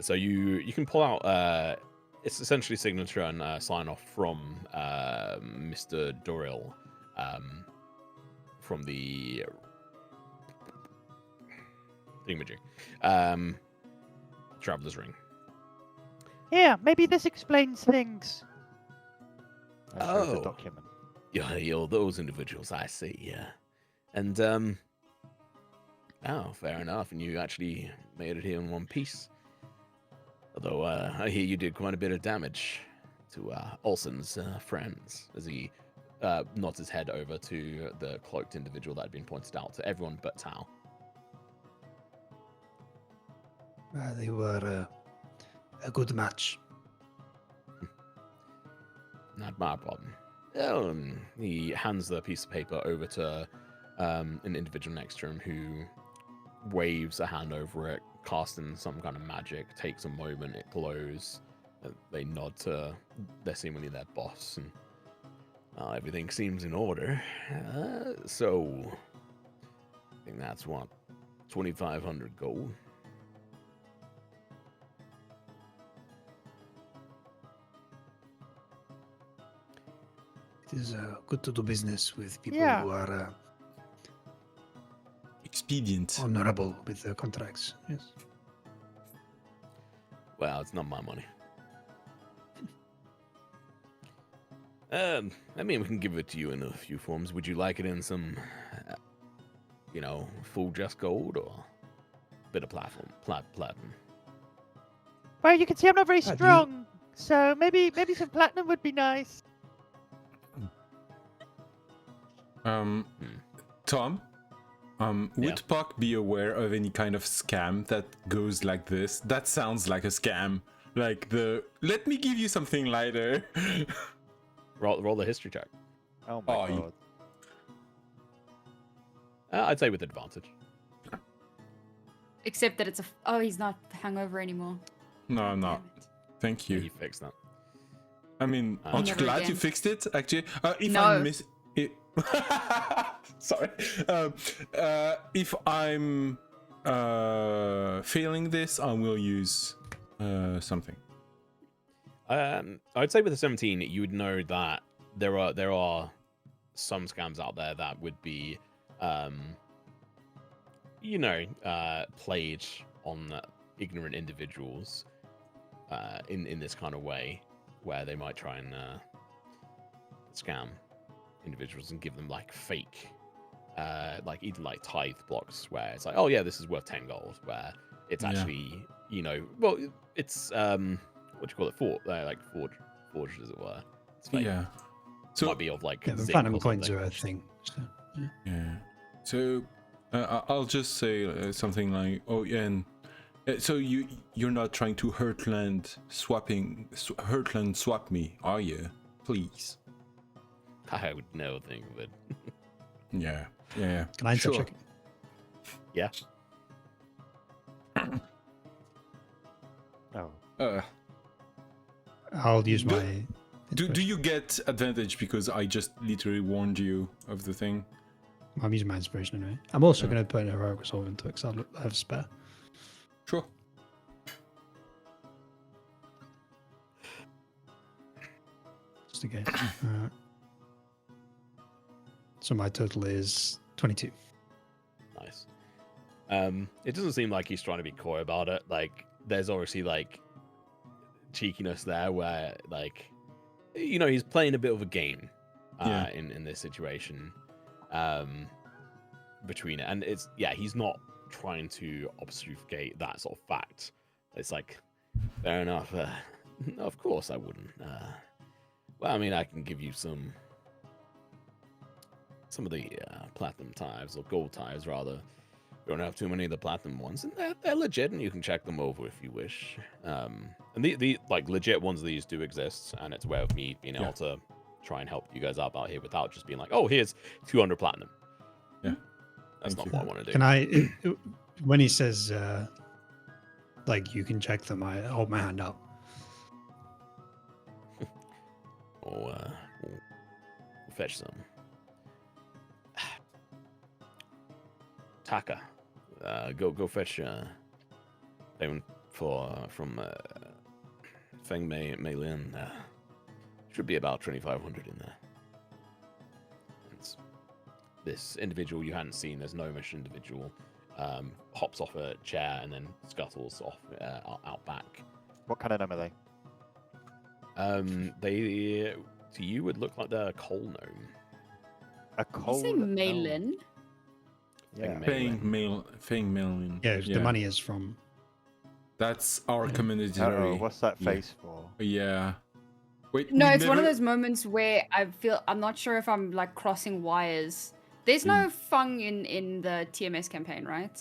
So you can pull out it's essentially signature and sign off from Mr. Doril from the thingamajig. Traveler's ring. Yeah, maybe this explains things. I show the Oh. document. You're those individuals, I see, yeah. And oh, fair enough. And you actually made it here in one piece. Although I hear you did quite a bit of damage to Olsen's friends, as he nods his head over to the cloaked individual that had been pointed out to everyone but Tao. They were a good match. Not my problem. Oh, and he hands the piece of paper over to an individual next to him who waves a hand over it, casting some kind of magic. Takes a moment, it glows. They nod to seemingly their boss, and everything seems in order. So, I think that's what 2,500 gold. It is good to do business with people Yeah. who are Expedient. honorable with their contracts. Yes. Well, it's not my money. I mean, we can give it to you in a few forms. Would you like it in some, full just gold or a bit of platinum? Well, you can see I'm not very do you- strong, so maybe some platinum would be nice. Tom, would Puck be aware of any kind of scam that goes like this? That sounds like a scam. Like let me give you something lighter. Roll the history check. Oh my Oh, god. I'd say with advantage. Except that it's a. Oh, he's not hungover anymore. No, I'm not. Damn it. Thank You you. fix that. I mean, aren't you Never glad you again. fixed it? Actually, if No. I miss it, sorry. If I'm Failing this, I will use something. I'd say with a 17, you would know that there are some scams out there that would be, played on ignorant individuals in this kind of way, where they might try and scam individuals and give them like fake, like either like tithe blocks, where it's like, oh yeah, this is worth 10 gold, where it's actually, well, it's what do you call it? Forged, as it were. It's fake. Yeah. So might be of like Yeah, the zinc platinum or coins something. are a thing. So, yeah. yeah. So I'll just say something like, oh yeah, and so you're not trying to Heartland swap me, are you? Please. I would never think of it. Yeah. Can I enter Sure. check? Yeah. Oh, I'll use Do- my. Do you get advantage because I just literally warned you of the thing? I'm using my inspiration anyway. I'm also Yeah. going to put a heroic resolve into it because I have spare. Sure. Just in case. So my total is 22. Nice. It doesn't seem like he's trying to be coy about it. Like, there's obviously like cheekiness there, where like, he's playing a bit of a game in this situation between it, and it's he's not trying to obfuscate that sort of fact. It's like, fair enough. Of course I wouldn't. Well, I mean, I can give you some of the platinum tithes, or gold tithes rather. We don't have too many of the platinum ones, and they're legit, and you can check them over if you wish. And the like legit ones of these do exist, and it's a way of me being able to try and help you guys out here without just being like, oh, here's 200 platinum. Yeah. That's Thank not you. what I want to do. Can I, when he says, like, you can check them, I hold my hand up. We'll fetch some. Taka, go fetch payment from Feng Mei Lin. Should be about 2,500 in there. It's this individual you hadn't seen, this gnomish individual, hops off a chair and then scuttles off out back. what kind of gnome are they? They to you would look like they're a coal gnome. A Did you coal say gnome. Malin? Yeah. Feng Melin. Yeah, the money is from. That's our Yeah. community. Uh-oh, what's that Yeah. face for? Yeah. Wait. No, we it's one of never- those moments where I'm not sure if I'm like crossing wires. There's no fung in the TMS campaign, right?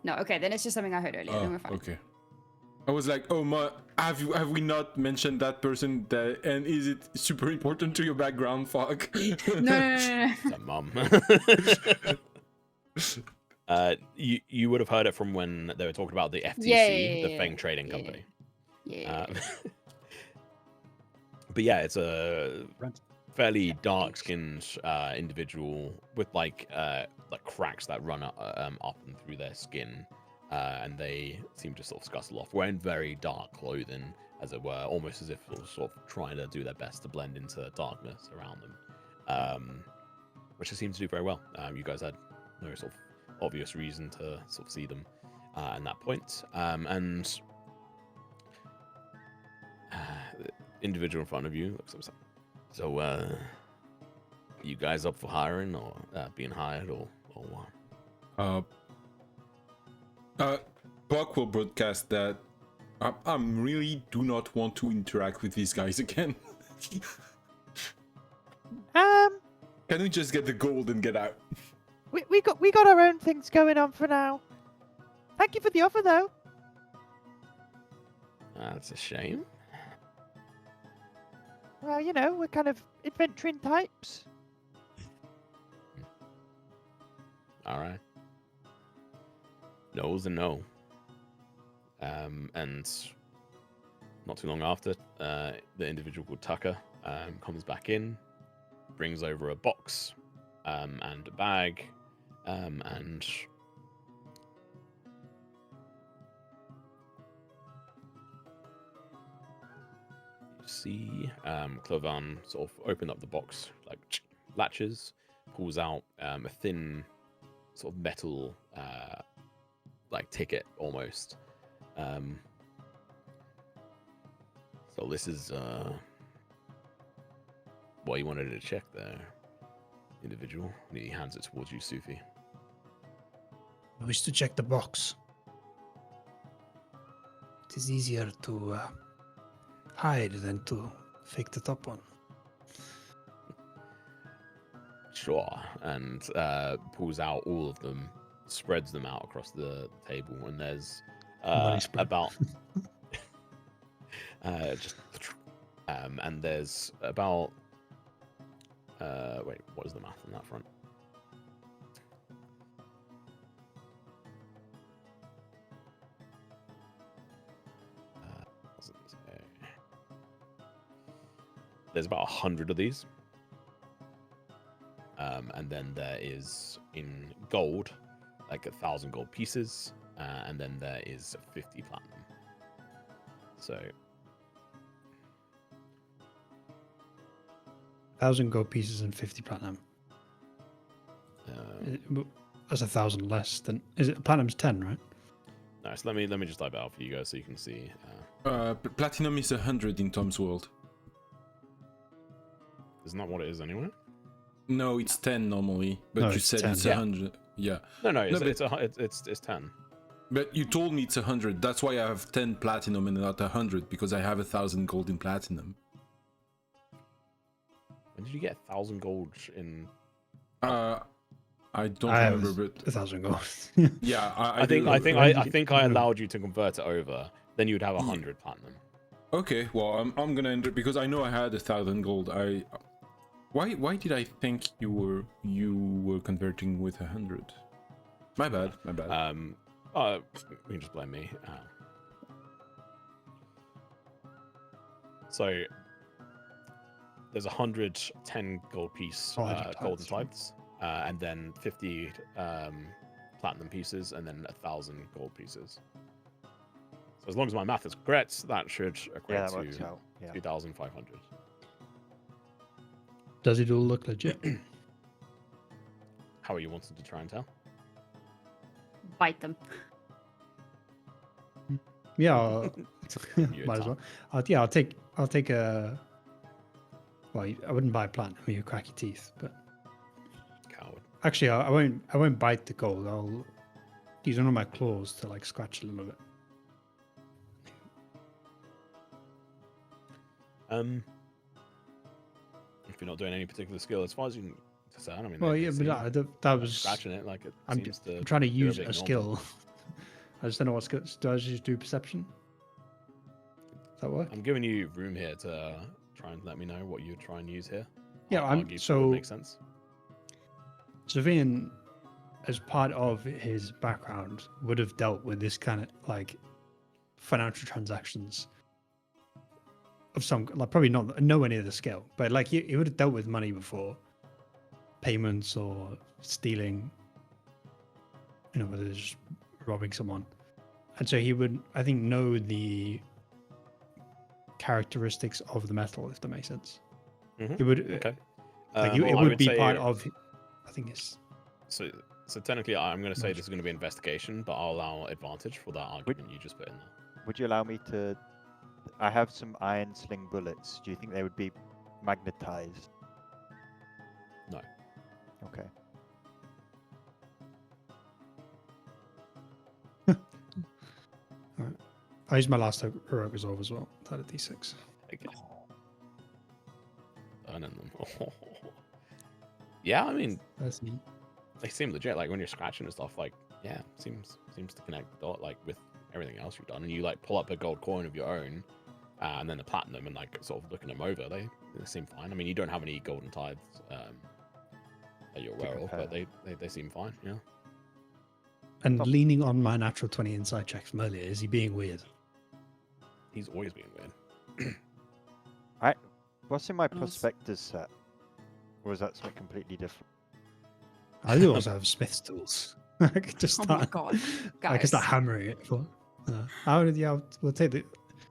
No, okay, then it's just something I heard earlier. Then we're fine. Okay. I was like, oh my, have we not mentioned that person? And is it super important to your background? Fuck. No. It's a mum. You would have heard it from when they were talking about the FTC, the Feng Trading Company. Yeah. But yeah, it's a fairly dark-skinned individual with like cracks that run up and through their skin, and they seem to sort of scuttle off, wearing very dark clothing, as it were, almost as if sort of trying to do their best to blend into the darkness around them, which they seem to do very well. You guys had no sort of obvious reason to sort of see them at that point, and the individual in front of you looks upset. So, you guys up for hiring or being hired or what? Buck will broadcast that I really do not want to interact with these guys again. Can we just get the gold and get out? We got our own things going on for now. Thank you for the offer, though. That's a shame. Well, you know, we're kind of adventuring types. All right. No's a no. And not too long after, the individual called Tucker comes back in, brings over a box and a bag, and see Clovan sort of open up the box, like latches, pulls out a thin sort of metal like ticket almost. So this is what you wanted to check there, individual. And he hands it towards you, Sufi. I wish to check the box. It is easier to hide than to fake the top one. Sure. And pulls out all of them, spreads them out across the table, and there's about and there's about wait, what is the math on that front? There's about 100 of these. And then there is in gold, like 1,000 gold pieces, and then there is 50 platinum. So 1,000 gold pieces and 50 platinum. That's 1,000 less than. Is it platinum's 10, right? no, so let me just type it out for you guys so you can see. Platinum is 100 in Tom's world. Isn't that what it is anyway? No, it's 10 normally, but No, you it's said 10. it's Yeah. 100. Yeah. No, but- it's 10. But you told me it's 100. That's why I have 10 platinum and not 100, because I have 1,000 gold in platinum. When did you get 1,000 gold in? I don't I remember, have but 1,000 gold. yeah, I think do- I allowed you to convert it over. Then you'd have 100 platinum. Okay, well, I'm gonna enter because I know I had 1,000 gold. Why did I think you were converting with 100? My bad. You can just blame me. So there's 110 gold piece golden tithes, and then 50 platinum pieces, and then 1,000 gold pieces. So as long as my math is correct, that should equate Yeah, that works to out. Yeah. 2,500. Does it all look legit? How are you wanting to try and tell? Bite them. Yeah, You might as attack. well. I'll take a. Well, I wouldn't buy platinum. You crack your teeth, but Coward. actually, I won't bite the gold. I'll use one of my claws to like scratch a little bit. If you're not doing any particular skill, as far as you can discern, I mean. Well, they yeah, seem but that was. scratching it like it I'm seems to. trying to do use everything a normal. skill. I just don't know what skill. Do I just do perception? Does that work? I'm giving you room here to try and let me know what you try and use here. Yeah, I'll I'm argue so. it makes sense. Savian, as part of his background, would have dealt with this kind of like financial transactions of some, like probably not nowhere near the scale, but like he would have dealt with money before, payments or stealing, you know, whether it's just robbing someone, and so he would, I think, know the characteristics of the metal, if that makes sense. Mhm. It would, Okay. like, Well, it I would be say- part of. I think it's. So technically, I'm going to say Nice. this is going to be investigation, but I'll allow advantage for that argument you just put in there. Would you allow me to? I have some iron sling bullets. Do you think they would be magnetized? No. Okay. I used my last heroic resolve as well. That a d6. Okay. Burning them. Yeah, I mean, That's neat. they seem legit. Like when you're scratching and stuff, like yeah, seems to connect the dot like with everything else you've done. And you like pull up a gold coin of your own, and then the platinum, and like sort of looking them over, they seem fine. I mean, you don't have any golden tithes that you're aware of, but they seem fine. Yeah. And Stop. leaning on my natural 20 inside check from earlier, is he being weird? He's always being weird. What's in my Nice. prospector's set? Or is that something completely different? I do also have Smith's tools. I could just Oh my start. God, I could start guys. hammering it. We'll take the.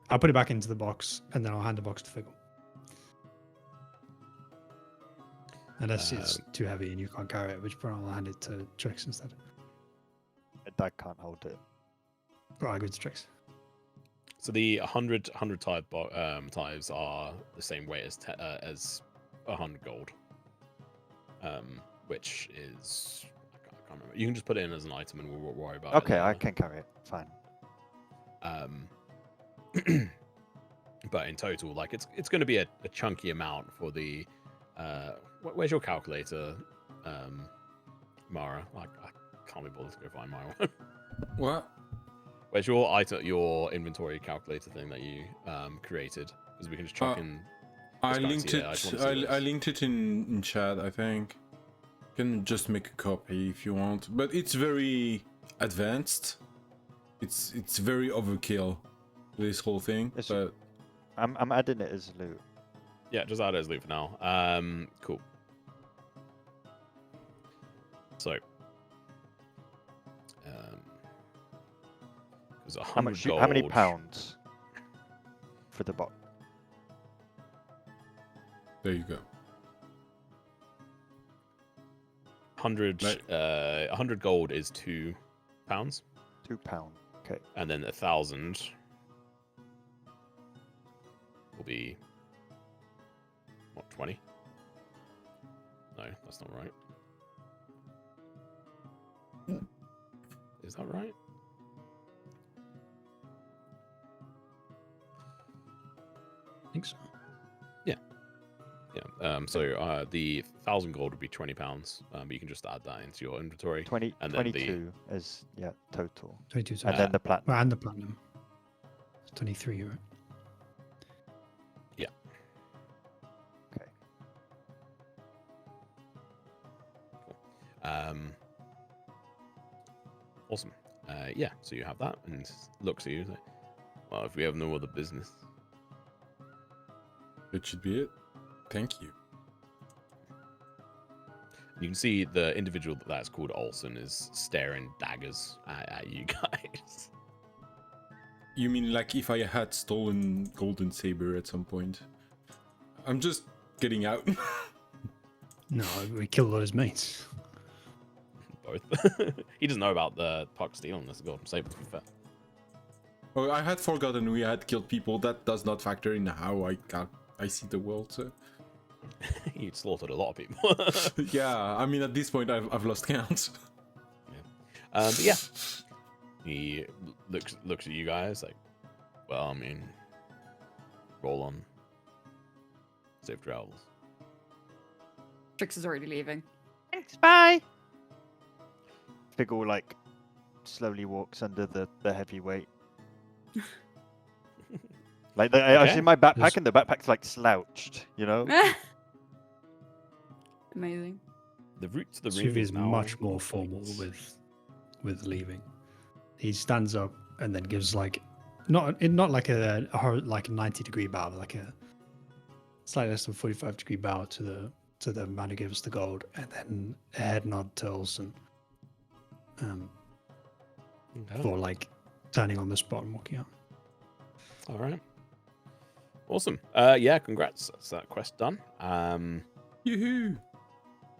I'll put it back into the box, and then I'll hand the box to Figgle. Unless it's too heavy and you can't carry it, which point I'll hand it to Trix instead. I can't hold it. Right, I go to Trix. So the 100 tithes are the same weight as 100 gold, which is I can't remember. You can just put it in as an item, and we'll worry about it. Okay, I later. can carry it. Fine. But in total, like it's going to be a chunky amount for the. Where's your calculator, Mara? I can't be bothered to go find my one. What? Where's your inventory calculator thing that you created? Because we can just chuck in. I this guy. linked So, it. yeah, I just wanna see I this. linked it in chat. I think. You can just make a copy if you want, but it's very advanced. It's very overkill. This whole thing, Yes, but I'm adding it as loot. Yeah, just add it as loot for now. Cool. So, because 100 How much? gold. How many pounds for the box? there you go. 100 Right. 100 gold is £2, £2. Okay. and then 1,000 will be what, 20? No, that's not right. Is that right? I think so. Yeah. So the 1,000 gold would be £20, but you can just add that into your inventory. 20, And then the- 22 is total, 22. and then the platinum. Well, and the platinum. It's 23, right? Yeah. Okay. Awesome. Yeah. So you have that, and looks at you. Like, well, if we have no other business, That should be it. Thank you. you can see the individual that's called Olsen is staring daggers at you guys. You mean like if I had stolen Golden Saber at some point? I'm just getting out. No, we killed all his mates. Both. He doesn't know about the Puck stealing this golden saber, to be fair. Oh, I had forgotten we had killed people. That does not factor in how I see the world. So. You slaughtered a lot of people. Yeah, I mean at this point I've lost count. But yeah, he looks at you guys like, well, I mean, roll on. Safe travels. Trix is already leaving. Thanks, bye. Figgle like slowly walks under the heavy weight. Like I was Okay. in my backpack, Yes. and the backpack's like slouched, you know. Amazing. The route to the Suvi ring is now much more formal with leaving. He stands up and then gives like not like a 90-degree bow, but like a slightly less than 45-degree bow to the man who gives the gold, and then a head nod to Olsen. Okay. For like turning on the spot and walking out. All right. Awesome. Yeah, congrats. That's that quest done. Yoo-hoo!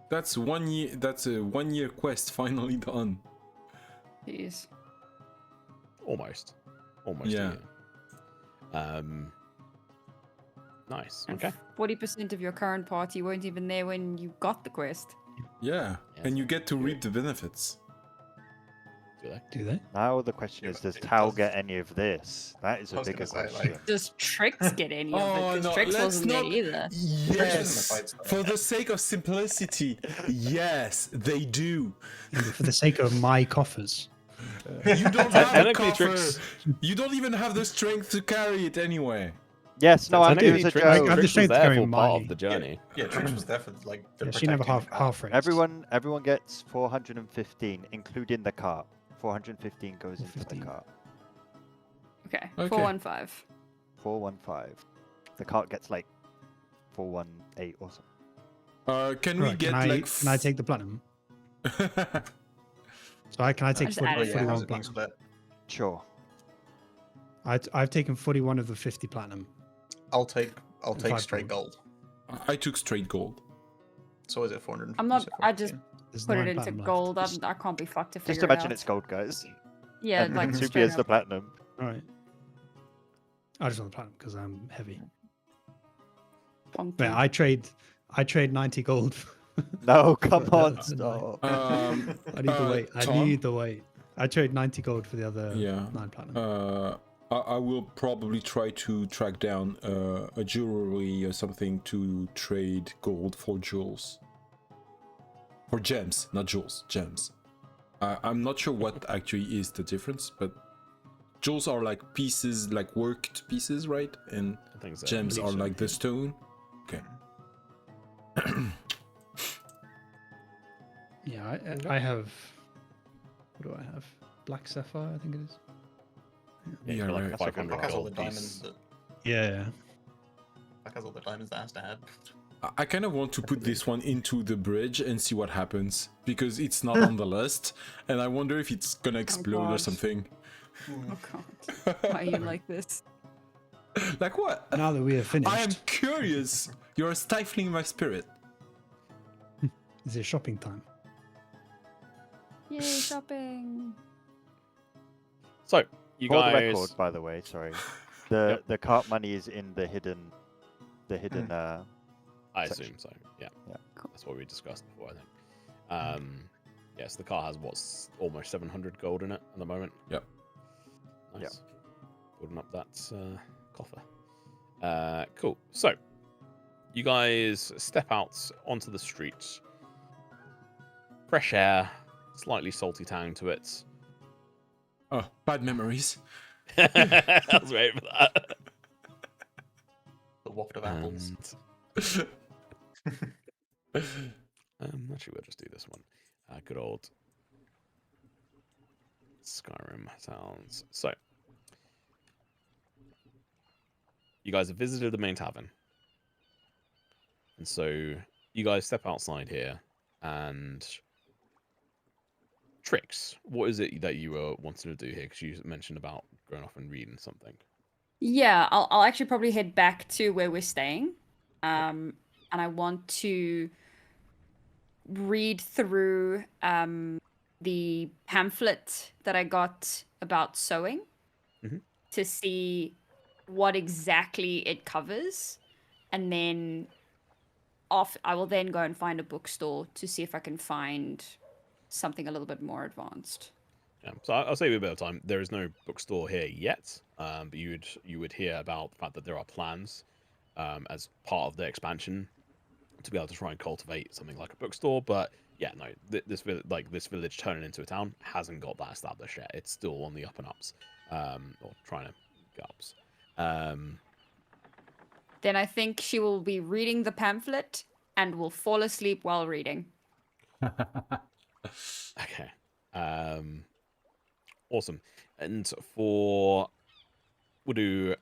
That's 1 year. That's a 1 year quest finally done. Jeez. Almost. Yeah. A year. Nice. And Okay. 40% of your current party weren't even there when you got the quest. Yeah, Yes. and you get to reap the benefits. Do they? Do they? Now the question Yeah, is, but does it Tao does- get any of this? That is I a was gonna bigger say, like- question. Does Trix get any of it? Oh, Because no, Trix let's wasn't not- there either. Yes, for the sake of simplicity, yes, they do. For the sake of my coffers. You don't have the Technically, coffer. Trix- You don't even have the strength to carry it anyway. Yes, no, I'm Technically, it was a Trix- I joke. have the Trix was strength to there carry for part money. of the journey. Yeah, Trix was there for like the Yeah, she never protecting half raised. Everyone gets 415, including the cart. 415 goes into the 415. cart. Okay, Okay. 415. 415. The cart gets like 418 or something. Can we Right, get can I, like? can I take the platinum? So can I take just 40, added it. 41 how's it being platinum? split? Sure. I've taken 41 of the 50 platinum. I'll take And 5 straight gold. I took straight gold. So is it 450? I'm not. I just There's put it 9 into platinum left. gold. I can't be fucked to figure Just it imagine out. it's gold, guys. Yeah, And like Supi straight is the up. platinum. All right. I just want the platinum because I'm heavy. Punky. But I trade 90 gold. No, come the on, other stop. I need the weight. I Tom? need the weight. I trade 90 gold for the other Yeah. 9 platinum. I will probably try to track down a jewelry or something to trade gold for jewels. For gems, not jewels, gems. I'm not sure what actually is the difference, but jewels are like pieces, like worked pieces, right? And I think so. gems believe are so, like the yeah. stone. Okay. Yeah, I have. What do I have? Black sapphire, I think it is. Yeah, Yeah, for like right. That's okay. 500 Buck has all the gold diamonds piece. that Yeah. Buck has all the diamonds that has to have. I kind of want to put this one into the bridge and see what happens, because it's not on the list, and I wonder if it's gonna explode or God. something. Oh god. Why are you like this? Like what? Now that we are finished, I am curious. You're stifling my spirit. is it shopping time? Yay, shopping. So, you For the guys. record, by the way, sorry. The cart money is in the hidden I section. assume so. Yeah. Yeah. That's what we discussed before, I think. Yes, the car has what's almost 700 gold in it at the moment. Yep. Nice. Yep. Building up that coffer. Cool. So, you guys step out onto the street. Fresh air, slightly salty tang to it. Oh, bad memories. I was waiting for that. The waft of apples. Actually, we'll just do this one. Good old Skyrim sounds. So, you guys have visited the main tavern, and so you guys step outside here. And Trix, what is it that you were wanting to do here? Because you mentioned about going off and reading something. Yeah, I'll actually probably head back to where we're staying. And I want to read through the pamphlet that I got about sewing to see what exactly it covers. And then I will then go and find a bookstore to see if I can find something a little bit more advanced. Yeah, so I'll save you a bit of time. There is no bookstore here yet, but you would hear about the fact that there are plans as part of the expansion to be able to try and cultivate something like a bookstore. But yeah, no, this village turning into a town hasn't got that established yet. It's still on the up and ups, or trying to get ups. Then I think she will be reading the pamphlet and will fall asleep while reading. Okay. Awesome. And for we'll do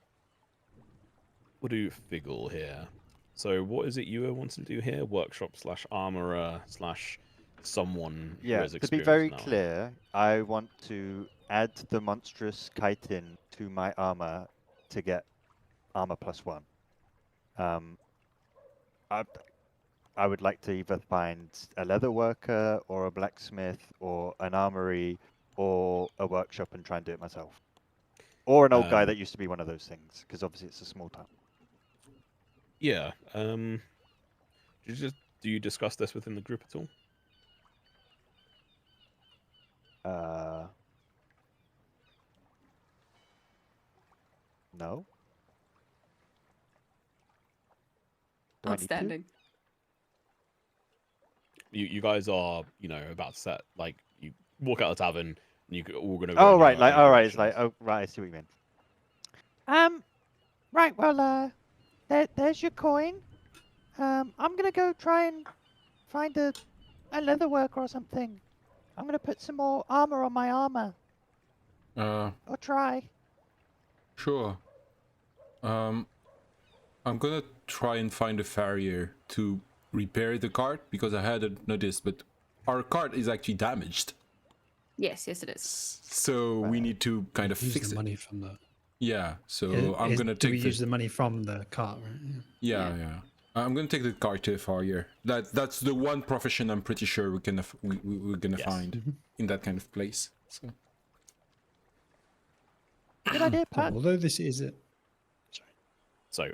Figgle here. So what is it you were wanting to do here? Workshop / armorer / someone who Yeah, has to be experience very now. clear, I want to add the monstrous chitin to my armor to get armor +1. I would like to either find a leather worker or a blacksmith or an armory or a workshop and try and do it myself. Or an old guy that used to be one of those things, because obviously it's a small town. Yeah. Do you discuss this within the group at all? No. Do I need to? Outstanding. You guys are, about to set, like, you walk out of the tavern, and you all going to Oh, right, it's like, oh, right, I see what you mean. Right, well, there's your coin. I'm gonna go try and find a leather worker or something. I'm gonna put some more armor on my armor. Or try. Sure. I'm gonna try and find a farrier to repair the cart, because I hadn't noticed, but our cart is actually damaged. Yes, it is. So we need to kind of Use fix the it. money from the Yeah, so I'm gonna Do we take use the money from the cart? Right? Yeah. I'm gonna take the cart to the farrier. That's the one profession I'm pretty sure we're gonna Yes. find in that kind of place. So Good idea, Oh, Pat. although this is a So,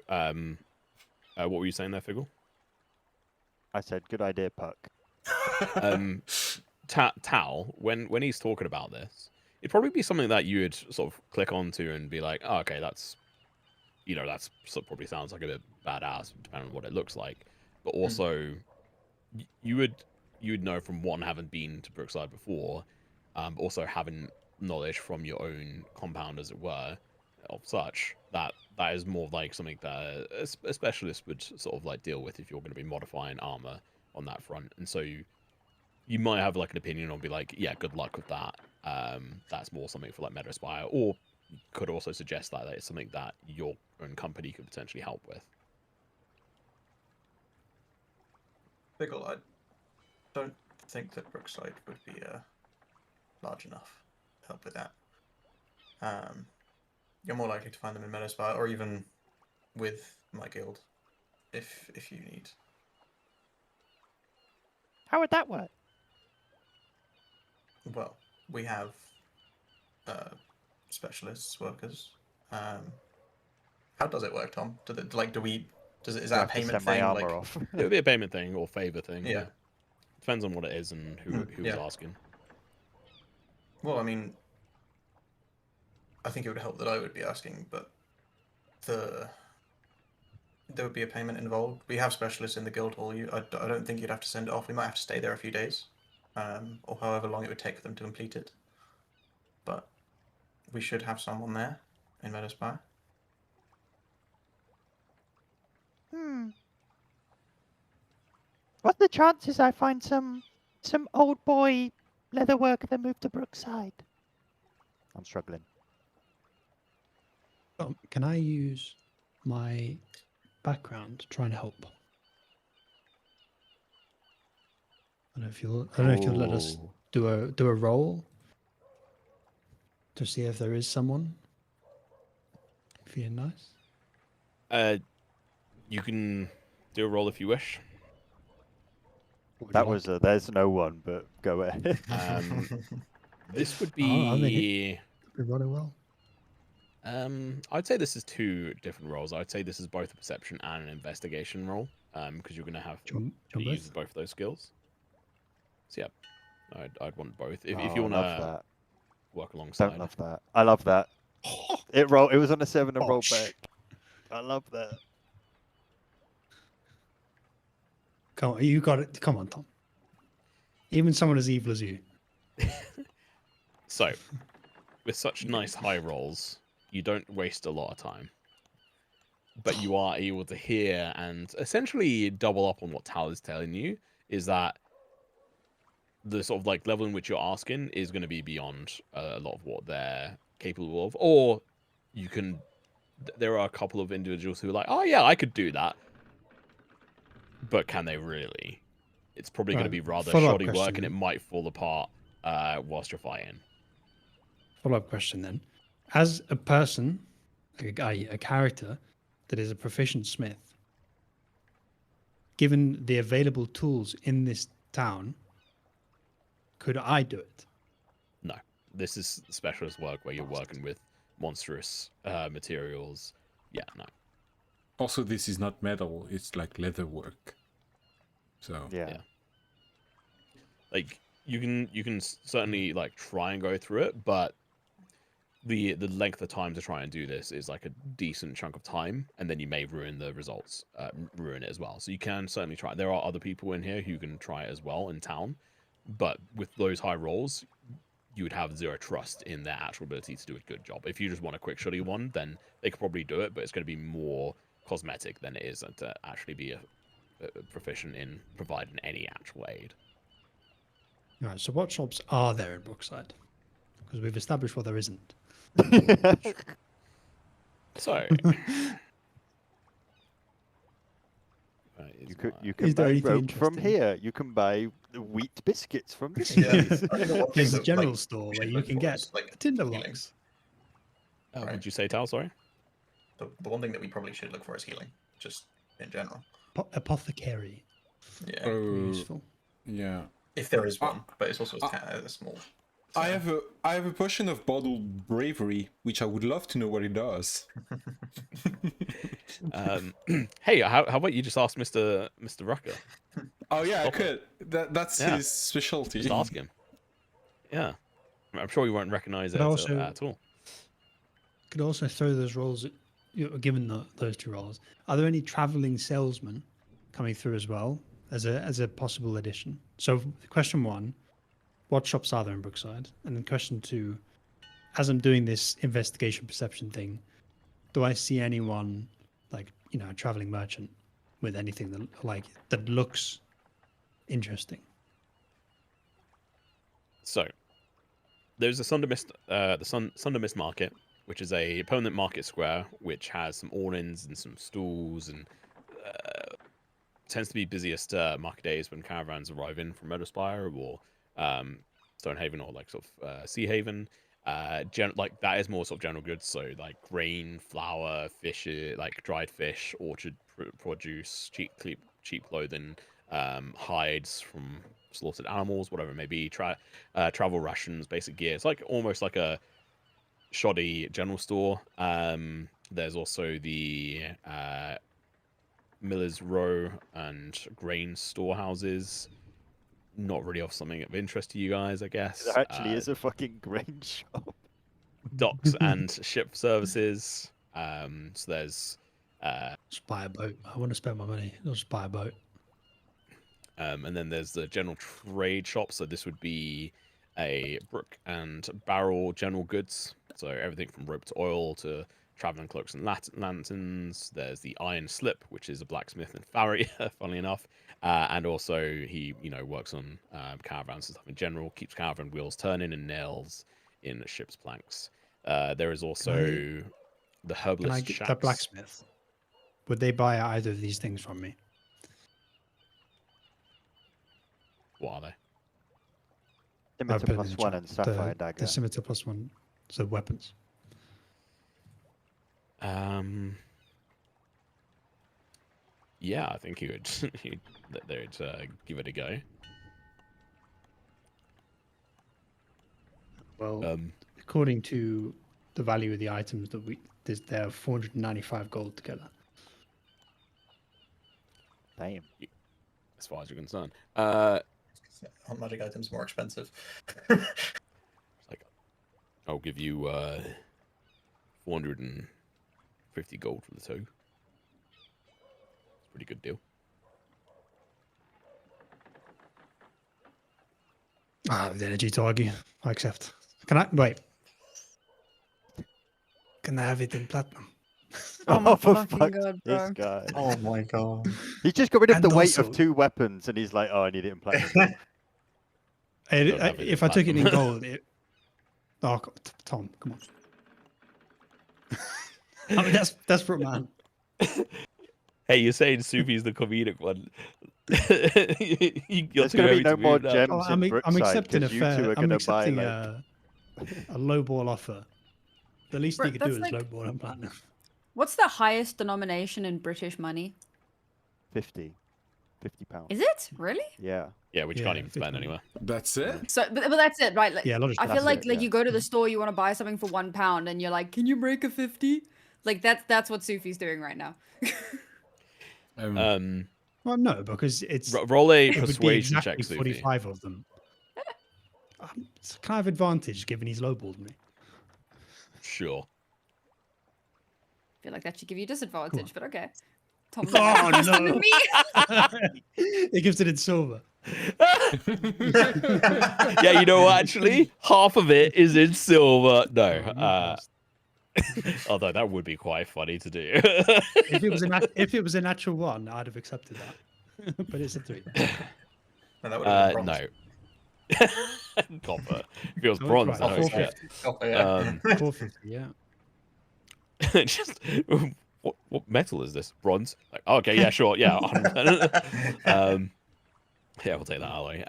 what were you saying there, Figgle? I said, good idea, Puck. Tal, when he's talking about this, it'd probably be something that you would sort of click onto and be like, oh, okay, that's probably sounds like a bit badass, depending on what it looks like. But also, you would know from one, having been to Brookside before, but also having knowledge from your own compound, as it were, of such that is more like something that a specialist would sort of like deal with if you're going to be modifying armor on that front. And so you might have like an opinion on, be like, yeah, good luck with that. That's more something for like Metaspire, or you could also suggest that it's something that your own company could potentially help with. Biggle, I don't think that Brookside would be large enough to help with that. You're more likely to find them in Metaspire, or even with my guild, if you need. How would that work? Well, we have specialists, workers. How does it work, Tom? Is that a payment send my thing? armor off. It would be a payment thing or favor thing. Yeah. Depends on what it is and who's asking. Well, I mean, I think it would help that I would be asking, but there would be a payment involved. We have specialists in the guild hall. I don't think you'd have to send it off. We might have to stay there a few days, or however long it would take for them to complete it. But we should have someone there in Metaspire. What's the chances I find some old boy leather worker that moved to Brookside? I'm struggling. Can I use my background to try and help? I don't know if you'll let us do a roll to see if there is someone. Feeling nice. You can do a roll if you wish. That was there's no one, but go ahead. This would I be. We're running well. I'd say this is two different roles. I'd say this is both a perception and an investigation role, because you're going to have to use both of those skills. So yeah, I'd want both. If you want to work alongside. Don't love that. I love that. It was on a 7 and rolled back. I love that. Come on, you got it. Come on, Tom. Even someone as evil as you. So, with such nice high rolls, you don't waste a lot of time. But you are able to hear and essentially double up on what Tal is telling you, is that the sort of like level in which you're asking is going to be beyond a lot of what they're capable of. Or you can, there are a couple of individuals who are like, oh yeah, I could do that. But can they really? It's probably going to be rather shoddy work, and it might fall apart whilst you're fighting. Follow-up question then. As a person, a character that is a proficient smith, given the available tools in this town, could I do it? No. This is specialist work where you're working with monstrous materials. Yeah, no. Also, this is not metal; it's like leather work. So yeah. Like you can certainly like try and go through it, but the length of time to try and do this is like a decent chunk of time, and then you may ruin the results, ruin it as well. So you can certainly try. There are other people in here who can try it as well in town, but with those high rolls, you would have zero trust in their actual ability to do a good job. If you just want a quick shoddy one, then they could probably do it, but it's going to be more cosmetic than it is to actually be a proficient in providing any actual aid. All right, so what shops are there in Brookside? Because we've established what there isn't. So you can buy rope from here. You can buy wheat biscuits from this place. There's a general store where you can get Tinder blocks. Right. Would you say, Tal? Sorry. The one thing that we probably should look for is healing, just in general. Apothecary. Yeah, Very Oh, useful. yeah. if there is one, but it's also a small. I have a potion of bottled bravery, which I would love to know what it does. Hey, how about you just ask Mr. Rucker? Oh yeah, I Stop could. That's Yeah. his specialty. Just ask him. Yeah, I'm sure you won't recognize it But also- at all. Could also throw those rolls, given those 2 rolls. Are there any traveling salesmen coming through as well as a possible addition? So question 1, what shops are there in Brookside? And then question 2, as I'm doing this investigation perception thing, do I see anyone like, a traveling merchant with anything that looks interesting? So, there's a Sunder Mist, the Sunder Mist Market, which is a permanent market square, which has some awnings and some stalls, and tends to be busiest market days when caravans arrive in from Meadowspire or Stonehaven or like sort of Sea Haven. Like that is more sort of general goods, so like grain, flour, fish, like dried fish, orchard produce, cheap clothing, hides from slaughtered animals, whatever it may be, travel rations, basic gear. It's like almost like a shoddy general store. There's also the Miller's Row and grain storehouses. Not really of something of interest to you guys, I guess. There actually is a fucking grain shop. Docks and ship services. So there's Just buy a boat. I want to spend my money. I'll just buy a boat. and then there's the general trade shop. So this would be a brook and barrel general goods. So everything from rope to oil to traveling cloaks and lanterns. There's the iron slip, which is a blacksmith and farrier, funnily enough. And also he, works on caravans and stuff in general, keeps caravan wheels turning and nails in ship's planks. There is also the Can I herbalist get shacks. that blacksmith? Would they buy either of these things from me? What are they? I'll Scimitar put it in the +1 chat. and sapphire The dagger. scimitar +1, so weapons. Yeah, I think he would. They'd give it a go. Well, according to the value of the items that they're 495 gold together. Damn. As far as you're concerned. Aren't magic items more expensive? I'll give you 450 gold for the 2. It's a pretty good deal. I have the energy to argue. I accept. Can I wait? Can I have it in platinum? Oh my for fucking fuck's God, this bro. guy. Oh my god. He's just got rid of And the weight also- of 2 weapons, and he's like, "Oh, I need it in platinum." Don't have it If in I took it in platinum. gold, Tom, come on. I'm a desperate man. Hey, you're saying Sufi's the comedic one. You're There's too gonna be heavy no to more move now. gems Oh, in I'm Brookside accepting a 'cause you two fair. are I'm gonna buy accepting like a low ball offer. The least Bro, you could do is that's low like- ball and platinum. What's the highest denomination in British money? 50 pounds. Is it really? Yeah. Yeah, which you Yeah, can't even spend 50. anywhere. That's it? So, but that's it, right? Like, Yeah, a lot of I feel That's like it, like yeah. you go to the store, you want to buy something for £1, and you're like, "Can you break a 50?" Like that's what Sufi's doing right now. Well, no, because it's Roll a it would be persuasion exactly check, Sufi. 45 of them. It's kind of advantage given he's lowballed me. Sure. I feel like that should give you disadvantage, but okay. Tom's Oh, faster no. than me. He gives it in silver. Yeah, you know what, actually? Half of it is in silver. No. Although that would be quite funny to do. If it was a natural 1, I'd have accepted that. But it's a 3. No, that would have been No. bronze. Copper. If it was Oh, bronze, right, no 450. shit. Copper, yeah. 450, yeah. Just what metal is this? Bronze? Like, okay, yeah, sure, yeah, 100%. Yeah, we'll take that, Ali.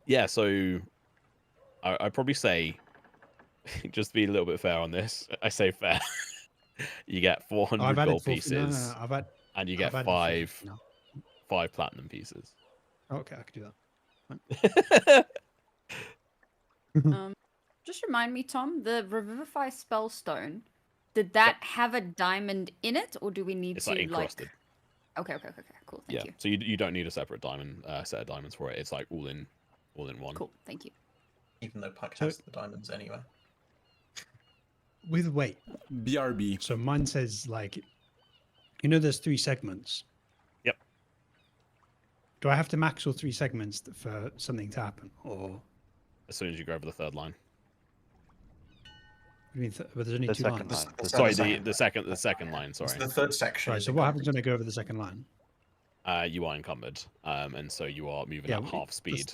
Yeah, so I'd probably say just to be a little bit fair on this, I say fair. You get Oh, 400 I've added gold 450. No, pieces, and you get I've added 450 now. 5 platinum pieces. Okay, I can do Just remind me, Tom, the Revivify Spellstone, did that have a diamond in it, or do we need It's to like encrusted. Okay, cool. Thank you. So you don't need a separate diamond set of diamonds for it. It's like all in one. Cool, thank you. Even though Puck So- has the diamonds anyway. With weight. BRB. So mine says like, you know, there's 3 segments. Yep. Do I have to max all 3 segments for something to happen, or As soon as you go over the third line. I mean, but there's only The 2 second lines. line. Sorry, the second line. It's Sorry. the third section. Right. is So what encumbered. happens when I go over the second line? You are encumbered, and so you are moving Yeah, at well, half that's speed.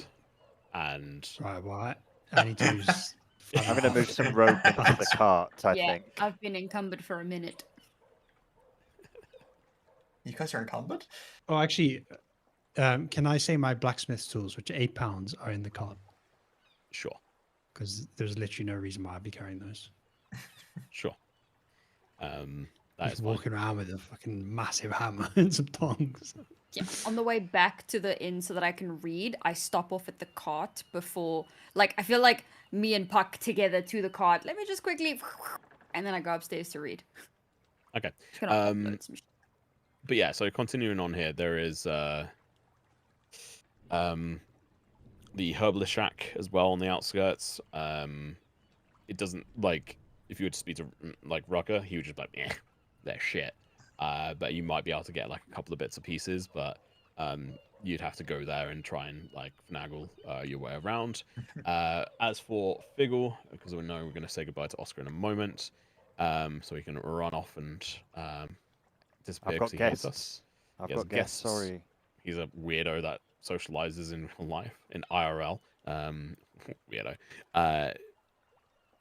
And Right. Well, I need to use. I'm going to move some rope into the cart, I Yeah, think. I've been encumbered for a minute. You guys are encumbered? Oh, actually, can I say my blacksmith's tools, which are £8, are in the cart? sure, Because there's literally no reason why I'd be carrying those. sure. That Just is fine. walking around with a fucking massive hammer and some tongs. Yeah. On the way back to the inn so that I can read, I stop off at the cart before. Like, I feel like me and Puck together to the cart. Let me just quickly. And then I go upstairs to read. Okay. Just gonna upload some shit. But yeah, so continuing on here, there is the herbalist shack as well on the outskirts. It doesn't like if you were to speak to like Rucker, he would just be like, eh, they're shit. But you might be able to get like a couple of bits and pieces, but you'd have to go there and try and like finagle your way around. As for Figgle, because we know we're going to say goodbye to Oscar in a moment, so he can run off and disappear I've got because he hates guests. us. I've He has got guests, guests. sorry. He's a weirdo that socializes in real life, in IRL. Weirdo.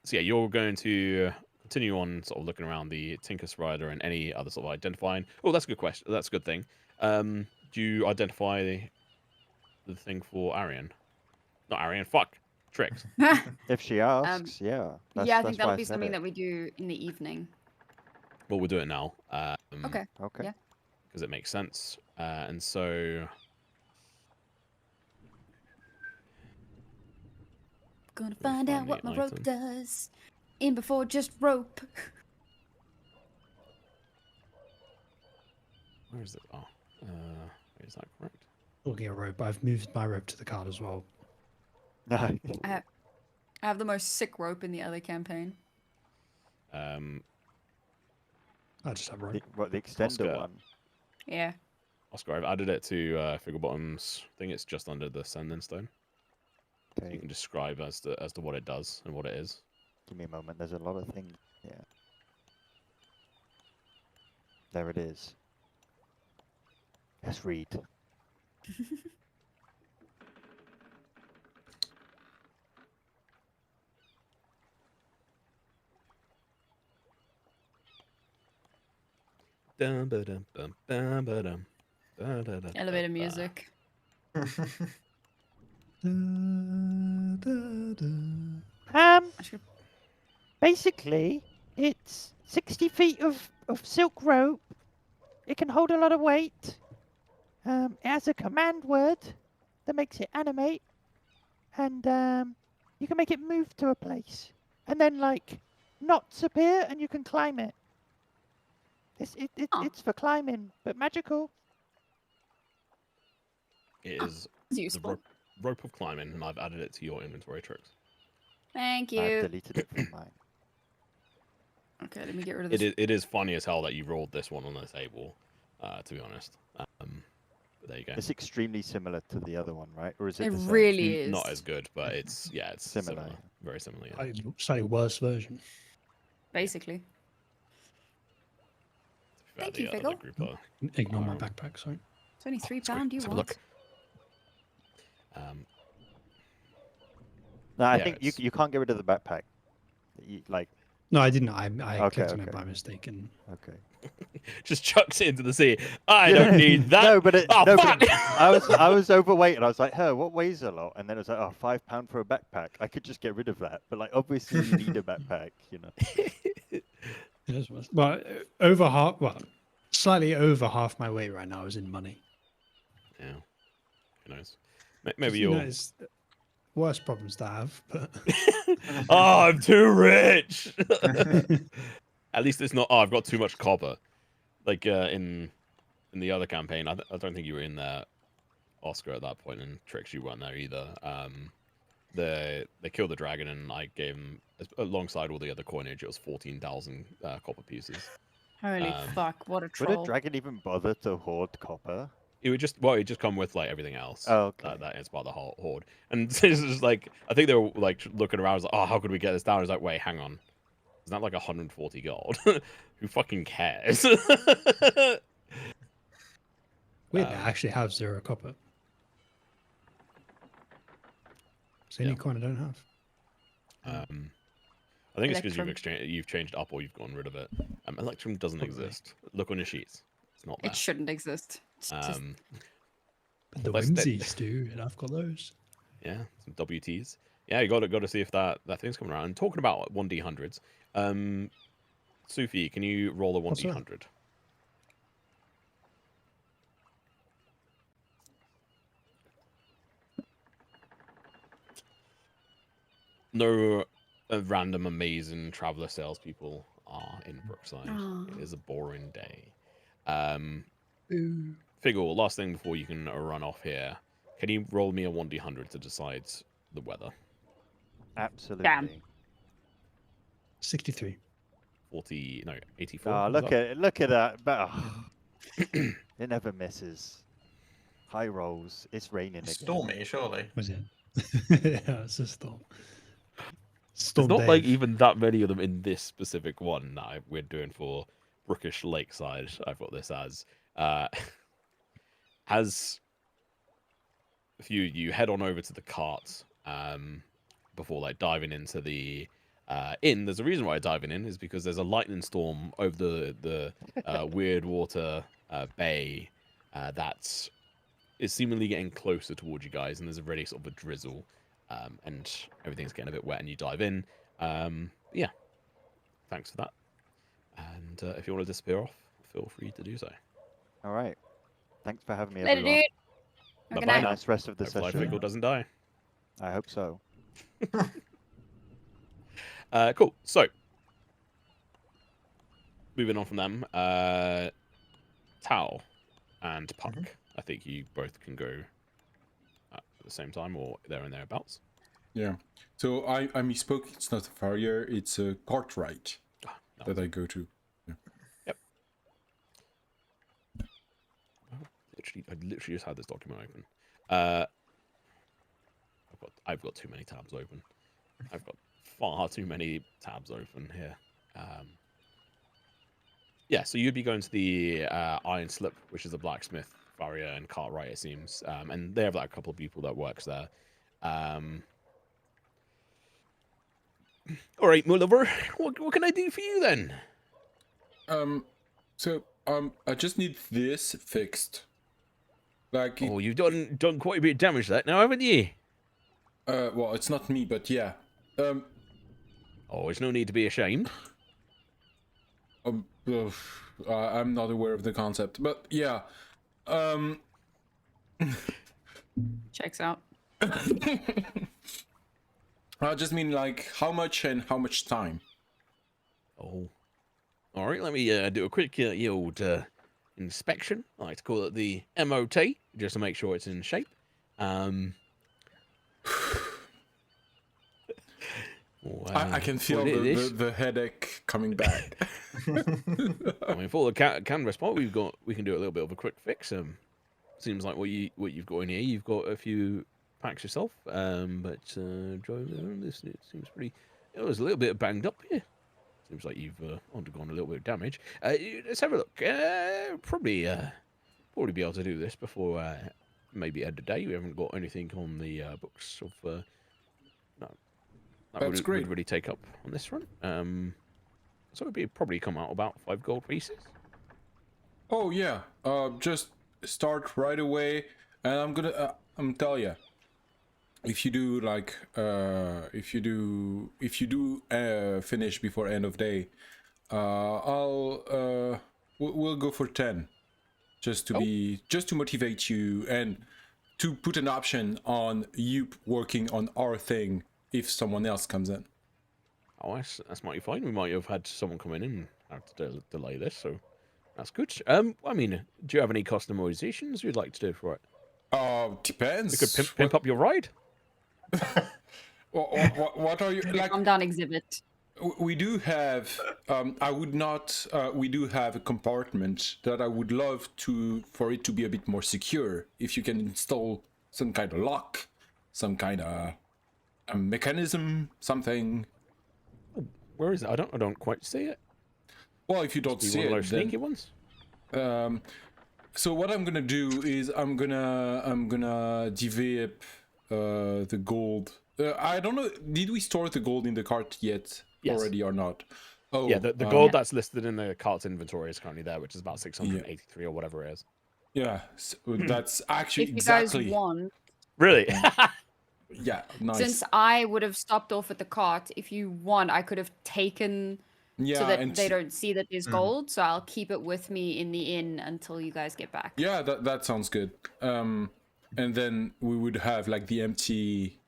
So yeah, you're going to continue on sort of looking around the Tinker's Rider and any other sort of identifying. Oh, that's a good question. That's a good thing. Do you identify the thing for Arian? Not Arian, fuck. Tricks. If she asks, yeah. Yeah, I think that's why that'll be said something it. that we do in the evening. Well, we'll do it now. Okay. Okay. Yeah. Because it makes sense. And so... Gonna Let me find out find what the my rope item. does. In before just rope. Where is it? Oh. Is that correct? Talking of rope, I've moved my rope to the cart as well. No. I have the most sick rope in the other campaign. I just have rope. The extender Oscar. one? Yeah. Oscar, I've added it to Figglebottom's thing. It's just under the Sending Stone. You Okay. can describe as to what it does and what it is. Give me a moment. There's a lot of things. Yeah. There it is. Let's read. Dum, ba-dum, bum, bum, ba-dum, ba-da-da, Elevator ba-ba. music. I should- Basically, it's 60 feet of silk rope. It can hold a lot of weight. It has a command word that makes it animate. And you can make it move to a place. And then, like, knots appear and you can climb it. Oh. It's for climbing, but magical. It is It's the useful. rope of climbing, and I've added it to your inventory tricks. Thank I've you. deleted it from mine. Okay, let me get rid of this. It is funny as hell that you rolled this one on the table, to be honest. But there you go. It's extremely similar to the other one, right? Or is it It the same? really is. Not as good, but it's it's Similar. similar. Very similar. Yeah. Slightly worse version. Basically. To be fair, Thank you, the other Figgle. group are- Ignore my are- backpack, sorry. It's only £3. Screw- You let's have a want? look. No, I Yeah, think it's- you can't get rid of the backpack. Like No, I didn't. I Okay, clicked on it okay. by mistake. And Okay. Just chucks it into the sea. I don't need that. No, but oh, no, fuck! but I was overweight, and I was like, "Huh, what weighs a lot?" And then it was like, "Oh, £5 for a backpack. I could just get rid of that." But like, obviously, you need a backpack, you know. well, over half. Well, slightly over half my weight right now is in money. Yeah. Who knows? Just, Maybe you know, you'll. it's worse problems to have, but oh, I'm too rich. At least it's not. Oh, I've got too much copper. Like in the other campaign, I don't think you were in there, Oscar, at that point, and Trix, you weren't there either. They killed the dragon, and I gave them alongside all the other coinage. It was 14,000 copper pieces. Holy fuck, what a Would a troll. dragon even bother to hoard copper? It would just come with like everything else. Oh, okay. That is part of the horde. And it's just like I think they were like looking around, like, oh, how could we get this down? It's like, wait, hang on, is that like 140 gold? Who fucking cares? weird. I actually have 0 copper. It's the only coin I don't have. I think it's because Electrum. you've changed up or you've gotten rid of it. Electrum doesn't exist. Look on your sheets. It's not there. It shouldn't exist. It's just... But the Well, that's whimsies do, and I've got those. Yeah, some WTs. Yeah, you got to see if that thing's coming around. And talking about 1d100s, Sufi, can you roll a 1d100? No random amazing traveler salespeople are in Brookside. It is a boring day. Figgle, last thing before you can run off here. Can you roll me a 1d100 to decide the weather? Absolutely. Damn. 63. 40, no, 84. Oh, was that? look at that. But it never misses. High rolls. It's raining again. Stormy, surely. Was it? Yeah, it's a storm. There's Storm not like Dave. even that many of them in this specific one that we're doing for Brookish Lakeside. I've got this as if you head on over to the cart before like diving into the inn. There's a reason why I'm diving in is because there's a lightning storm over the weird water bay that is seemingly getting closer towards you guys, and there's already sort of a drizzle. And everything's getting a bit wet, and you dive in. Yeah, thanks for that. And if you want to disappear off, feel free to do so. All right. Thanks for having me, Later, everyone. dude. Bye Good bye night. now. Nice rest of the Hopefully session. Fickle doesn't die. I hope so. Cool. So, moving on from them, Tao and Puck. I think you both can go at the same time, or there and thereabouts. Yeah. So I misspoke. It's not a farrier. It's a cartwright No. that I go to. Yeah. Yep. I literally just had this document open. I've got too many tabs open. I've got far too many tabs open here. Yeah, so you'd be going to the Iron Slip, which is a blacksmith, farrier, and cartwright, it seems. And they have like a couple of people that works there. All right, my lover, what can I do for you then? I just need this fixed. Like, Oh, you've done quite a bit of damage to that now, haven't you? well, it's not me, but yeah. Oh, there's no need to be ashamed. I'm not aware of the concept, but yeah. Checks out. I just mean like how much and how much time. Oh, all right. Let me do a quick old inspection. I like to call it the MOT, just to make sure it's in shape. I can feel the headache coming back. I mean, for the canvas part, we can do a little bit of a quick fix. Seems like what you've got in here, you've got a few packs yourself. But this it seems pretty. It was a little bit banged up here. Seems like you've undergone a little bit of damage. Let's have a look. Probably be able to do this before maybe end of day. We haven't got anything on the books of. No, that That's great. would really take up on this front. So it'd be probably come out about 5 gold pieces. Oh yeah, just start right away, and I'm gonna tell you, if you do like if you do finish before end of day, we'll go for 10, just to motivate you and to put an option on you working on our thing if someone else comes in. Oh, that's mighty fine. We might have had someone come in and have to delay this, so that's good. I mean, do you have any customizations you'd like to do for it? Depends. You could pimp up your ride. What are you like? Calm down, exhibit. We do have. I would not. We do have a compartment that I would love for it to be a bit more secure. If you can install some kind of lock, some kind of a mechanism, something. Where is it? I don't quite see it. Well, if you don't see one of it, those sneaky ones. So what I'm gonna do is I'm gonna develop the gold. I don't know. Did we store the gold in the cart yet already or not? Oh, yeah. The gold that's listed in the cart's inventory is currently there, which is about 683 or whatever it is. Yeah, so that's actually If you exactly. guys want, Really? Yeah, nice. since I would have stopped off at the cart, if you want, I could have taken so that they don't see that there's gold. So I'll keep it with me in the inn until you guys get back. Yeah, that sounds good. And then we would have like the empty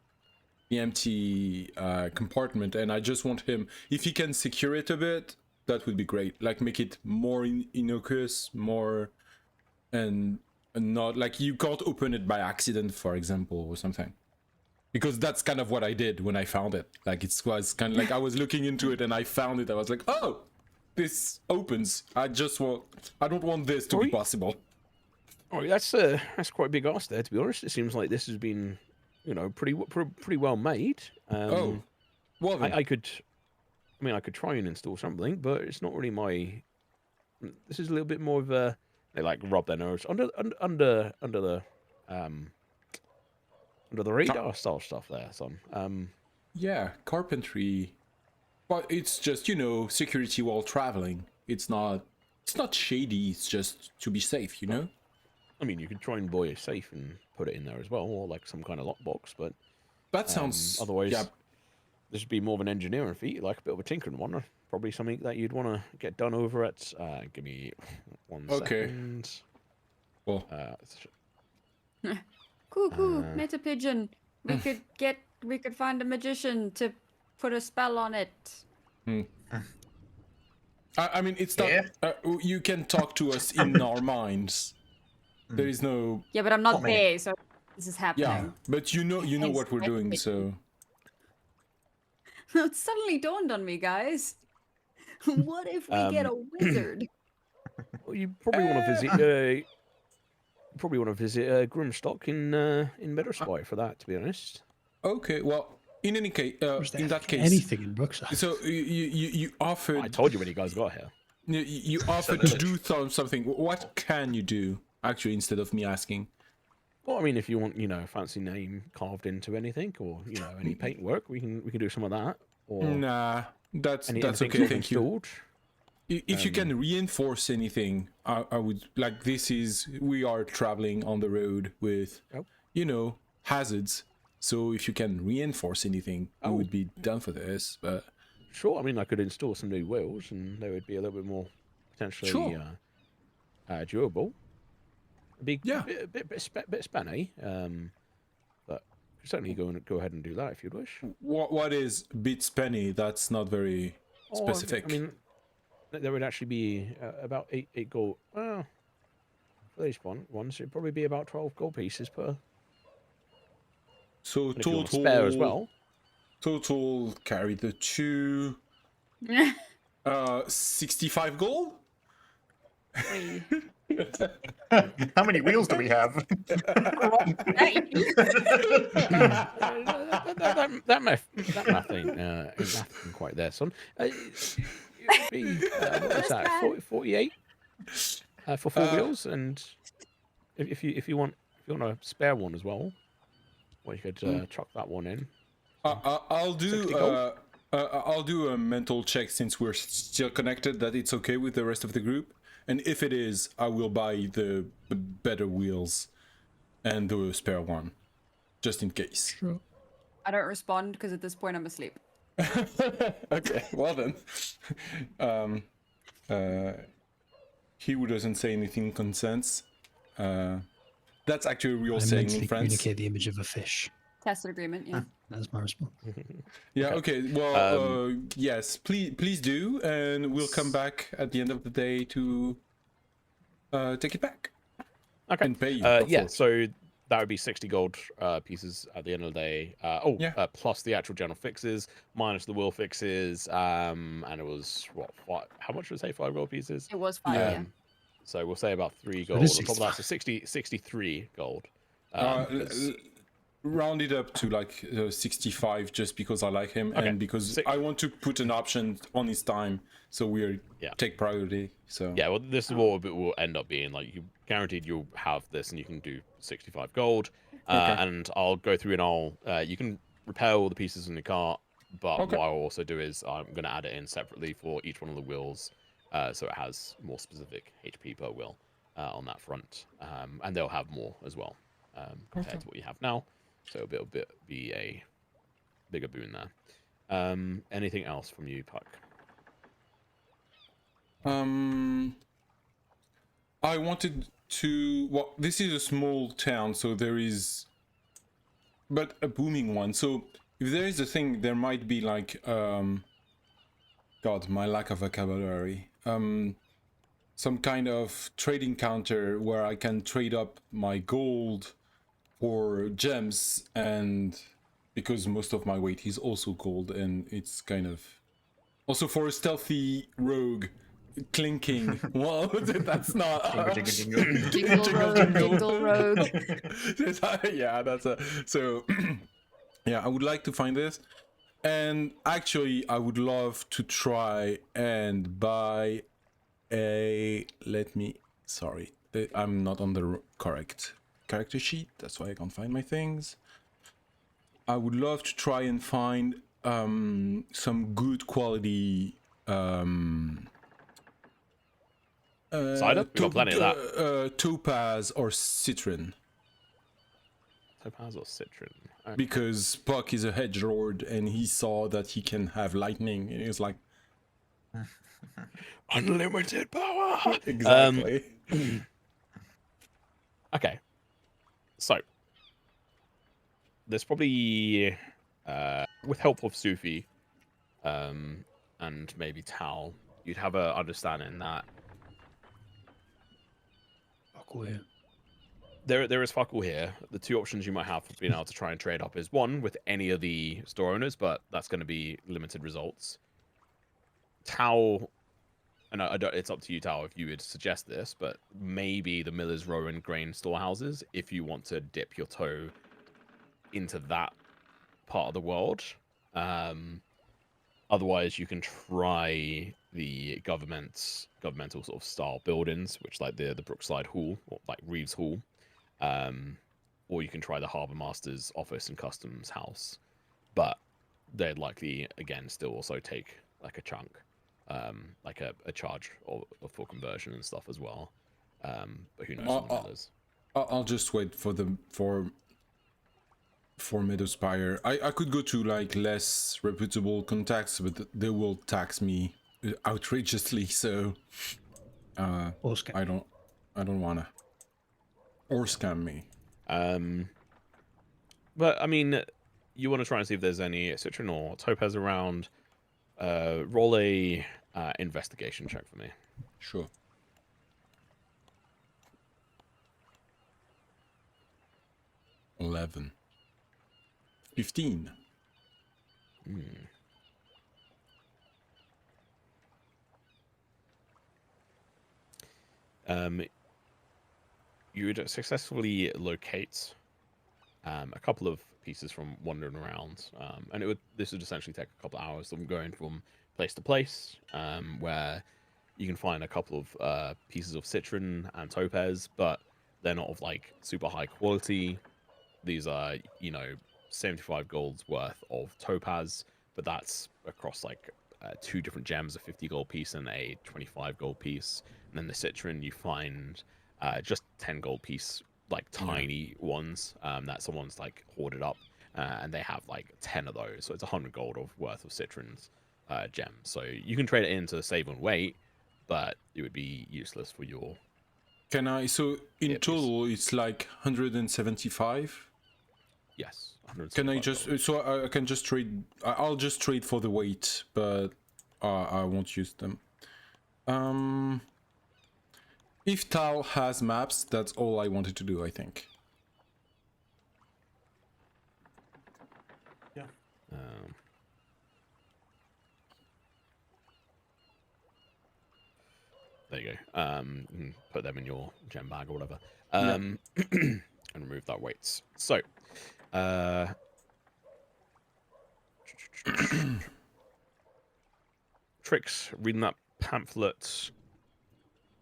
compartment, and I just want him, if he can secure it a bit, that would be great. Like make it more innocuous, more, and not like you can't open it by accident, for example, or something. Because that's kind of what I did when I found it. Like it was kind of like I was looking into it and I found it. I was like, oh, this opens. I don't want this to be possible. Oh, that's quite a big ask there. To be honest, it seems like this has been, pretty well made. Well, then. I could try and install something, but it's not really my. This is a little bit more of a. They like rub their nose under the radar style stuff there, son. Yeah, carpentry, but it's just security while traveling. It's not shady. It's just to be safe, I mean, you could try and buy a safe and put it in there as well, or like some kind of lockbox. But that sounds otherwise. Yeah. This would be more of an engineering feat, like a bit of a tinkering one, or probably something that you'd want to get done over at. Give me 1 second. Well. Cuckoo, meta pigeon. We could find a magician to put a spell on it. I mean, it's not. You can talk to us in our minds. There is no. Yeah, but I'm not there, so this is happening. Yeah, but you know what we're doing, so. It suddenly dawned on me, guys. What if we get a wizard? Well, you probably want to visit. Grimstock in Meadowspire for that, to be honest. Okay, well, in any case, in that case, anything in Brookside. So you offered. I told you when you guys got here. You offered to do something. What can you do actually instead of me asking? Well, I mean, if you want, fancy name carved into anything, or any paintwork, we can do some of that. Or nah, that's okay. Thank you. If you can reinforce anything, I would like. We are traveling on the road with, hazards. So if you can reinforce anything, I would be done for this. But sure, I mean, I could install some new wheels, and they would be a little bit more potentially durable. A bit spanny, but certainly go ahead and do that if you wish. What is bit spanny? That's not very specific. I mean, there would actually be about 8 gold. Well, for these ones, it'd probably be about 12 gold pieces per. So total spare as well. Total carry the 2. 65 gold. How many wheels do we have? that math ain't quite there, son. It would be what is that? 48 for 4 wheels, and if you want a spare one as well, well, you could chuck that one in. I'll do I'll do a mental check since we're still connected that it's okay with the rest of the group. And if it is, I will buy the better wheels and the spare one, just in case. Sure. I don't respond because at this point I'm asleep. Okay, well then. He who doesn't say anything consents. That's actually a real I saying in mentally France. communicate the image of a fish. Tacit agreement, yeah. That's my response. Yeah, okay. Well, yes, please do, and we'll come back at the end of the day to take it back. Okay. And pay you, yeah, course. so that would be 60 gold pieces at the end of the day. Plus the actual general fixes, minus the wheel fixes, and it was, what, how much would it say, 5 gold pieces? It was 5, Yeah. yeah. So we'll say about 3 it gold. is On top of that, so 63 gold. 'Cause- Round it up to like 65 just because I like him Okay, and because I want to put an option on his time, so we're take priority. So yeah, well, this is what it will end up being. Like, you guaranteed you'll have this, and you can do 65 gold. Okay. And I'll go through and you can repair all the pieces in the cart, but Okay. what I'll also do is I'm going to add it in separately for each one of the wheels, so it has more specific HP per wheel on that front, and they'll have more as well compared to what you have now. So it'll be a bigger boon there. Anything else from you, Puck? I wanted to. Well, this is a small town, so there is, but a booming one. So if there is a thing, there might be like, God, my lack of vocabulary. Some kind of trading counter where I can trade up my gold for gems, and because most of my weight is also gold, and it's kind of also for a stealthy rogue. Clinking. Well, that's not. Jingle rogue, jingle rogue. Yeah, that's a. So, yeah, I would like to find this, and actually, I would love to try and buy a. Sorry, I'm not on the correct character sheet. That's why I can't find my things. I would love to try and find some good quality. Cider? We've got plenty of that. Topaz or citron. Topaz or citron? Okay. Because Puck is a hedge lord and he saw that he can have lightning and he was like, unlimited power. Exactly. Okay. So there's probably with help of Sufi and maybe Tal, you'd have a understanding that there is fuck all here. The two options you might have for being able to try and trade up is one with any of the store owners, but that's going to be limited results. Tao, and I don't, it's up to you, Tao, if you would suggest this, but maybe the Miller's Row and grain storehouses, if you want to dip your toe into that part of the world. Otherwise, you can try the governmental sort of style buildings, which like the Brookside Hall or like Reeves Hall, or you can try the Harbour Master's office and customs house, but they'd likely again still also take like a chunk, like a charge or for conversion and stuff as well. But who knows? On the Millers. I'll just wait for Meadowspire. I could go to like less reputable contacts, but they will tax me outrageously. So Or scam. I don't wanna or scam me. But I mean, you want to try and see if there's any citron or topaz around. Roll a investigation check for me. Sure. 11. 15. You would successfully locate a couple of pieces from wandering around, and this would essentially take a couple of hours from going from place to place, where you can find a couple of pieces of citron and topaz, but they're not of like super high quality. These are, 75 gold's worth of topaz, but that's across like 2 different gems, a 50 gold piece and a 25 gold piece. And then the citron, you find just 10 gold piece, like tiny ones that someone's like hoarded up, and they have like 10 of those, so it's 100 gold of worth of citrons gems. So you can trade it in to save on weight, but it would be useless for your. Can I? So in Piece. total, it's like 175. Yes. Can I just? So I can just trade. I'll just trade for the weight, but I won't use them. If Tal has maps, that's all I wanted to do, I think. Yeah. There you go. You can put them in your gem bag or whatever. And remove that weight. So, Tricks, reading that pamphlet.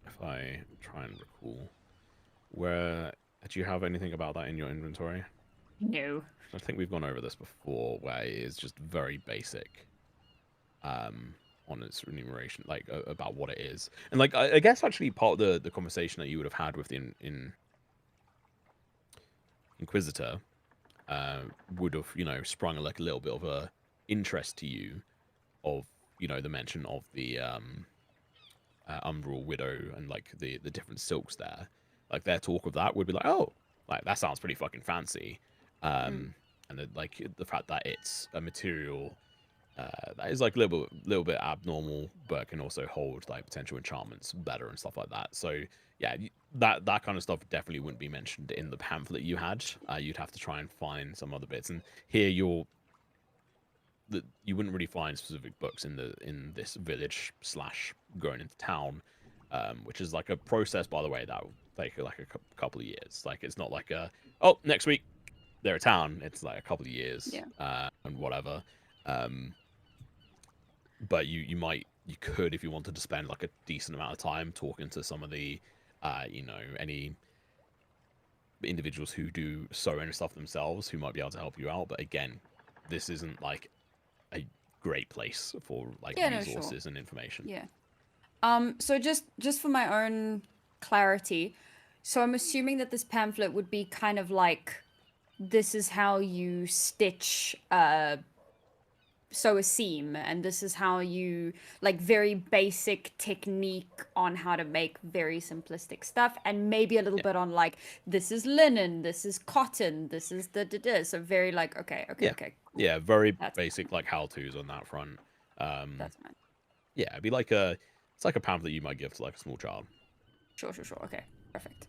If I try and recall, where do you have anything about that in your inventory? No. I think we've gone over this before, where it is just very basic. On its remuneration, like about what it is, and like I guess actually part of the conversation that you would have had with the Inquisitor would have sprung like a little bit of a interest to you of the mention of the Umbral Widow and like the different silks there. Like their talk of that would be like, oh, like that sounds pretty fucking fancy, and then, like the fact that it's a material that is like a little bit abnormal, but can also hold like potential enchantments better and stuff like that. So yeah, that kind of stuff definitely wouldn't be mentioned in the pamphlet you had. You'd have to try and find some other bits. And here you wouldn't really find specific books in this village / going into town, which is like a process, by the way, that will take like a couple of years. Like it's not like next week they're a town. It's like a couple of years, and whatever. But you could, if you wanted to spend like a decent amount of time talking to some of the any individuals who do sewing and stuff themselves who might be able to help you out. But again, this isn't like a great place for like resources and information. So just for my own clarity, so I'm assuming that this pamphlet would be kind of like, this is how you stitch sew a seam, and this is how you, like, very basic technique on how to make very simplistic stuff, and maybe a little bit on like, this is linen, this is cotton, this is so very like, okay, cool. Yeah, very That's basic like how-tos on that front. That's fine. Yeah, it'd be like it's like a pamphlet you might give to like a small child. Sure. Okay, perfect.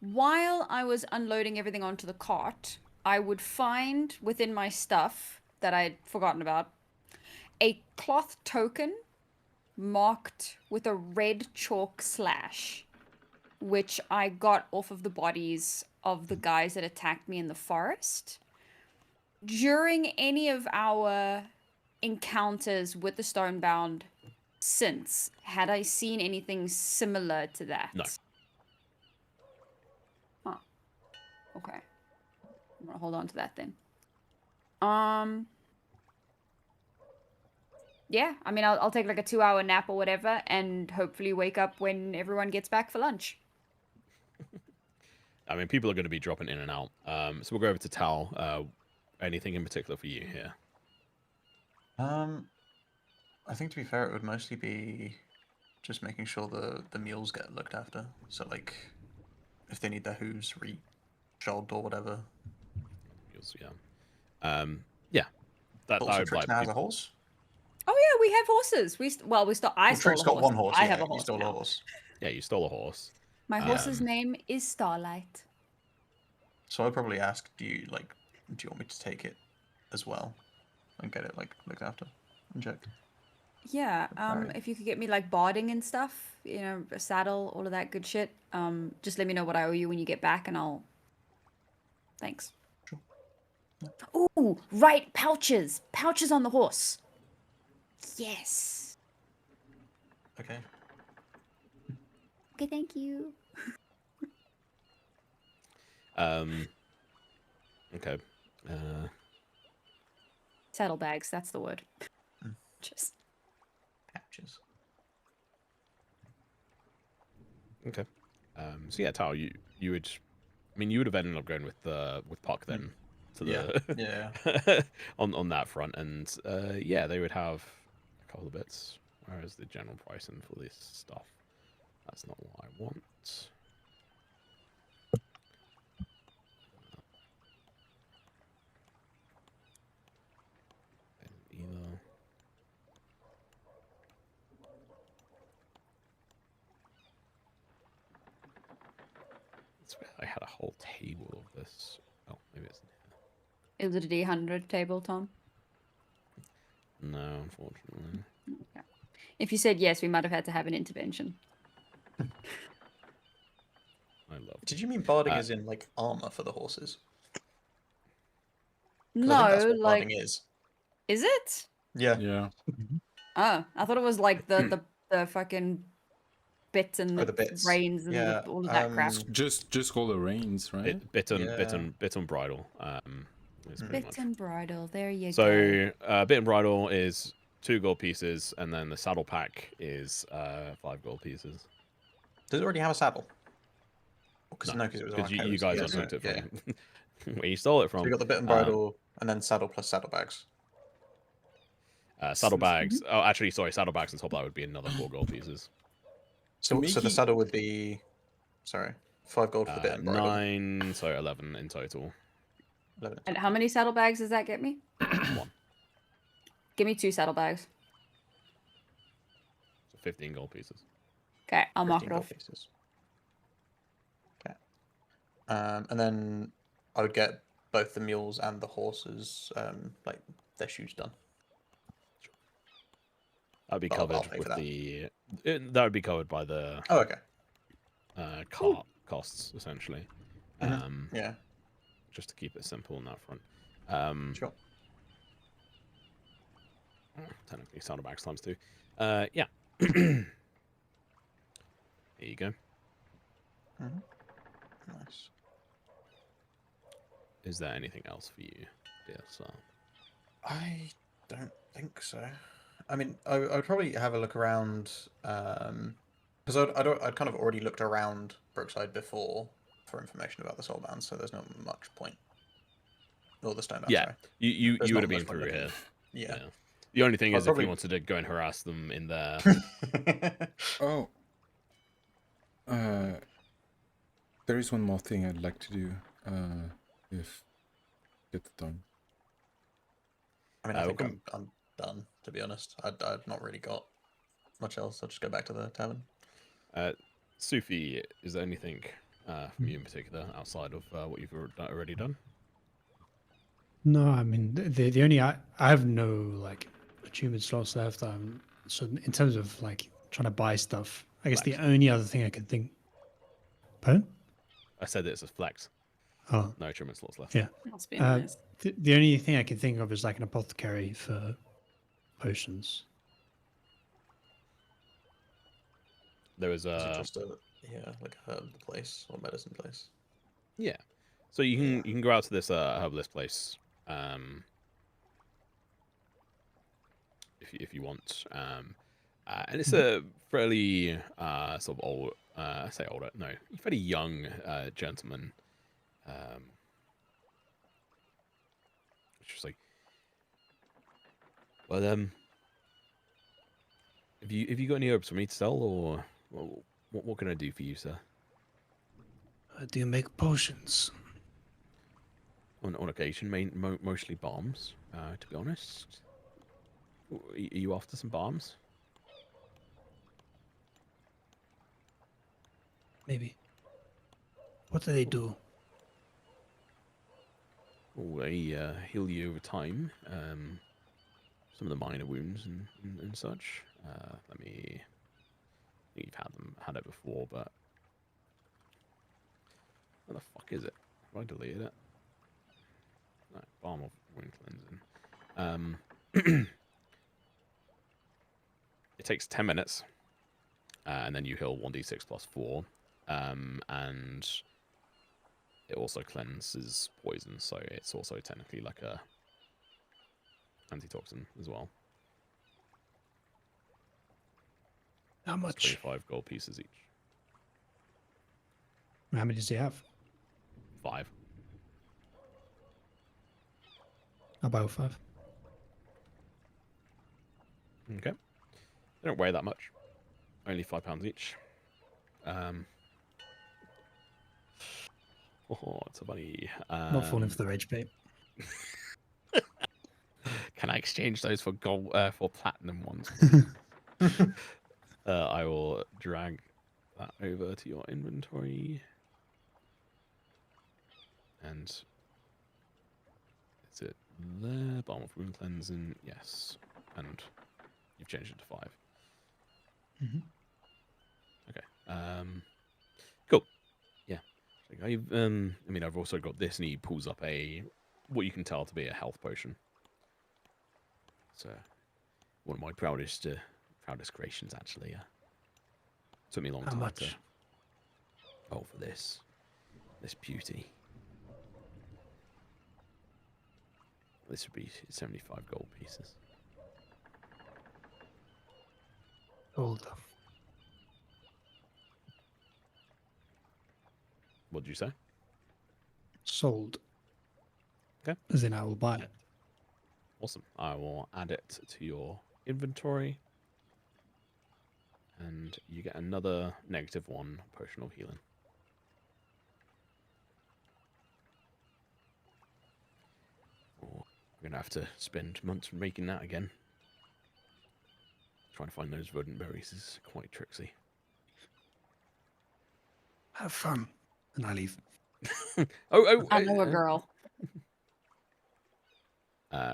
While I was unloading everything onto the cart, I would find within my stuff that I'd forgotten about a cloth token marked with a red chalk slash, which I got off of the bodies of the guys that attacked me in the forest. During any of our encounters with the Stonebound since, had I seen anything similar to that? No. Huh. Okay. I'm gonna hold on to that then. Yeah, I mean, I'll take like a 2-hour nap or whatever, and hopefully wake up when everyone gets back for lunch. I mean, people are going to be dropping in and out. So we'll go over to Tal. Anything in particular for you here? I think, to be fair, it would mostly be just making sure the mules get looked after. So like, if they need their hooves re-shod or whatever. Mules, yeah. Yeah. That Also, would Trix like now has a horse. Oh yeah, we have horses. I stole Trix a got horse. one horse. I Yeah, have a you horse stole now. a horse. Yeah, you stole a horse. My horse's name is Starlight. So I'd probably ask, do you want me to take it as well and get it like looked after and checked? Yeah, Sorry. if you could get me like barding and stuff, a saddle, all of that good shit. Just let me know what I owe you when you get back, and I'll. Thanks. Sure. Ooh, right, pouches on the horse. Yes. Okay. Okay, thank you. Okay. Saddlebags, that's the word. Mm. Just Pouches. Okay. So yeah, Tao, you would, I mean, you would have ended up going with Puck then to Yeah. the on that front, and yeah, they would have a couple of bits. Where is the general pricing for this stuff? That's not what I want. Either. I had a whole table of this. Oh, maybe it's is it a D100 table, Tom? no, unfortunately. Okay. If you said yes, we might have had to have an intervention. I love. Did you mean barding as in like armor for the horses? 'Cause I think No, that's what like barding is. is it? Yeah. Yeah. Oh, I thought it was like the fucking bits and Oh, the the bits. reins and Yeah. all of that crap. Just call the reins, right? Bit Yeah. on bridle. Is pretty Bit much. and bridle. There you go. So bit and bridle is 2 gold pieces, and then the saddle pack is 5 gold pieces. Does it already have a saddle? Because No, because it was because on you guys yeah, unlocked it yeah. from where you stole it So we from. got the bit and bridle, and then saddle plus saddlebags. Saddlebags. Oh, actually, sorry, saddlebags on top of that would be another 4 gold pieces. So the Mickey- saddle would be, sorry, 5 gold for the bit and bridle. 9, so 11 in total. 11 And how many saddlebags does that get me? 1. Give me 2 saddlebags. So 15 gold pieces. Okay, I'll mark 15 it gold off. pieces. Okay. And then I would get both the mules and the horses, like their shoes done. That'd be I'll covered pay with for that. that would be covered by the Oh, okay. cart costs essentially. Yeah. Just to keep it simple on that front. Sure. Technically, saddlebags times 2. Yeah. Here you go. Nice. Is there anything else for you, dear sir? I don't think so. I mean, I would probably have a look around, because I'd kind of already looked around Brookside before for information about the Soulbound, so there's not much point. Or the Stonebound, Yeah, sorry. you There's would not have been much point through looking. here. Yeah. The only thing I'll is, probably- if you wanted to go and harass them in there, Oh. There is one more thing I'd like to do. If get the time. I mean, I think welcome. I'm done, to be honest. I've not really got much else. I'll just go back to the tavern. Sufi, is there anything from you in particular outside of what you've already done? No, I mean the only I have no like achievement slots left. So in terms of like trying to buy stuff, I guess Flex. the only other thing I could think. Pardon? I said it's a flex. Oh, No achievement slots left. yeah. Must be nice. The only thing I can think of is like an apothecary for potions. There was Is it just like a herb place or medicine place? yeah. So you can go out to this herbalist place, if you want, and it's a fairly sort of old, I say older, no, fairly young gentleman. Just like, well, have you got any herbs for me to sell, or what can I do for you, sir? Do you make potions? On occasion, mostly bombs. To be honest, are you after some bombs? Maybe. What do they do? Oh, they heal you over time. Some of the minor wounds and such. Let me. I think you've had it before, but where the fuck is it? Have I deleted it? No, balm of wound cleansing. It takes 10 minutes, and then you heal 1d6 plus 4, and it also cleanses poison, so it's also technically like a antitoxin as well. How It's much? 25 gold pieces each. How many does he have? 5. About 5. Okay. They don't weigh that much. Only £5 each. Oh, it's a funny. Not falling for the rage bait. Can I exchange those for gold for platinum ones? I will drag that over to your inventory. And is it there? Balm of wound cleansing, yes. And you've changed it to 5. Mm-hmm. Okay. Cool. Yeah. I've also got this, and he pulls up what you can tell to be a health potion. So, one of my proudest creations, actually. Took me a long How time much? to. Oh, for this beauty. This would be 75 gold pieces. Sold. What did you say? Sold. Okay. As in, I will buy it. Awesome. I will add it to your inventory. And you get another -1 potion of healing. Oh, we're going to have to spend months making that again. Trying to find those verdant berries is quite tricksy. Have fun. And I leave. I know a girl.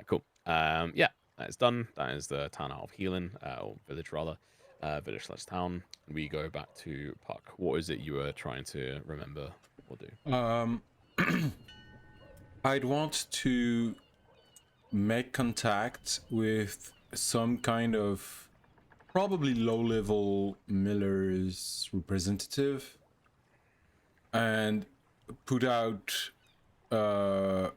Cool. Yeah, that is done. That is the town out of healing, or village rather. Village/town. We go back to Puck. What is it you were trying to remember or do? I'd want to make contact with some kind of probably low-level miller's representative and put out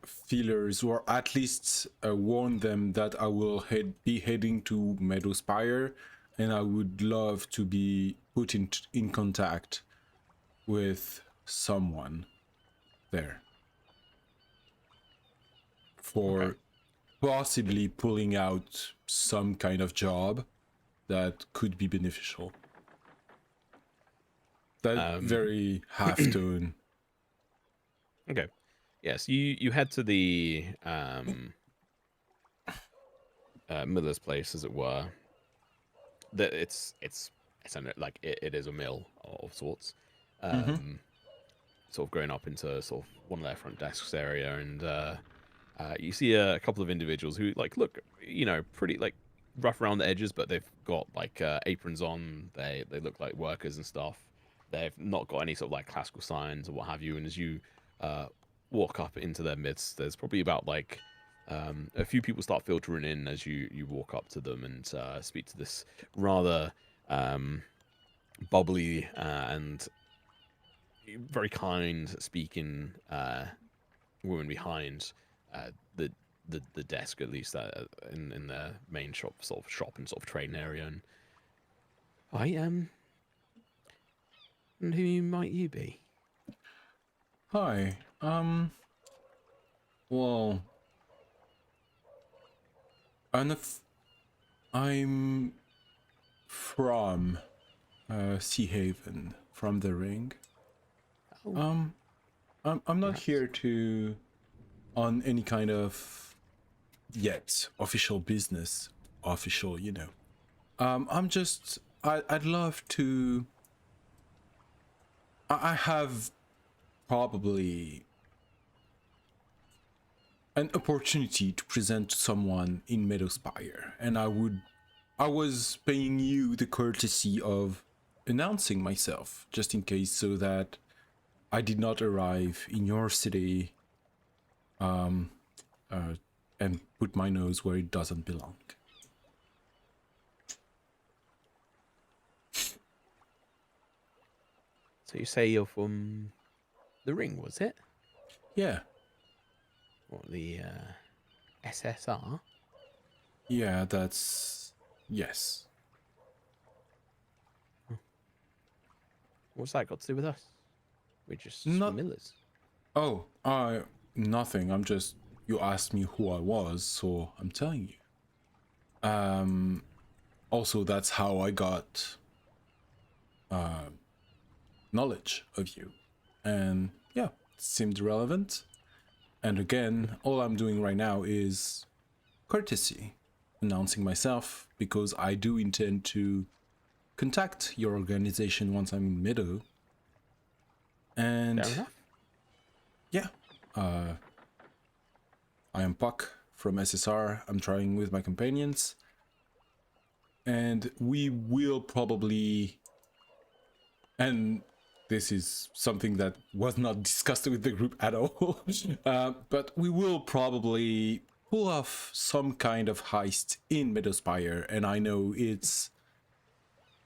feelers, or at least warn them that I will be heading to Meadowspire, and I would love to be put in contact with someone there for possibly pulling out some kind of job that could be beneficial. That very half-tone. Okay. Yes, you head to the miller's place, as it were. It's like it is a mill of sorts. Sort of going up into sort of one of their front desks area, and you see a couple of individuals who look, pretty rough around the edges, but they've got aprons on. They look like workers and stuff. They've not got any sort of classical signs or what have you. And as you walk up into their midst, there's probably about a few people start filtering in as you walk up to them and speak to this rather bubbly and very kind speaking woman behind the desk, at least in their main shop and sort of trading area. And and who might you be? Hi. Well, I'm from Sea Haven, from the Ring. Oh, I'm not Nice. here on any kind of yet official business, official, I'd love to. I have probably an opportunity to present to someone in Meadowspire, and I was paying you the courtesy of announcing myself, just in case, so that I did not arrive in your city and put my nose where it doesn't belong. So you say you're from the Ring, was it? Yeah. What, the SSR? Yeah, that's... Yes. What's that got to do with us? We're just Not... millers. Oh, nothing. I'm just... You asked me who I was, so I'm telling you. Also, that's how I got knowledge of you. And yeah, it seemed relevant. And again, all I'm doing right now is courtesy, announcing myself, because I do intend to contact your organization once I'm in Meadow. And Fair enough. yeah, I am Puck from SSR. I'm trying with my companions. And we will probably... And this is something that was not discussed with the group at all. But we will probably pull off some kind of heist in Meadowspire. And I know it's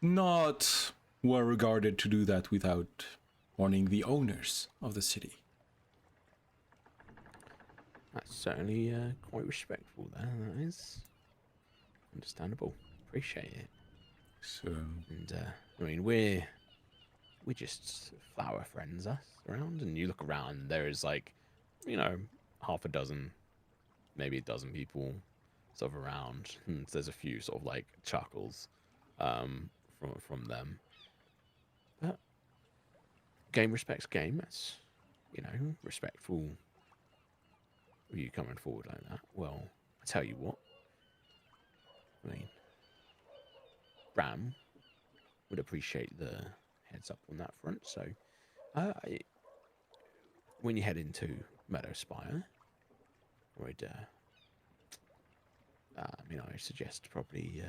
not well regarded to do that without warning the owners of the city. That's certainly quite respectful there. That is understandable. Appreciate it. So, And I mean, we're just flower friends, us around. And you look around, there is like, you know, half a dozen, maybe a dozen people sort of around. And there's a few sort of like chuckles from them. But game respects game. That's, you know, respectful of you coming forward like that. Well, I tell you what. I mean, Bram would appreciate the heads up on that front. So, when you head into Meadowspire, I would, I suggest probably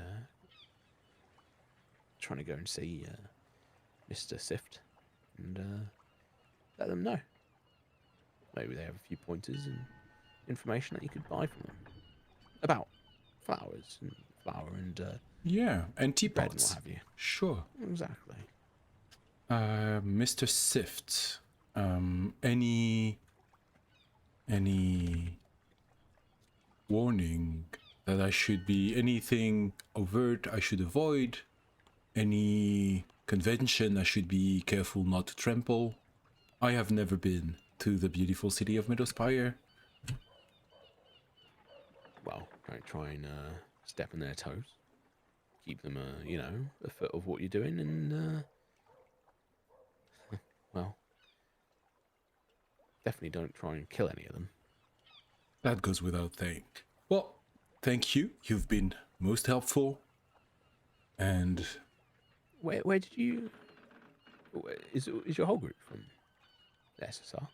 trying to go and see Mr. Sift and let them know. Maybe they have a few pointers and information that you could buy from them about flowers and yeah, and bread and what teapots. have you. Sure. Exactly. Mr. Sift, any warning that I should be, anything overt I should avoid, any convention I should be careful not to trample? I have never been to the beautiful city of Meadowspire. Well, don't try and step on their toes. Keep them, a foot of what you're doing, and well, definitely don't try and kill any of them. That goes without saying. Well, thank you. You've been most helpful. And Where did you? Is your whole group from the SSR?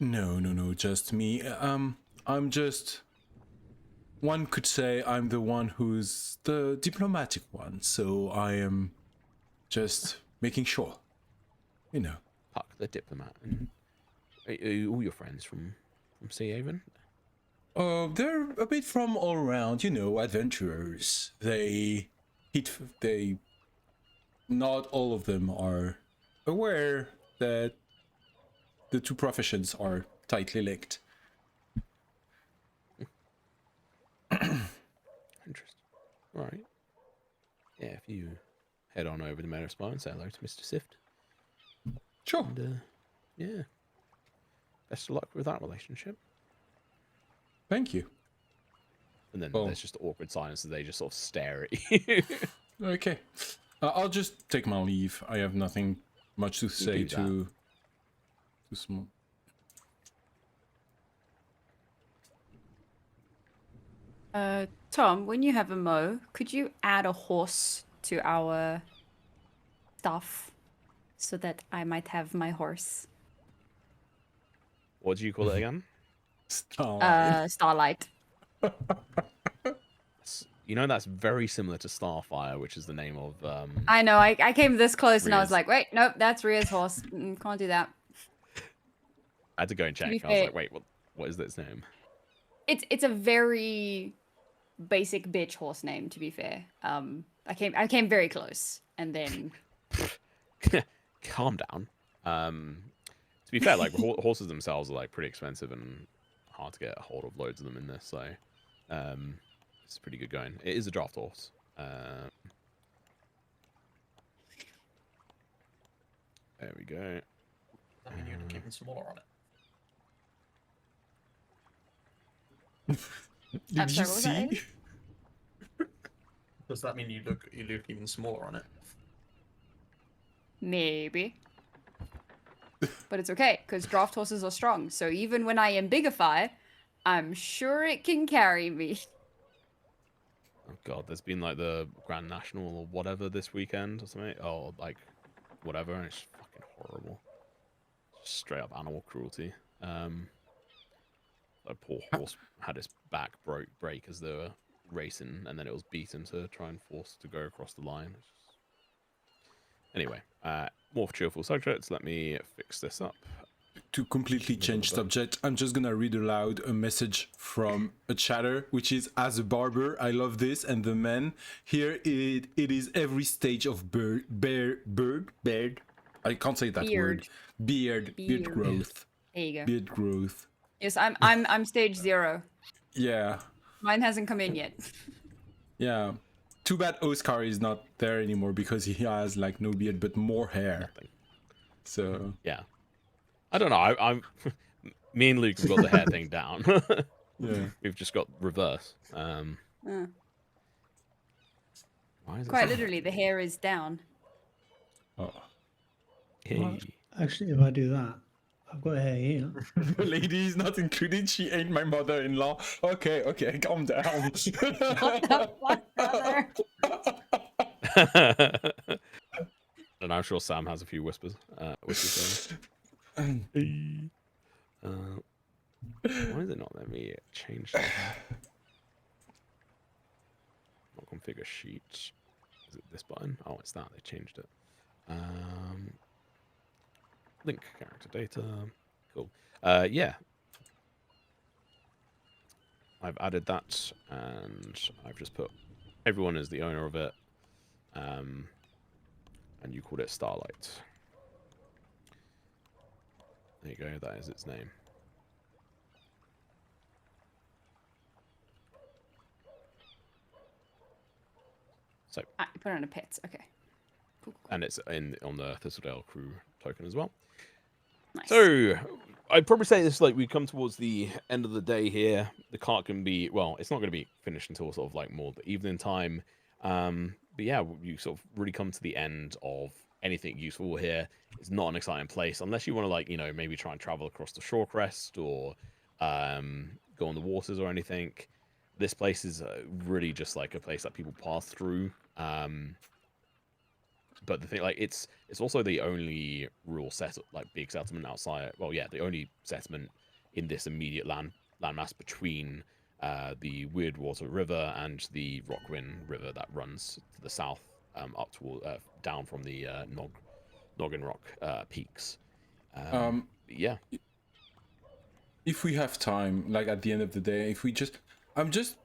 no, just me. I'm just... One could say I'm the one who's the diplomatic one, so I am just making sure, you know. Puck, the diplomat, and are all your friends from Sea Haven? They're a bit from all around, you know, adventurers. Not all of them are aware that the two professions are tightly linked. Interesting. All right. Yeah, if you head on over to Meadowspire and say hello to Mr. Sift. Sure. And, yeah. Best of luck with that relationship. Thank you. And then Oh. there's just awkward silence as they just sort of stare at you. Okay. I'll just take my leave. I have nothing much to say to small. Tom, when you have a mow, could you add a horse to our stuff so that I might have my horse? What do you call it again? Starlight. You know, that's very similar to Starfire, which is the name of... I know, I came this close and I was Rhea's. like, wait, nope, that's Rhea's horse. Can't do that. I had to go and check. be I was fair- like, wait, what is this name? It's a very basic bitch horse name, to be fair. I came very close, and then Calm down. To be fair, like horses themselves are like pretty expensive and hard to get a hold of loads of them in this. So It's pretty good going. It is a draft horse. There we go. I mean, you'd keep them smaller on it. I'm Did sorry, you what was that, see? Aiden? Does that mean you look even smaller on it? Maybe. But it's okay, because draft horses are strong. So even when I ambigify, I'm sure it can carry me. Oh god, there's been like the Grand National or whatever this weekend or something. Oh, like whatever, and it's fucking horrible. Just straight up animal cruelty. A poor horse had its back break as they were racing, and then it was beaten to try and force to go across the line. Anyway, more cheerful subjects. Let me fix this up. To completely change subject, I'm just gonna read aloud a message from a chatter, which is, as a barber, I love this, and the man here it is every stage of beard. I can't say that word. Beard growth. There you go. Beard growth. Yes, I'm stage 0. Yeah. Mine hasn't come in yet. Yeah. Too bad Oscar is not there anymore because he has like no beard but more hair. Nothing. So yeah, I don't know. I'm me and Luke have got the hair thing down. yeah, we've just got reverse. Why is Quite it literally, the hair is down. oh. Hey. Well, actually, if I do that, I've got hair here. The lady is not included. She ain't my mother-in-law. Okay, calm down. What the fuck, brother? And I'm sure Sam has a few whispers. Why is it not letting me change that? Not configure sheets. Is it this button? Oh, it's that. They changed it. Link character data. Cool. Yeah. I've added that, and I've just put everyone is the owner of it. And you called it Starlight. There you go, that is its name. So, put it on a pets, okay. Cool. And it's on the Thistledale crew token as well. Nice. So, I'd probably say this, like, we come towards the end of the day here. The cart can be, well, it's not going to be finished until sort of like more the evening time. But yeah, you sort of really come to the end of anything useful here. It's not an exciting place unless you want to, like, you know, maybe try and travel across the shore crest or go on the waters or anything. This place is really just like a place that people pass through. But the thing, like, it's also the only rural big settlement outside. Well, yeah, the only settlement in this immediate landmass between the Weirdwater River and the Rockwind River that runs to the south, up toward down from the Noggin Rock peaks. Yeah. If we have time, like at the end of the day, I'm just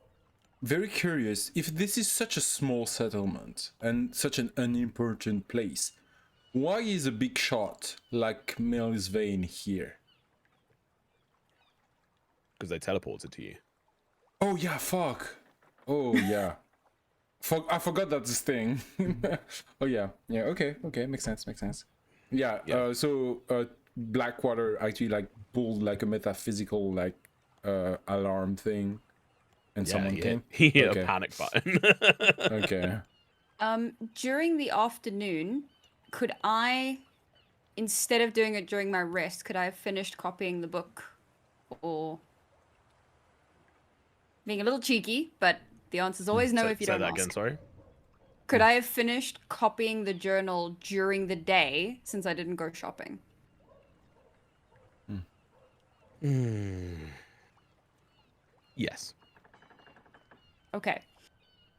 very curious, if this is such a small settlement and such an unimportant place, why is a big shot like Mills Vane here? Because they teleported to you. Oh yeah, fuck. Oh yeah. I forgot that's this thing. Oh yeah. Yeah, okay, makes sense. Yeah, Yeah. So Blackwater actually like pulled like a metaphysical like alarm thing. And someone came? He hit Okay. a panic button. Okay. During the afternoon, could I, instead of doing it during my rest, could I have finished copying the book? Or being a little cheeky, but the answer's always no if you don't Say that ask. again, sorry. Could I have finished copying the journal during the day since I didn't go shopping? Yes. Okay.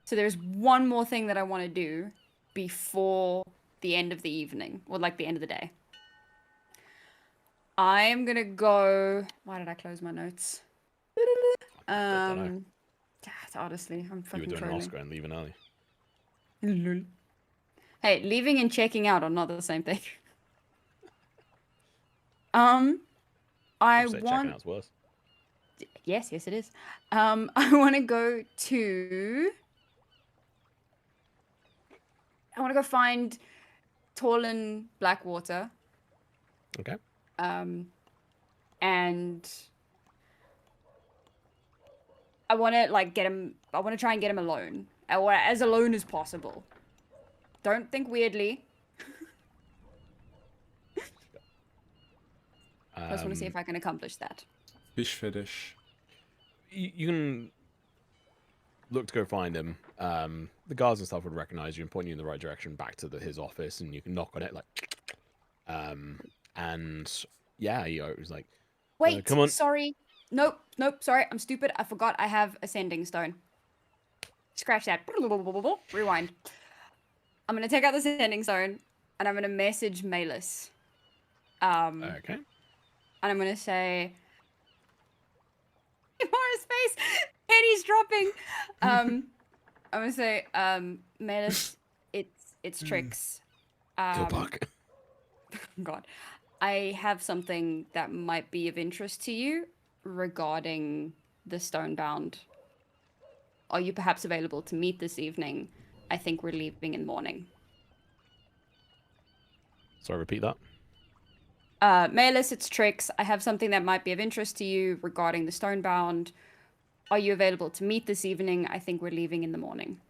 So there's one more thing that I want to do before the end of the evening, or like the end of the day. I am gonna go. Why did I close my notes? Honestly, I'm You were fucking doing an trolling. Oscar and leaving early. Lol. Hey, leaving and checking out are not the same thing. I Say want. checking out's worse. Yes, it is. I want to go to. I want to go find Torlin Blackwater. Okay. And I want to like get him. I want to try and get him alone, or as alone as possible. Don't think weirdly. I just want to see if I can accomplish that. Fish fetish. You can look to go find him. The guards and stuff would recognize you and point you in the right direction back to his office, and you can knock on it like, and yeah, he was like, Wait, come on. Sorry. Nope, sorry, I'm stupid. I forgot I have Ascending Stone. Scratch that. Rewind. I'm going to take out the Ascending Stone, and I'm going to message Malus. Okay. And I'm going to say... More space! Penny's dropping! I'm going to say, Malus, it's Trix. Kill Puck. God. I have something that might be of interest to you regarding the Stonebound. Are you perhaps available to meet this evening? I think we're leaving in the morning. Sorry, repeat that. Malus, it's Trix. I have something that might be of interest to you regarding the Stonebound. Are you available to meet this evening? I think we're leaving in the morning.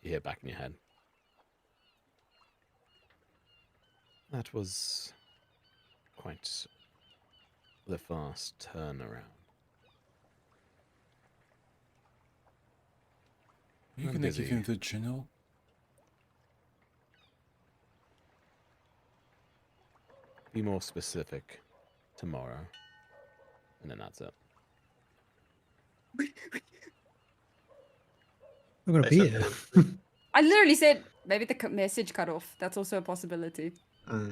You hear back in your head. That was quite the fast turnaround. You I'm gonna busy. give him the journal? Be more specific tomorrow. And then that's it. We're gonna They be said here. I literally said maybe the message cut off. That's also a possibility.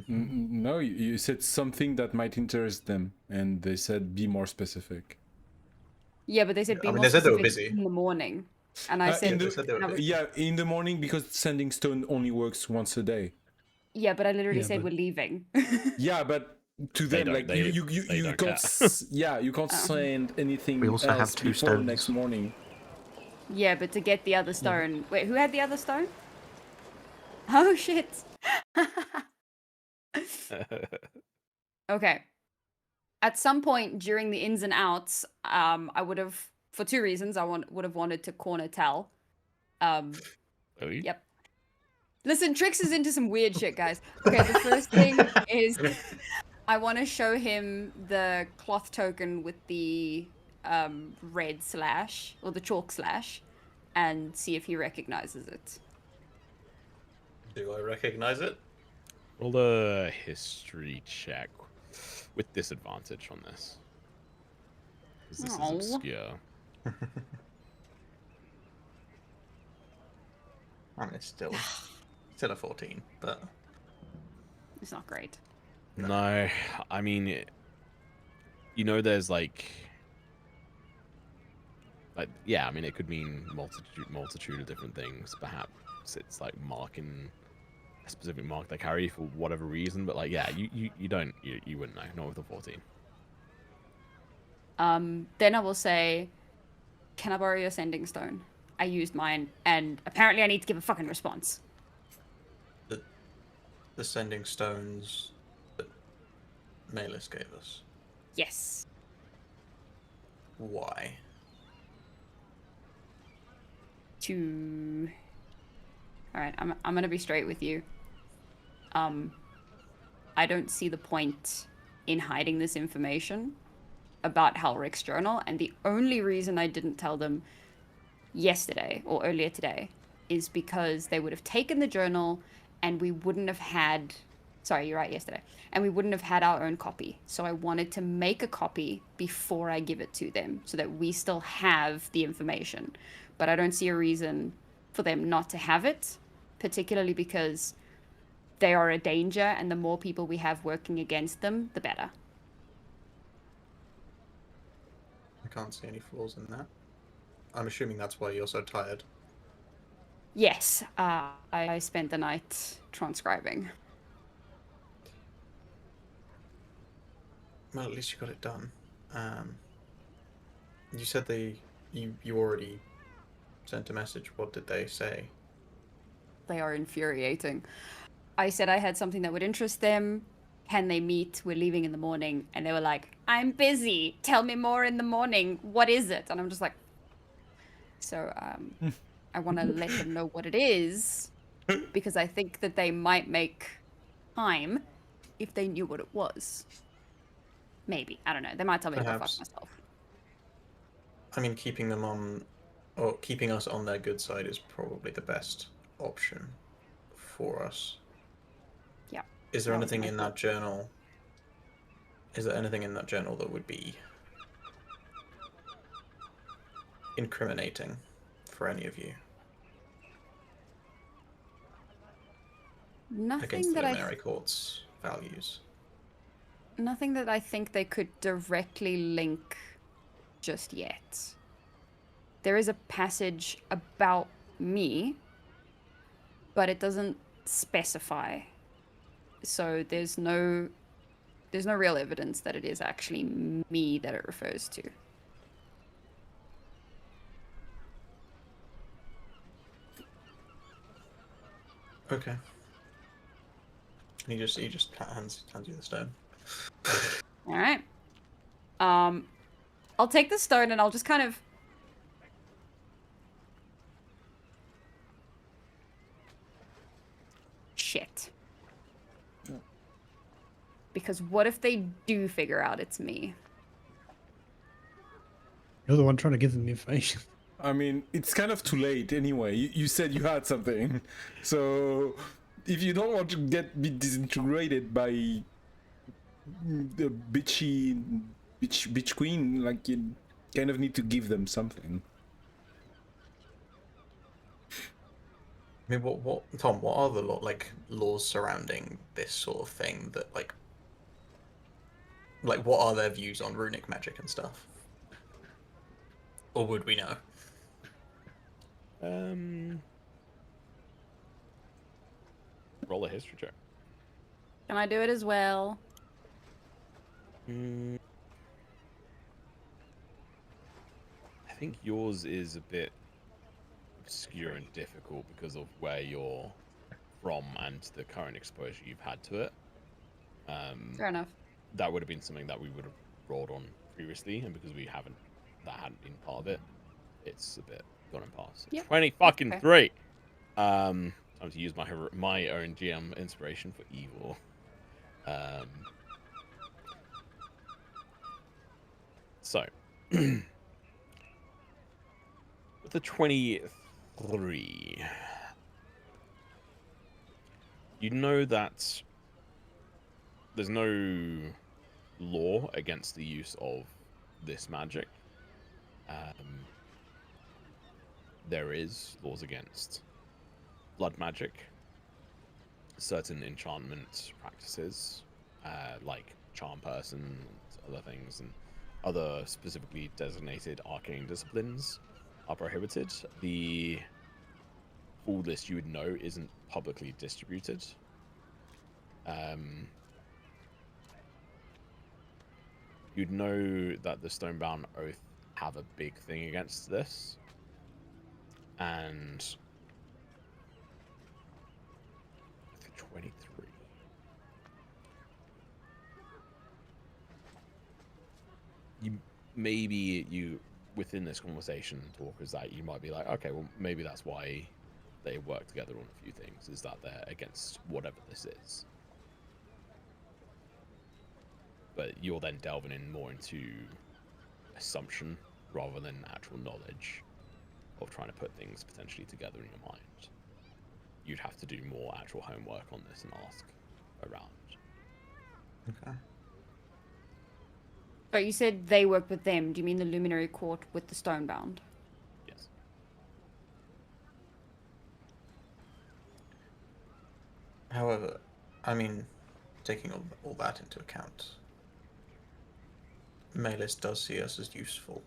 No, you said something that might interest them, and they said be more specific. Yeah, but they said be I mean, more they said they were specific busy. in the morning. And I said, they said they were that was- busy. Yeah, in the morning, because sending stone only works once a day. yeah, but I literally Yeah, said but- we're leaving. Yeah, but to They them, don't- like they- you they don't can't. care. Yeah, you can't send anything We also have else 2 before stones. next morning. Yeah, but to get the other stone. Wait, who had the other stone? Oh shit. Okay. At some point during the ins and outs, I would have, for 2 reasons, would have wanted to corner Tal. Really? Yep. Listen, Trix is into some weird shit, guys. Okay, the first thing is I want to show him the cloth token with the red slash, or the chalk slash, and see if he recognizes it. Do I recognize it? Roll a history check with disadvantage on this. Because this Aw. is obscure. I mean, it's still a 14, but It's not great. No, I mean, you know, there's like, yeah, I mean, it could mean multitude of different things. Perhaps it's like marking a specific mark they carry for whatever reason. But like, yeah, you wouldn't know, not with the 14. Then I will say, can I borrow your sending stone? I used mine, and apparently I need to give a fucking response. the sending stones that Malus gave us. Yes. Why? To... Alright, I'm gonna be straight with you. I don't see the point in hiding this information about Halrick's journal, and the only reason I didn't tell them yesterday, or earlier today, is because they would have taken the journal and we wouldn't have had... Sorry, you're right, yesterday. And we wouldn't have had our own copy. So I wanted to make a copy before I give it to them, so that we still have the information. But I don't see a reason for them not to have it, particularly because they are a danger, and the more people we have working against them, the better. I can't see any flaws in that. I'm assuming that's why you're so tired. Yes, I spent the night transcribing. Well, at least you got it done. You said you already sent a message. What did they say? They are infuriating. I said I had something that would interest them. Can they meet? We're leaving in the morning. And they were like, I'm busy. Tell me more in the morning. What is it? And I'm just like, so I want to let them know what it is because I think that they might make time if they knew what it was. Maybe. I don't know. They might tell me to go fuck Perhaps. myself. I mean, keeping them on, or keeping us on their good side is probably the best option for us. Yeah. Is there that was anything my in thought. that journal? Is there anything in that journal that would be incriminating for any of you Nothing against the that Luminary Court's values? nothing that I think they could directly link just yet. There is a passage about me, but it doesn't specify. So there's no real evidence that it is actually me that it refers to. Okay. He just hands you the stone. All right. I'll take the stone and I'll just kind of shit. Because what if they do figure out it's me? You're the one trying to give them the information. I mean, it's kind of too late anyway. You said you had something, so if you don't want to be disintegrated by the bitch queen, like, you kind of need to give them something. I mean, what, Tom? What are the laws surrounding this sort of thing? That like, what are their views on runic magic and stuff? Or would we know? Roll a history check. Can I do it as well? I think yours is a bit obscure and difficult because of where you're from and the current exposure you've had to it. Fair enough. That would have been something that we would have rolled on previously, and because that hadn't been part of it, it's a bit gone and past. Yep. 20-3. Time to use my own GM inspiration for evil. So with the 23, you know that there's no law against the use of this magic. There is laws against blood magic, certain enchantment practices, like charm person and other things, and other specifically designated arcane disciplines are prohibited. The full list you would know isn't publicly distributed. You'd know that the Stonebound Oath have a big thing against this, and 23. You within this conversation talk is that you might be like, okay, well maybe that's why they work together on a few things, is that they're against whatever this is. But you're then delving in more into assumption rather than actual knowledge of trying to put things potentially together in your mind. You'd have to do more actual homework on this and ask around. Okay. But you said they work with them. Do you mean the Luminary Court with the Stonebound? Yes. However, I mean, taking all that into account, Melis does see us as useful.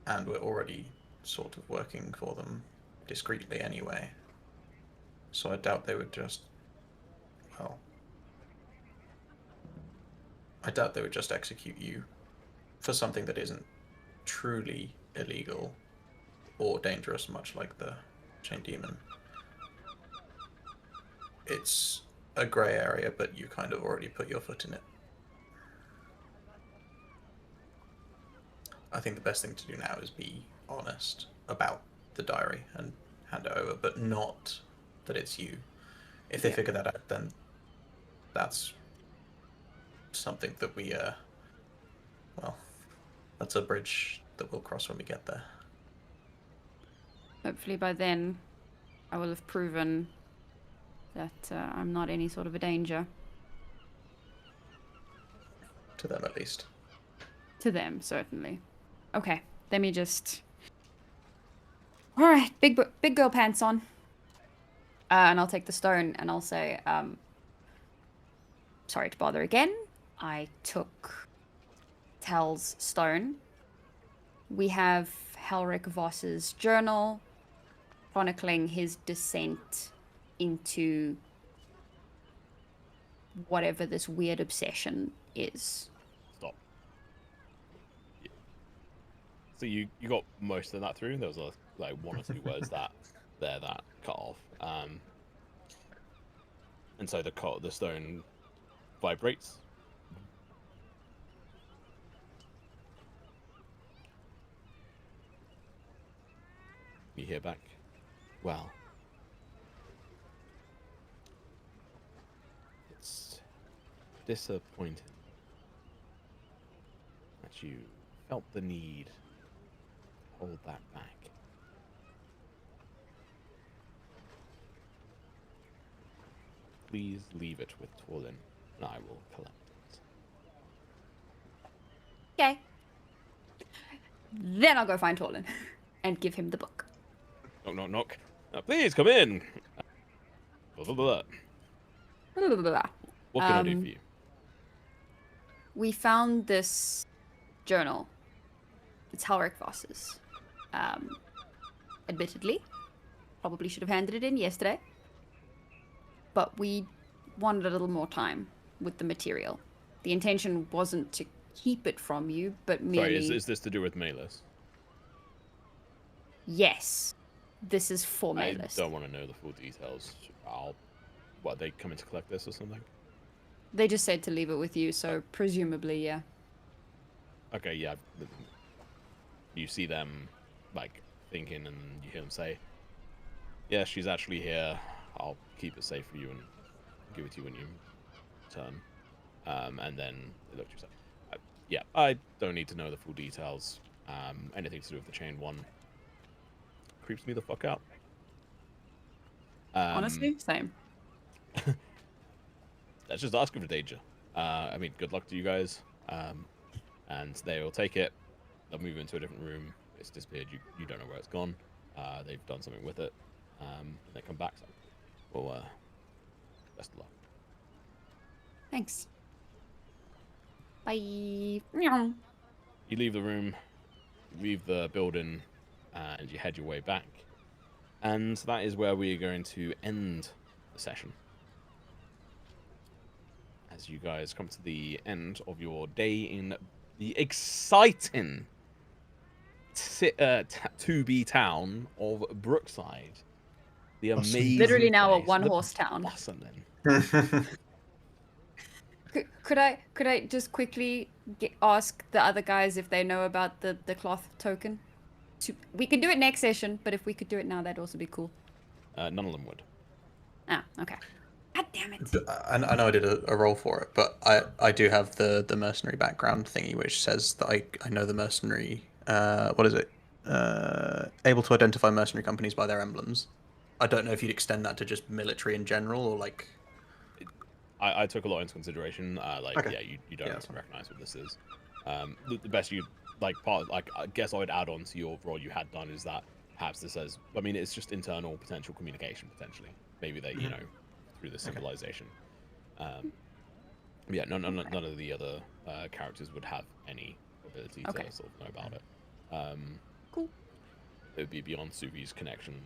And we're already sort of working for them discreetly anyway. So I doubt they would just, well, I doubt they would just execute you for something that isn't truly illegal or dangerous, much like the Chain Demon. It's a grey area, but you kind of already put your foot in it. I think the best thing to do now is be honest about the diary and hand it over, but not that it's you. If they figure that out, then that's something that we, well, that's a bridge that we'll cross when we get there. Hopefully by then I will have proven that I'm not any sort of a danger. To them, at least. To them, certainly. Okay, let me just... Alright, big girl pants on. And I'll take the stone and I'll say, sorry to bother again. I took Tal's stone. We have Helric Voss's journal chronicling his descent into whatever this weird obsession is. Stop. Yeah. So you got most of that through. There was like one or two words that cut off. And so the stone vibrates. You hear back. Well, it's disappointing that you felt the need to hold that back. Please leave it with Torlin, and I will collect it. Okay. Then I'll go find Torlin and give him the book. Knock, knock, knock. Please come in. Blah, blah, blah. Blah, blah, blah, blah. What can I do for you? We found this journal. It's Helric Voss's. Admittedly, probably should have handed it in yesterday. But we wanted a little more time with the material. The intention wasn't to keep it from you, but merely... Sorry, is this to do with Malus? Yes. This is for Malus. I don't want to know the full details. What, they coming to collect this or something? They just said to leave it with you, so presumably, yeah. Okay, yeah. You see them, like, thinking, and you hear them say, yeah, she's actually here. I'll keep it safe for you and give it to you when you return. And then they look to you and say, yeah, I don't need to know the full details. Anything to do with the chain one creeps me the fuck out. Honestly, same. Let's just ask for danger. I mean, good luck to you guys. And they will take it. They'll move into a different room. It's disappeared. You don't know where it's gone. They've done something with it. And they come back. So, well, best of luck. Thanks. Bye. You leave the room, leave the building, and you head your way back. And that is where we are going to end the session. As you guys come to the end of your day in the exciting to-be town of Brookside. The amazing literally now a place. one-horse town. Bustling. Could I just quickly ask the other guys if they know about the cloth token? We can do it next session, but if we could do it now, that'd also be cool. None of them would. Ah, okay. God damn it. I know I did a roll for it, but I do have the mercenary background thingy, which says that I know the mercenary. What is it? Able to identify mercenary companies by their emblems. I don't know if you'd extend that to just military in general, or like. I took a lot into consideration. Okay. Yeah, you don't recognize what this is. The best you I guess I would add on to your role you had done is that perhaps this says. I mean, it's just internal potential communication potentially. Maybe they through the civilization. Yeah, none of the other characters would have any ability to sort of know about it. Cool. it would be beyond Suvi's connection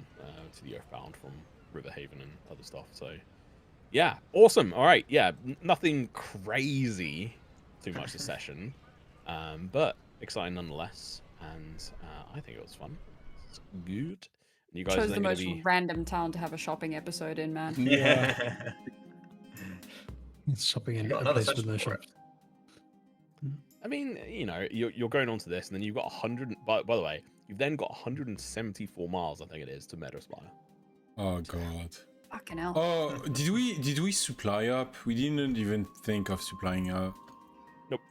to the Earthbound from Riverhaven and other stuff. So, yeah, awesome. All right, yeah, nothing crazy too much this session, but exciting nonetheless. And I think it was fun. It's good. And you guys Chose are the then most going to be... random town to have a shopping episode in, man. Yeah. It's shopping You in got a another place with session no for it. shops. I mean, you know, you're going on to this, and then you've got 100. By the way, you've then got 174 miles, I think it is, to Meadowspire. Oh god. Fucking hell. Oh, did we supply up? We didn't even think of supplying up. Nope.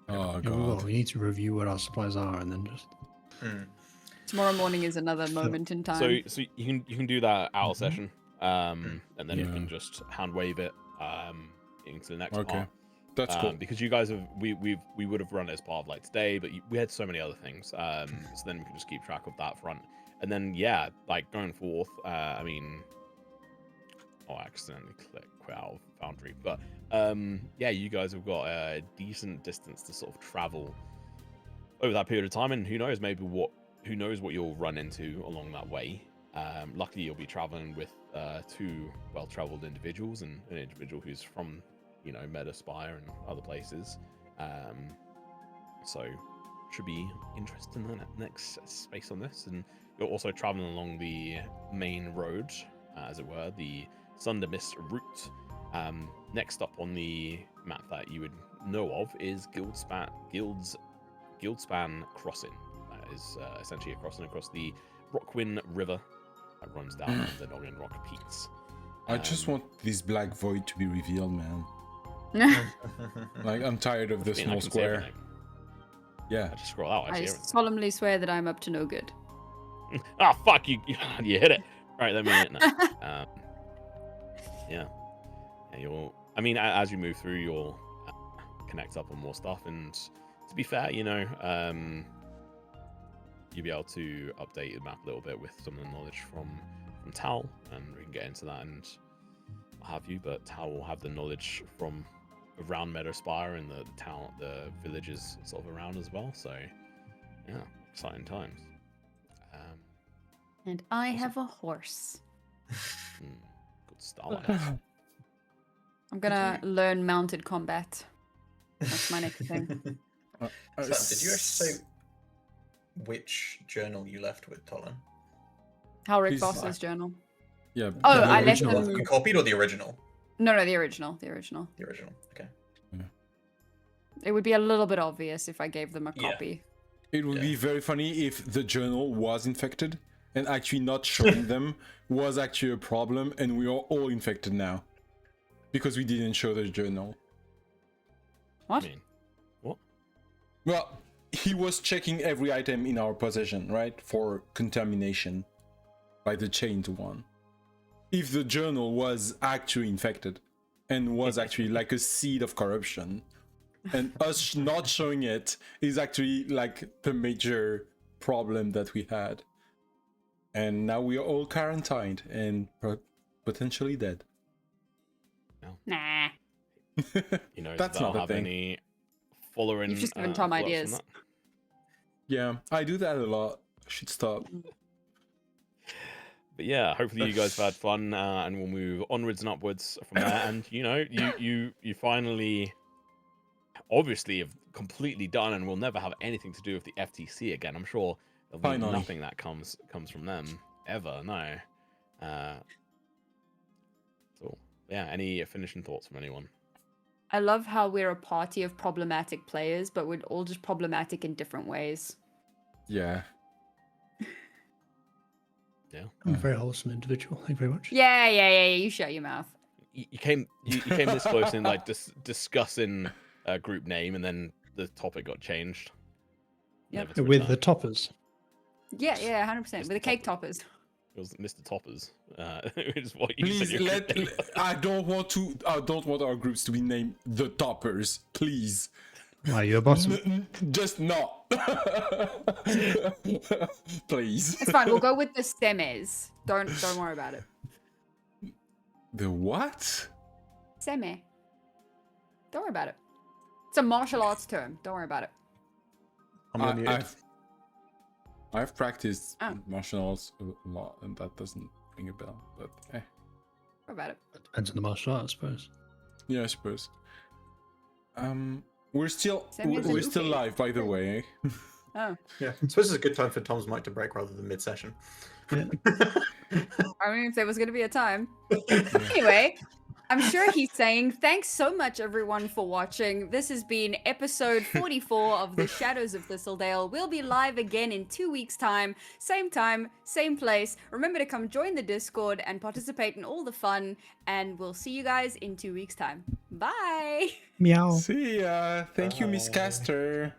Oh Yeah, well, god. we need to review what our supplies are and then just. Tomorrow morning is another moment in time. So you can do that out of session, and then you Yeah. can just hand wave it into the next Okay. part. That's cool. Because you guys have we would have run it as part of like today, but we had so many other things. So then we can just keep track of that front, and then yeah, like going forth. I mean, I accidentally quit out of Foundry, but yeah, you guys have got a decent distance to sort of travel over that period of time, and who knows, who knows what you'll run into along that way. Luckily, you'll be traveling with two well-traveled individuals, and an individual who's from, you know, Meadowspire and other places. So should be interesting in the next space on this. And you're also traveling along the main road, as it were, the Sundermist route. Next up on the map that you would know of is Guildspan Crossing. That is essentially a crossing across the Rockwin River that runs down the Noggin Rock Peaks. I just want this black void to be revealed, man. Like, I'm tired of the I small can see square. everything. Yeah. I just scroll out. I I see everything. solemnly swear that I'm up to no good. Ah, fuck you! You hit it. Right, let me hit it now. Yeah. You'll. I mean, as you move through, you'll connect up on more stuff. And to be fair, you know, you'll be able to update the map a little bit with some of the knowledge from Tal, and we can get into that and what have you. But Tal will have the knowledge from around Meadowspire and the town, the villages sort of around as well. So, yeah, exciting times. And I have a horse. Good start. I'm gonna learn mounted combat. That's my next thing. Sam, did you actually say which journal you left with, Tolan? Halric Please. Boss's journal. Yeah. Oh, the I left original. them. You copied or the original? No, the original. The original. The original. Okay. It would be a little bit obvious if I gave them a Yeah. copy. It would be very funny if the journal was infected and actually not showing them was actually a problem, and we are all infected now because we didn't show the journal. What? I mean, what? Well, he was checking every item in our possession, right, for contamination by the chained one. If the journal was actually infected and was actually like a seed of corruption, and us not showing it is actually like the major problem that we had. And now we are all quarantined and potentially dead. Nah. You know, That's that'll not a have thing. any following. You've just given Tom follow-ups from ideas. that. Yeah, I do that a lot. I should stop. But yeah, hopefully you guys have had fun, and we'll move onwards and upwards from there. And you know, you finally, obviously, have completely done, and will never have anything to do with the FTC again. I'm sure there'll be Finally. nothing that comes from them ever. No. So yeah, any finishing thoughts from anyone? I love how we're a party of problematic players, but we're all just problematic in different ways. Yeah. Yeah. I'm a very wholesome individual. Thank you very much. Yeah. You shut your mouth. You came this close in like discussing a group name, and then the topic got changed. Yep. Never to With the return. toppers. Yeah, 100%. With the cake toppers. It was Mr. Toppers. Is what you Please said. I don't want our groups to be named the Toppers. Please. Why, you're a bottom. Just not. Please. It's fine. We'll go with the semes. Don't worry about it. The what? Seme. Don't worry about it. It's a martial arts term. Don't worry about it. I'm gonna mute. I've practiced Oh. martial arts a lot, and that doesn't ring a bell. But What about it? Depends on the martial art, I suppose. yeah, I suppose. We're still Same as we're in still Luffy. live, by the way. Oh, Yeah, I suppose it's a good time for Tom's mic to break rather than mid-session. Yeah. I mean, if there was going to be a time. Anyway, I'm sure he's saying thanks so much, everyone, for watching. This has been episode 44 of the Shadows of Thistledale. We'll be live again in 2 weeks' time, same place. Remember to come join the Discord and participate in all the fun, and we'll see you guys in 2 weeks' time. Bye! Meow. See ya. Thank you, Miss Bye. Caster.